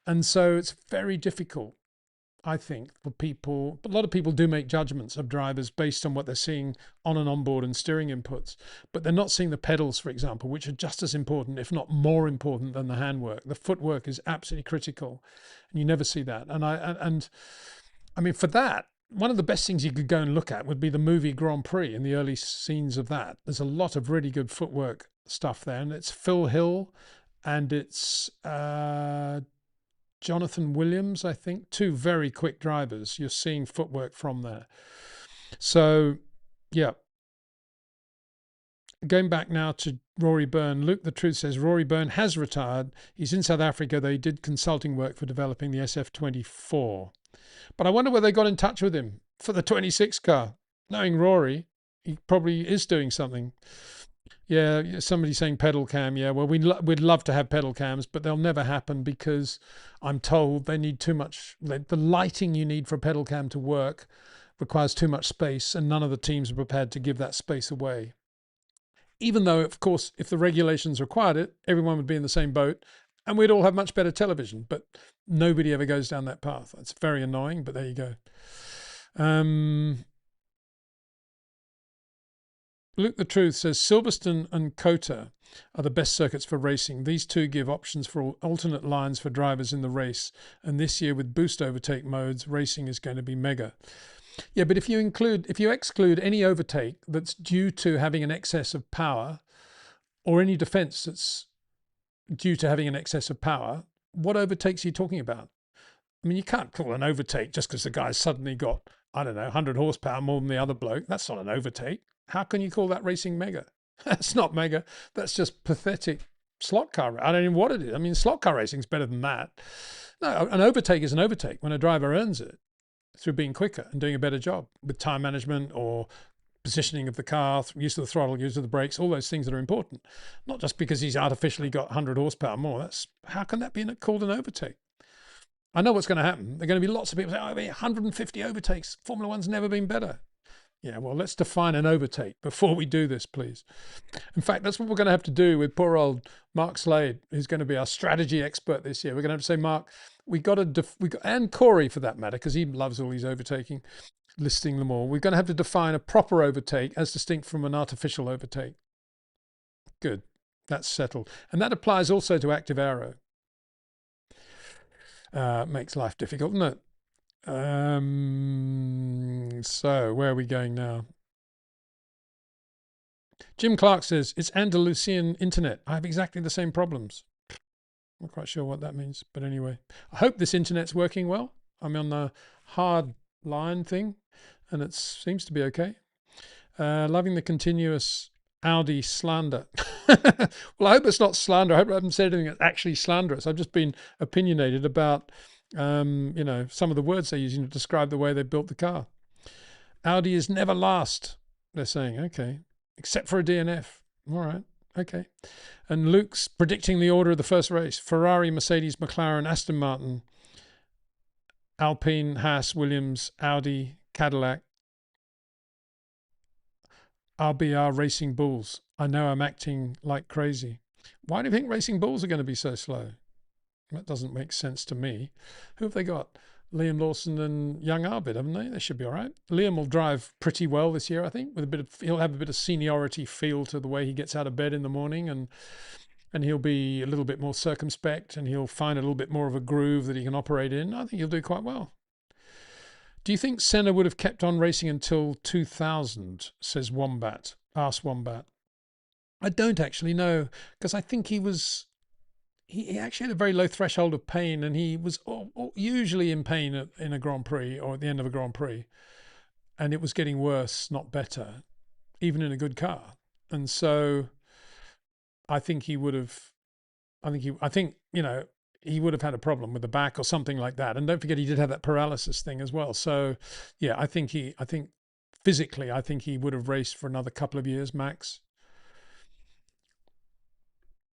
And so it's very difficult, I think, for people. A lot of people do make judgments of drivers based on what they're seeing on and onboard and steering inputs, but they're not seeing the pedals, for example, which are just as important, if not more important, than the handwork. The footwork is absolutely critical, and you never see that. And I mean, for that, one of the best things you could go and look at would be the movie Grand Prix and the early scenes of that. There's a lot of really good footwork stuff there, and it's Phil Hill and it's Jonathan Williams, I think, two very quick drivers. You're seeing footwork from there. So, yeah. Going back now to Rory Byrne, Luke the Truth says Rory Byrne has retired. He's in South Africa, though he did consulting work for developing the SF24. But I wonder whether they got in touch with him for the 26 car. Knowing Rory, he probably is doing something. Yeah, somebody saying pedal cam. Yeah, well, we'd love to have pedal cams, but they'll never happen because I'm told they need too much. The lighting you need for a pedal cam to work requires too much space, and none of the teams are prepared to give that space away. Even though, of course, if the regulations required it, everyone would be in the same boat and we'd all have much better television, but nobody ever goes down that path. It's very annoying, but there you go. Luke the Truth says Silverstone and Kota are the best circuits for racing. These two give options for alternate lines for drivers in the race. And this year with boost overtake modes, racing is going to be mega. Yeah, but if you exclude any overtake that's due to having an excess of power, or any defense that's due to having an excess of power, what overtakes are you talking about? I mean, you can't call an overtake just because the guy's suddenly got, I don't know, 100 horsepower more than the other bloke. That's not an overtake. How can you call that racing mega? That's not mega. That's just pathetic slot car. I don't know what it is. I mean, slot car racing is better than that. No, an overtake is an overtake when a driver earns it through being quicker and doing a better job with time management or positioning of the car, use of the throttle, use of the brakes, all those things that are important. Not just because he's artificially got 100 horsepower more. How can that be called an overtake? I know what's going to happen. There are going to be lots of people saying, 150 overtakes. Formula One's never been better. Yeah, well, let's define an overtake before we do this, please. In fact, that's what we're going to have to do with poor old Mark Slade, who's going to be our strategy expert this year. We're going to have to say, Mark, and Corey for that matter, because he loves all these overtaking, listing them all. We're going to have to define a proper overtake as distinct from an artificial overtake. Good, that's settled. And that applies also to active aero. Makes life difficult, doesn't it? So where are we going now? Jim Clark says it's Andalusian internet. I have exactly the same problems. Not quite sure what that means, but anyway, I hope this internet's working well. I'm on the hard line thing, and it seems to be okay. Loving the continuous Audi slander. Well, I hope it's not slander. I hope I haven't said anything that's actually slanderous. I've just been opinionated about, you know, some of the words they're using to describe the way they built the car. Audi is never last, they're saying. Okay, except for a DNF. All right, okay. And Luke's predicting the order of the first race: Ferrari, Mercedes, McLaren, Aston Martin, Alpine, Haas, Williams, Audi, Cadillac, RBR, Racing Bulls. I know I'm acting like crazy. Why do you think Racing Bulls are going to be so slow? That doesn't make sense to me. Who have they got? Liam Lawson and Young Arbit, haven't they? They should be all right. Liam will drive pretty well this year, I think, with a bit of, he'll have a bit of seniority feel to the way he gets out of bed in the morning, and he'll be a little bit more circumspect, and he'll find a little bit more of a groove that he can operate in. I think he'll do quite well. Do you think Senna would have kept on racing until 2000, says Wombat, asks Wombat. I don't actually know, because I think he actually had a very low threshold of pain, and he was usually in pain in a Grand Prix or at the end of a Grand Prix, and it was getting worse, not better, even in a good car. And so I think he would have, I think, you know, he would have had a problem with the back or something like that. And don't forget, he did have that paralysis thing as well. So yeah, I think physically, I think he would have raced for another couple of years max.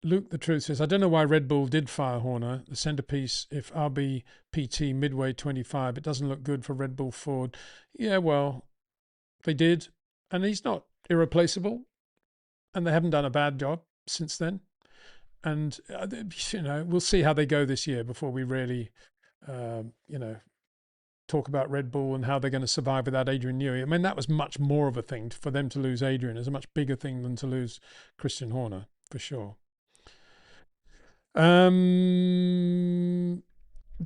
Luke the Truth says, I don't know why Red Bull did fire Horner, the centerpiece. If RBPT midway 25, it doesn't look good for Red Bull Ford. Yeah, well, they did. And he's not irreplaceable. And they haven't done a bad job since then. And, you know, we'll see how they go this year before we really, you know, talk about Red Bull and how they're going to survive without Adrian Newey. I mean, that was much more of a thing for them to lose Adrian. It's a much bigger thing than to lose Christian Horner, for sure.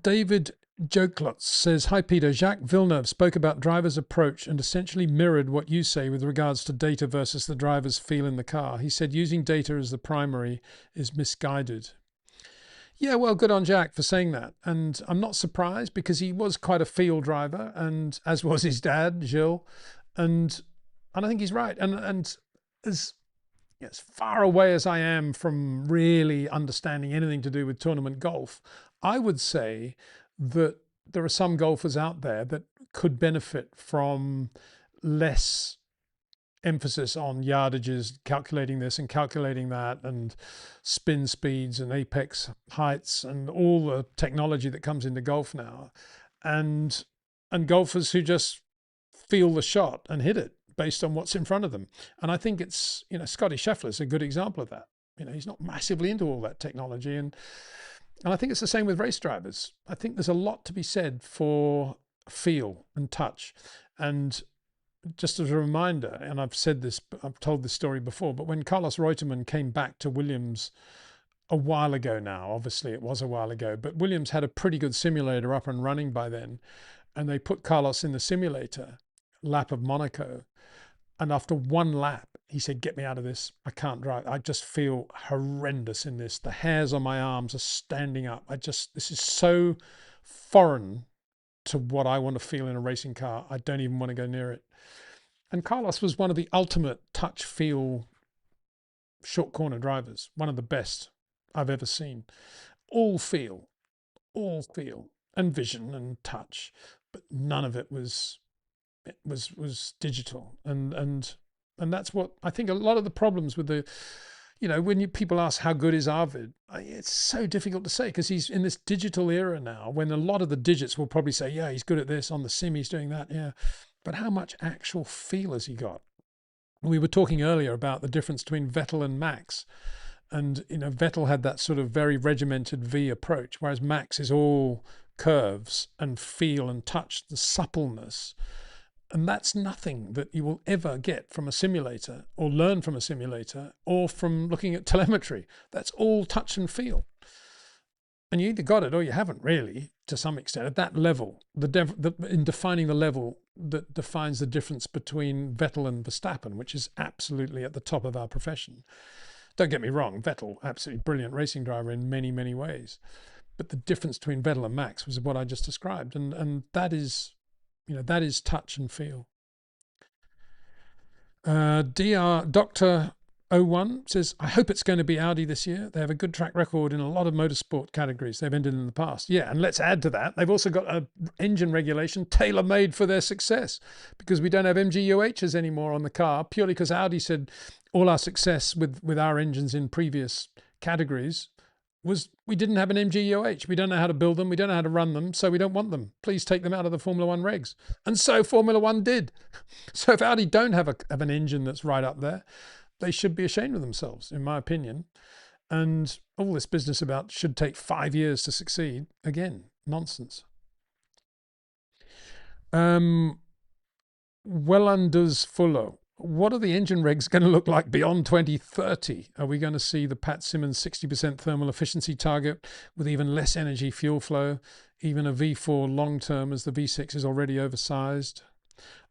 David Joklotz says, hi Peter, Jacques Villeneuve spoke about driver's approach and essentially mirrored what you say with regards to data versus the driver's feel in the car. He said using data as the primary is misguided. Yeah, well, good on Jacques for saying that. And I'm not surprised, because he was quite a feel driver, and as was his dad, Gilles. And I think he's right. And as far away as I am from really understanding anything to do with tournament golf, I would say that there are some golfers out there that could benefit from less emphasis on yardages, calculating this and calculating that, and spin speeds and apex heights and all the technology that comes into golf now, and golfers who just feel the shot and hit it based on what's in front of them. And I think it's, you know, Scotty Scheffler's a good example of that. You know, he's not massively into all that technology. And I think it's the same with race drivers. I think there's a lot to be said for feel and touch. And just as a reminder, and I've said this, I've told this story before, but when Carlos Reutemann came back to Williams a while ago now, obviously it was a while ago, but Williams had a pretty good simulator up and running by then. And they put Carlos in the simulator lap of Monaco. And after one lap, he said, get me out of this. I can't drive. I just feel horrendous in this. The hairs on my arms are standing up. This is so foreign to what I want to feel in a racing car. I don't even want to go near it. And Carlos was one of the ultimate touch feel short corner drivers. One of the best I've ever seen. All feel and vision and touch, but none of it was digital. And that's what I think a lot of the problems with the, you know, when people ask how good is Arvid, it's so difficult to say, because he's in this digital era now when a lot of the digits will probably say, yeah, he's good at this, on the sim he's doing that, yeah, but how much actual feel has he got? We were talking earlier about the difference between Vettel and Max, and you know, Vettel had that sort of very regimented V approach, whereas Max is all curves and feel and touch, the suppleness. And that's nothing that you will ever get from a simulator or learn from a simulator or from looking at telemetry. That's all touch and feel. And you either got it or you haven't, really, to some extent. At that level, in defining the level that defines the difference between Vettel and Verstappen, which is absolutely at the top of our profession. Don't get me wrong, Vettel, absolutely brilliant racing driver in many, many ways. But the difference between Vettel and Max was what I just described. And that is, that is touch and feel. Dr. 01 says, I hope it's going to be Audi this year. They have a good track record in a lot of motorsport categories they've ended in the past. Yeah, and let's add to that, they've also got an engine regulation tailor-made for their success, because we don't have MGUHs anymore on the car, purely because Audi said all our success with our engines in previous categories was we didn't have an MGUH. We don't know how to build them. We don't know how to run them. So we don't want them. Please take them out of the Formula One regs. And so Formula One did. So if Audi don't have an engine that's right up there, they should be ashamed of themselves, in my opinion. And all this business about should take 5 years to succeed, again, nonsense. Wellanders Fullo. What are the engine regs going to look like beyond 2030? Are we going to see the Pat Simmons 60% thermal efficiency target with even less energy fuel flow, even a V4 long term as the V6 is already oversized?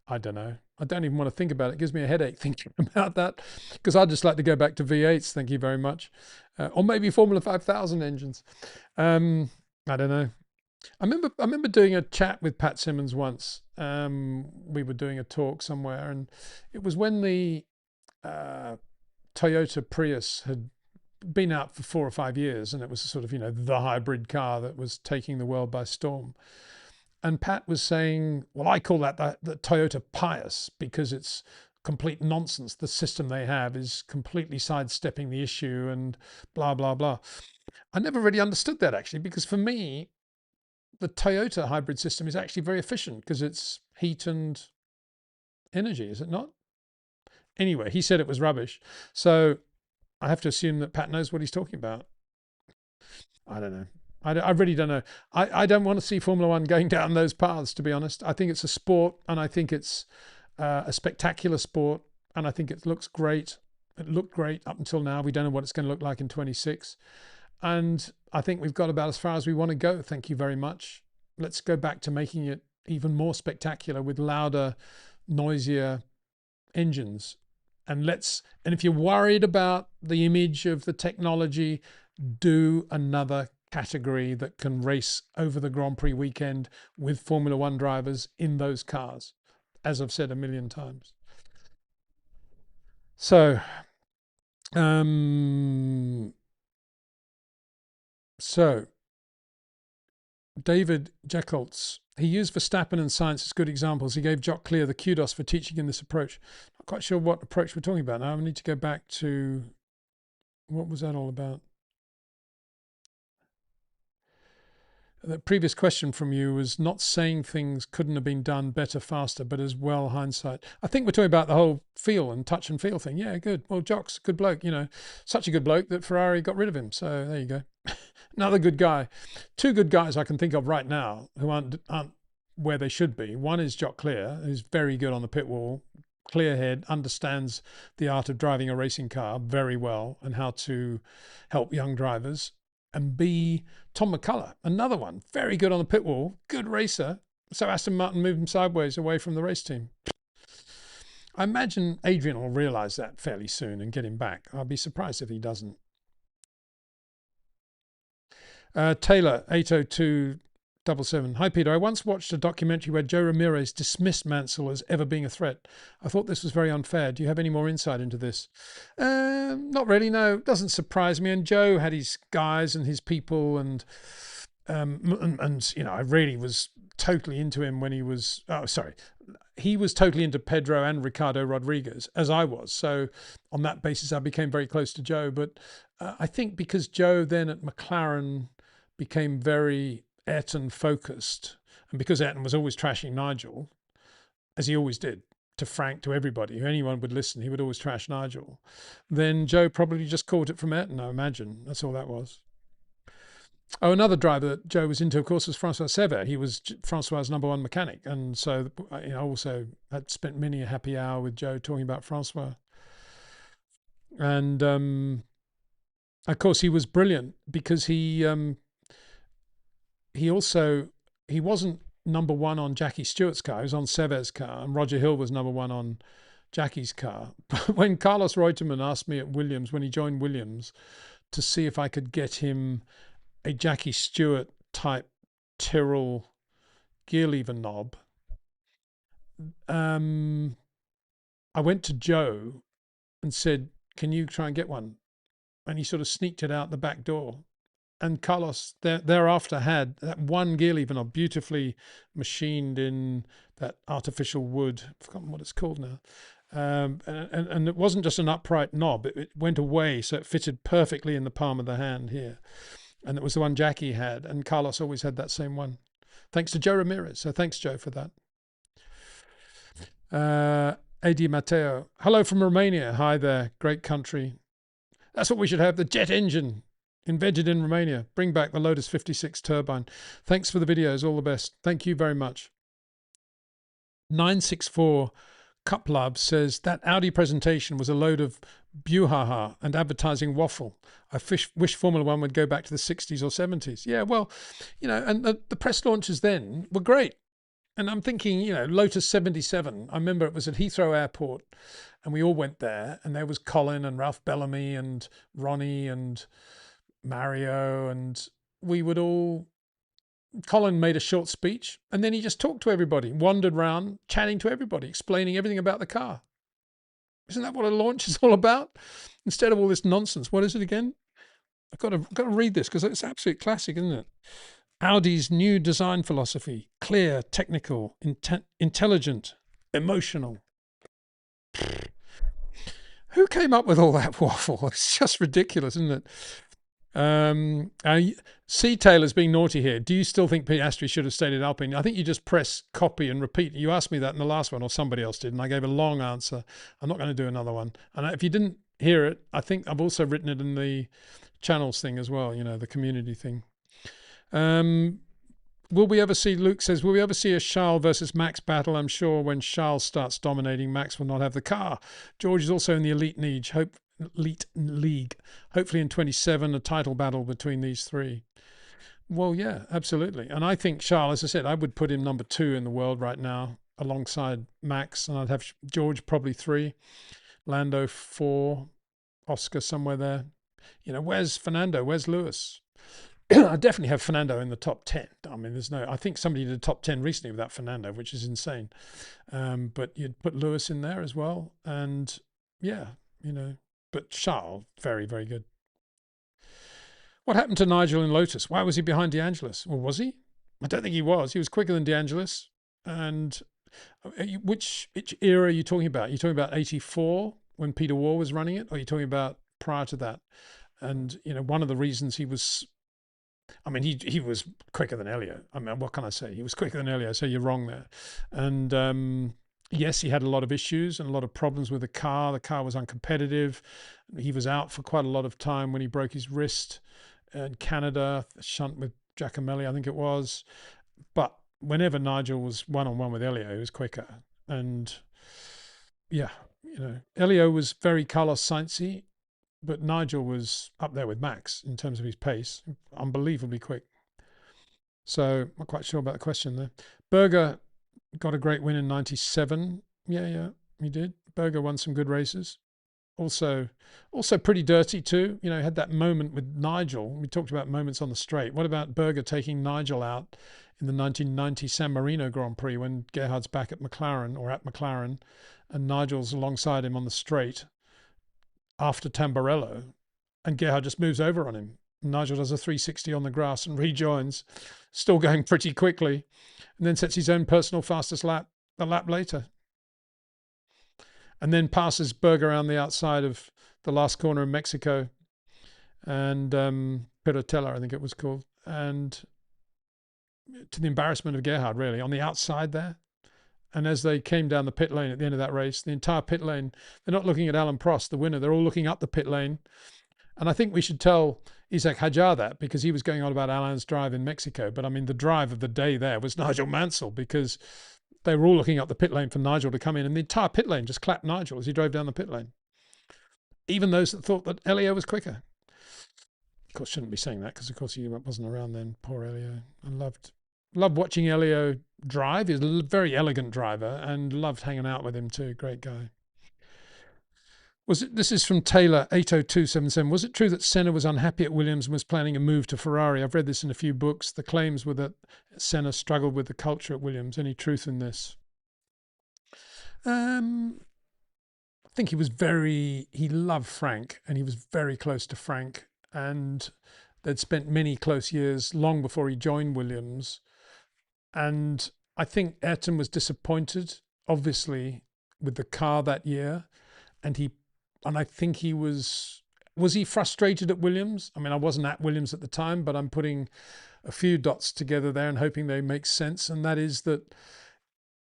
I don't know. I don't even want to think about it. It gives me a headache thinking about that, because I'd just like to go back to V8s. Thank you very much. Or maybe Formula 5000 engines. I don't know. I remember doing a chat with Pat Simmons once. We were doing a talk somewhere, and it was when the Toyota Prius had been out for 4 or 5 years, and it was sort of, the hybrid car that was taking the world by storm. And Pat was saying, well, I call that the Toyota Pious, because it's complete nonsense. The system they have is completely sidestepping the issue and blah, blah, blah. I never really understood that, actually, because for me, the Toyota hybrid system is actually very efficient because it's heat and energy, is it not? Anyway, he said it was rubbish. So I have to assume that Pat knows what he's talking about. I don't know. I really don't know. I don't want to see Formula One going down those paths, to be honest. I think it's a sport, and I think it's a spectacular sport, and I think it looks great. It looked great up until now. We don't know what it's going to look like in 26. And I think we've got about as far as we want to go. Thank you very much. Let's go back to making it even more spectacular with louder, noisier engines. And if you're worried about the image of the technology, do another category that can race over the Grand Prix weekend with Formula One drivers in those cars, as I've said a million times. So, David Jackoltz, he used Verstappen and Sainz as good examples. He gave Jock Clear the kudos for teaching in this approach. Not quite sure what approach we're talking about now. I need to go back to, what was that all about? The previous question from you was not saying things couldn't have been done better, faster, but as well hindsight. I think we're talking about the whole feel and touch and feel thing. Yeah, good. Well, Jock's a good bloke, such a good bloke that Ferrari got rid of him. So there you go. Another good guy. 2 good guys I can think of right now who aren't where they should be. One is Jock Clear, who's very good on the pit wall, clear head, understands the art of driving a racing car very well and how to help young drivers. And B, Tom McCullough, another one, very good on the pit wall, good racer. So Aston Martin moved him sideways away from the race team. I imagine Adrian will realise that fairly soon and get him back. I'll be surprised if he doesn't. Taylor, 80277. Hi, Peter. I once watched a documentary where Joe Ramirez dismissed Mansell as ever being a threat. I thought this was very unfair. Do you have any more insight into this? Not really, no. It doesn't surprise me. And Joe had his guys and his people, and I really was totally into him when he was, he was totally into Pedro and Ricardo Rodriguez, as I was. So on that basis, I became very close to Joe. But I think because Joe then at McLaren became very Ayrton focused, and because Ayrton was always trashing Nigel, as he always did, to Frank, to everybody, anyone would listen, he would always trash Nigel, then Joe probably just caught it from Ayrton, I imagine. That's all that was. Oh, another driver that Joe was into, of course, was Francois Sever. He was Francois' #1 mechanic, and so also had spent many a happy hour with Joe talking about Francois. And of course, he was brilliant because he wasn't #1 on Jackie Stewart's car. He was on Sever's car, and Roger Hill was #1 on Jackie's car. But when Carlos Reutemann asked me at Williams, when he joined Williams, to see if I could get him a Jackie Stewart type Tyrrell gear lever knob, I went to Joe and said, "Can you try and get one?" And he sort of sneaked it out the back door. And Carlos thereafter had that one gear lever knob, beautifully machined in that artificial wood. I've forgotten what it's called now. And it wasn't just an upright knob. It went away, so it fitted perfectly in the palm of the hand here. And it was the one Jackie had. And Carlos always had that same one. Thanks to Joe Ramirez. So thanks, Joe, for that. AD Mateo. Hello from Romania. Hi there. Great country. That's what we should have. The jet engine. Invented in Romania. Bring back the Lotus 56 turbine. Thanks for the videos. All the best. Thank you very much. 964 Cup Love says that Audi presentation was a load of brouhaha and advertising waffle. I wish Formula One would go back to the 60s or 70s. Yeah, well, you know, and the press launches then were great. And I'm thinking, you know, Lotus 77. I remember it was at Heathrow Airport and we all went there and there was Colin and Ralph Bellamy and Ronnie and Mario, and we would all, Colin made a short speech and then he just talked to everybody, wandered around chatting to everybody, explaining everything about the car. Isn't that what a launch is all about? Instead of all this nonsense. What is it again? I've got to read this because it's absolute classic, isn't it? Audi's new design philosophy: clear, technical, intelligent, emotional. Who came up with all that waffle? It's just ridiculous, isn't it? C. Taylor's being naughty here. Do you still think Piastri should have stayed at Alpine? I think you just press copy and repeat. You asked me that in the last one, or somebody else did, and I gave a long answer. I'm not going to do another one. And if you didn't hear it, I think I've also written it in the channels thing as well, you know, the community thing. Will we ever see, Luke says, will we ever see a Charles versus Max battle? I'm sure when Charles starts dominating, Max will not have the car. George is also in the elite league. Hopefully in 27, a title battle between these three. Well, yeah, absolutely. And I think Charles, as I said, I would put him number 2 in the world right now alongside Max, and I'd have George probably 3, Lando 4, Oscar somewhere there. You know, where's Fernando? Where's Lewis? I definitely have Fernando in the top 10. I mean, I think somebody did a top 10 recently without Fernando, which is insane. But you'd put Lewis in there as well. And yeah, you know, but Charles, very, very good. What happened to Nigel in Lotus? Why was he behind DeAngelis? Or was he? I don't think he was. He was quicker than DeAngelis. And which era are you talking about? Are you talking about 84 when Peter War was running it? Or are you talking about prior to that? And, you know, one of the reasons he was, I mean, he was quicker than Elio. I mean, what can I say? He was quicker than Elio, so you're wrong there. And yes, he had a lot of issues and a lot of problems with the car. The car was uncompetitive. He was out for quite a lot of time when he broke his wrist in Canada, a shunt with Giacomelli, I think it was. But whenever Nigel was one-on-one with Elio, he was quicker. And yeah, you know, Elio was very Carlos Sainz-y, but Nigel was up there with Max in terms of his pace, unbelievably quick. So I'm not quite sure about the question there. Berger got a great win in 97. Yeah, he did. Berger won some good races. Also pretty dirty too. You know, had that moment with Nigel. We talked about moments on the straight. What about Berger taking Nigel out in the 1990 San Marino Grand Prix when Gerhard's back at McLaren and Nigel's alongside him on the straight after Tamburello, and Gerhard just moves over on him. Nigel does a 360 on the grass and rejoins, still going pretty quickly, and then sets his own personal fastest lap a lap later. And then passes Berger around the outside of the last corner in Mexico, and Pirotella, I think it was called, and to the embarrassment of Gerhard, really, on the outside there. And as they came down the pit lane at the end of that race, the entire pit lane, they're not looking at Alan Prost, the winner. They're all looking up the pit lane. And I think we should tell Isaac Hadjar that, because he was going on about Alan's drive in Mexico. But I mean, the drive of the day there was Nigel Mansell, because they were all looking up the pit lane for Nigel to come in. And the entire pit lane just clapped Nigel as he drove down the pit lane. Even those that thought that Elio was quicker. Of course, shouldn't be saying that, because of course he wasn't around then. Poor Elio. I loved watching Elio drive. He's a very elegant driver, and loved hanging out with him too. Great guy. Was it? This is from Taylor 80277. Was it true that Senna was unhappy at Williams and was planning a move to Ferrari? I've read this in a few books. The claims were that Senna struggled with the culture at Williams. Any truth in this? I think he loved Frank, and he was very close to Frank, and they'd spent many close years long before he joined Williams. And I think Ayrton was disappointed, obviously, with the car that year, and I think he was he frustrated at Williams? I mean, I wasn't at Williams at the time, but I'm putting a few dots together there and hoping they make sense. And that is that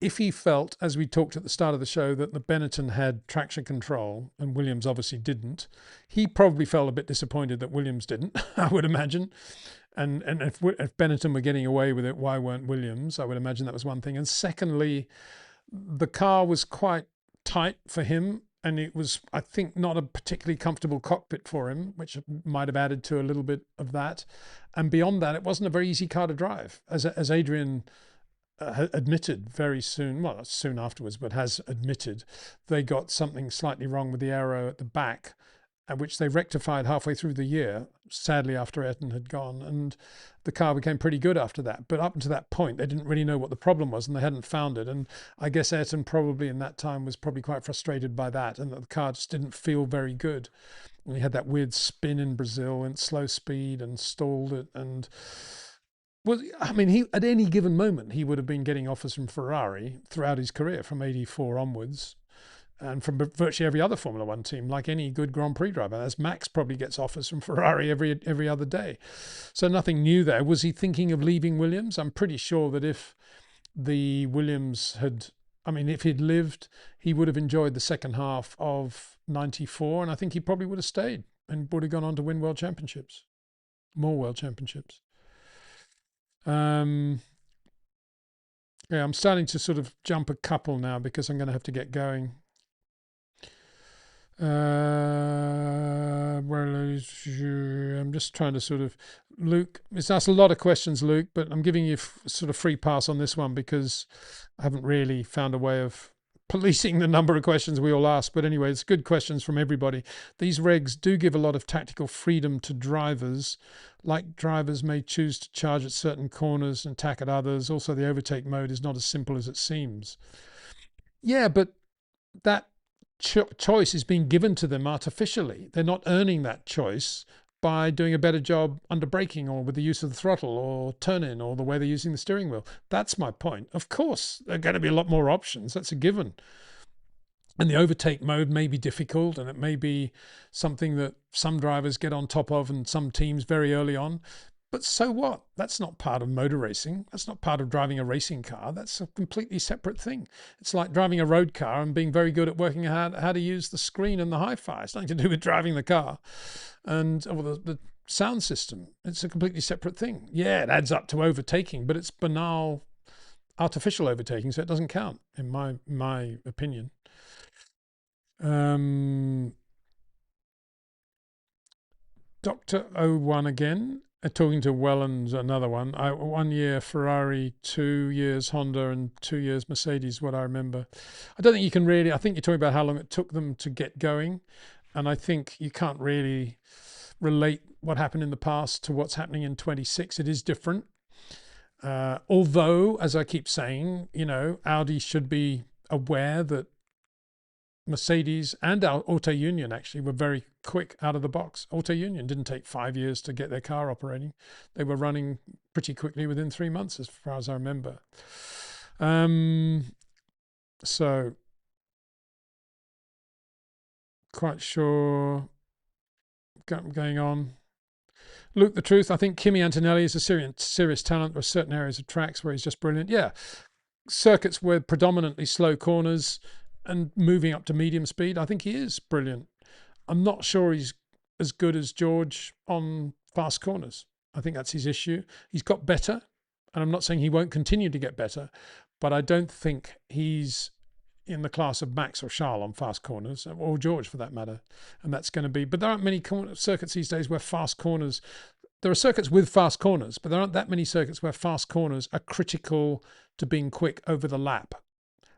if he felt, as we talked at the start of the show, that the Benetton had traction control and Williams obviously didn't, he probably felt a bit disappointed that Williams didn't, I would imagine. And if Benetton were getting away with it, why weren't Williams? I would imagine that was one thing. And secondly, the car was quite tight for him, and it was, I think, not a particularly comfortable cockpit for him, which might have added to a little bit of that. And beyond that, it wasn't a very easy car to drive, as Adrian admitted very soon, well, not soon afterwards, but has admitted they got something slightly wrong with the aero at the back, which they rectified halfway through the year, sadly, after Ayrton had gone. And the car became pretty good after that. But up until that point, they didn't really know what the problem was, and they hadn't found it. And I guess Ayrton probably in that time was probably quite frustrated by that, and that the car just didn't feel very good. And he had that weird spin in Brazil and slow speed and stalled it. And well, I mean, he at any given moment, he would have been getting offers from Ferrari throughout his career from 84 onwards, and from virtually every other Formula One team, like any good Grand Prix driver. As Max probably gets offers from Ferrari every other day. So nothing new there. Was he thinking of leaving Williams? I'm pretty sure that if the Williams had, I mean, if he'd lived, he would have enjoyed the second half of 94, and I think he probably would have stayed and would have gone on to win world championships, more world championships. Yeah, I'm starting to sort of jump a couple now because I'm going to have to get going. I'm just trying to sort of, Luke, it's asked a lot of questions, Luke, but I'm giving you sort of free pass on this one because I haven't really found a way of policing the number of questions we all ask. But anyway, it's good questions from everybody. These regs do give a lot of tactical freedom to drivers. Like drivers may choose to charge at certain corners and tack at others. Also, the overtake mode is not as simple as it seems. Yeah, but that choice is being given to them artificially. They're not earning that choice by doing a better job under braking or with the use of the throttle or turn-in or the way they're using the steering wheel. That's my point. Of course, there are going to be a lot more options. That's a given. And the overtake mode may be difficult, and it may be something that some drivers get on top of and some teams very early on. But so what? That's not part of motor racing. That's not part of driving a racing car. That's a completely separate thing. It's like driving a road car and being very good at working out how to use the screen and the hi-fi. It's nothing to do with driving the car and the sound system. It's a completely separate thing. Yeah, it adds up to overtaking, but it's banal, artificial overtaking, so it doesn't count, in my opinion. Dr. O1 again. Talking to Wellens, another one. 1 year Ferrari, 2 years Honda, and 2 years Mercedes, what I remember. I don't think you can really, I think you're talking about how long it took them to get going. And I think you can't really relate what happened in the past to what's happening in 26. It is different. Although, as I keep saying, you know, Audi should be aware that Mercedes and Auto Union actually were very quick out of the box. Auto Union didn't take 5 years to get their car operating. They were running pretty quickly within 3 months, as far as I remember. So, quite sure going on. Luke, the truth, I think Kimi Antonelli is a serious talent. There are certain areas of tracks where he's just brilliant. Yeah, circuits with predominantly slow corners and moving up to medium speed, I think he is brilliant. I'm not sure he's as good as George on fast corners. I think that's his issue. He's got better, and I'm not saying he won't continue to get better, but I don't think he's in the class of Max or Charles on fast corners, or George for that matter. And that's going to be, but there aren't many circuits these days where fast corners, there are circuits with fast corners, but there aren't that many circuits where fast corners are critical to being quick over the lap.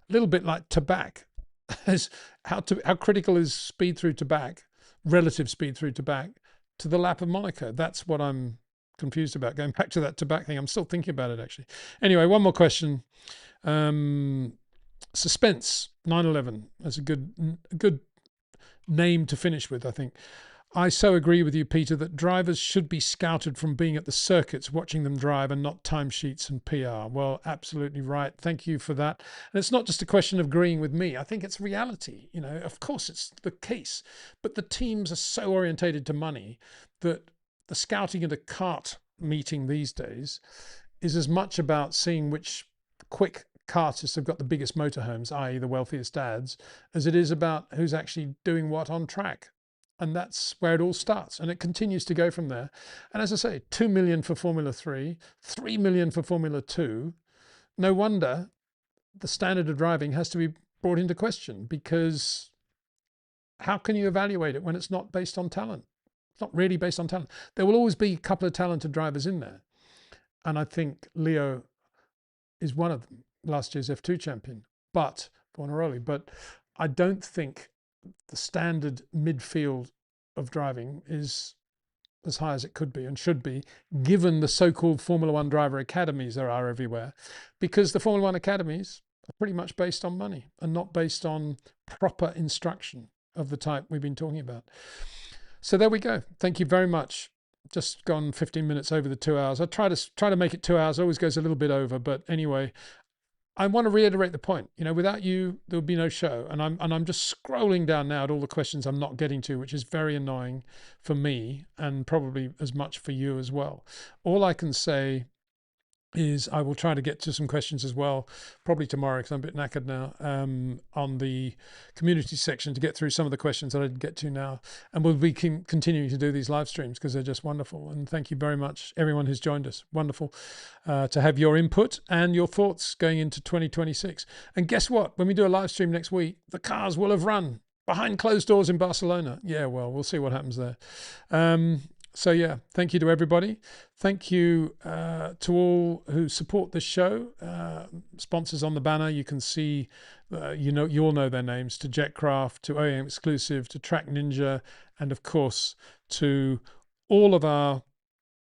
A little bit like Tabac. as how critical is speed through to back, relative speed through to back, to the lap of Monaco. That's what I'm confused about. Going back to that to back thing, I'm still thinking about it actually. Anyway, one more question. Suspense 911. That's a good name to finish with, I think. I so agree with you, Peter, that drivers should be scouted from being at the circuits, watching them drive, and not timesheets and PR. Well, absolutely right. Thank you for that. And it's not just a question of agreeing with me. I think it's reality. You know, of course it's the case, but the teams are so orientated to money that the scouting at a kart meeting these days is as much about seeing which quick kartists have got the biggest motorhomes, i.e. the wealthiest dads, as it is about who's actually doing what on track. And that's where it all starts. And it continues to go from there. And as I say, 2 million for Formula 3, 3 million for Formula 2. No wonder the standard of driving has to be brought into question, because how can you evaluate it when it's not based on talent? It's not really based on talent. There will always be a couple of talented drivers in there. And I think Leo is one of them, last year's F2 champion, but Buonarroti. But I don't think the standard midfield of driving is as high as it could be and should be, given the so-called Formula One driver academies there are everywhere, because the Formula One academies are pretty much based on money and not based on proper instruction of the type we've been talking about. So there we go. Thank you very much. Just gone 15 minutes over the 2 hours. I try to make it 2 hours. Always goes a little bit over, but anyway, I want to reiterate the point. You know, without you, there would be no show. And I'm just scrolling down now at all the questions I'm not getting to, which is very annoying for me and probably as much for you as well. All I can say is I will try to get to some questions as well, probably tomorrow, because I'm a bit knackered now, on the community section, to get through some of the questions that I didn't get to now. And we'll be continuing to do these live streams because they're just wonderful. And thank you very much, everyone who's joined us. Wonderful to have your input and your thoughts going into 2026. And guess what? When we do a live stream next week, the cars will have run behind closed doors in Barcelona. Yeah, well, we'll see what happens there. So yeah, thank you to everybody. Thank you to all who support this show. Sponsors on the banner, you can see, you all know their names, to Jetcraft, to OEM Exclusive, to TrackNinja, and of course to all of our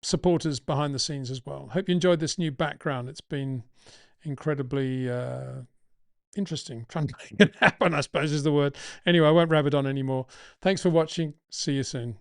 supporters behind the scenes as well. Hope you enjoyed this new background. It's been incredibly interesting. Trying to make it happen, I suppose, is the word. Anyway, I won't rabbit on anymore. Thanks for watching. See you soon.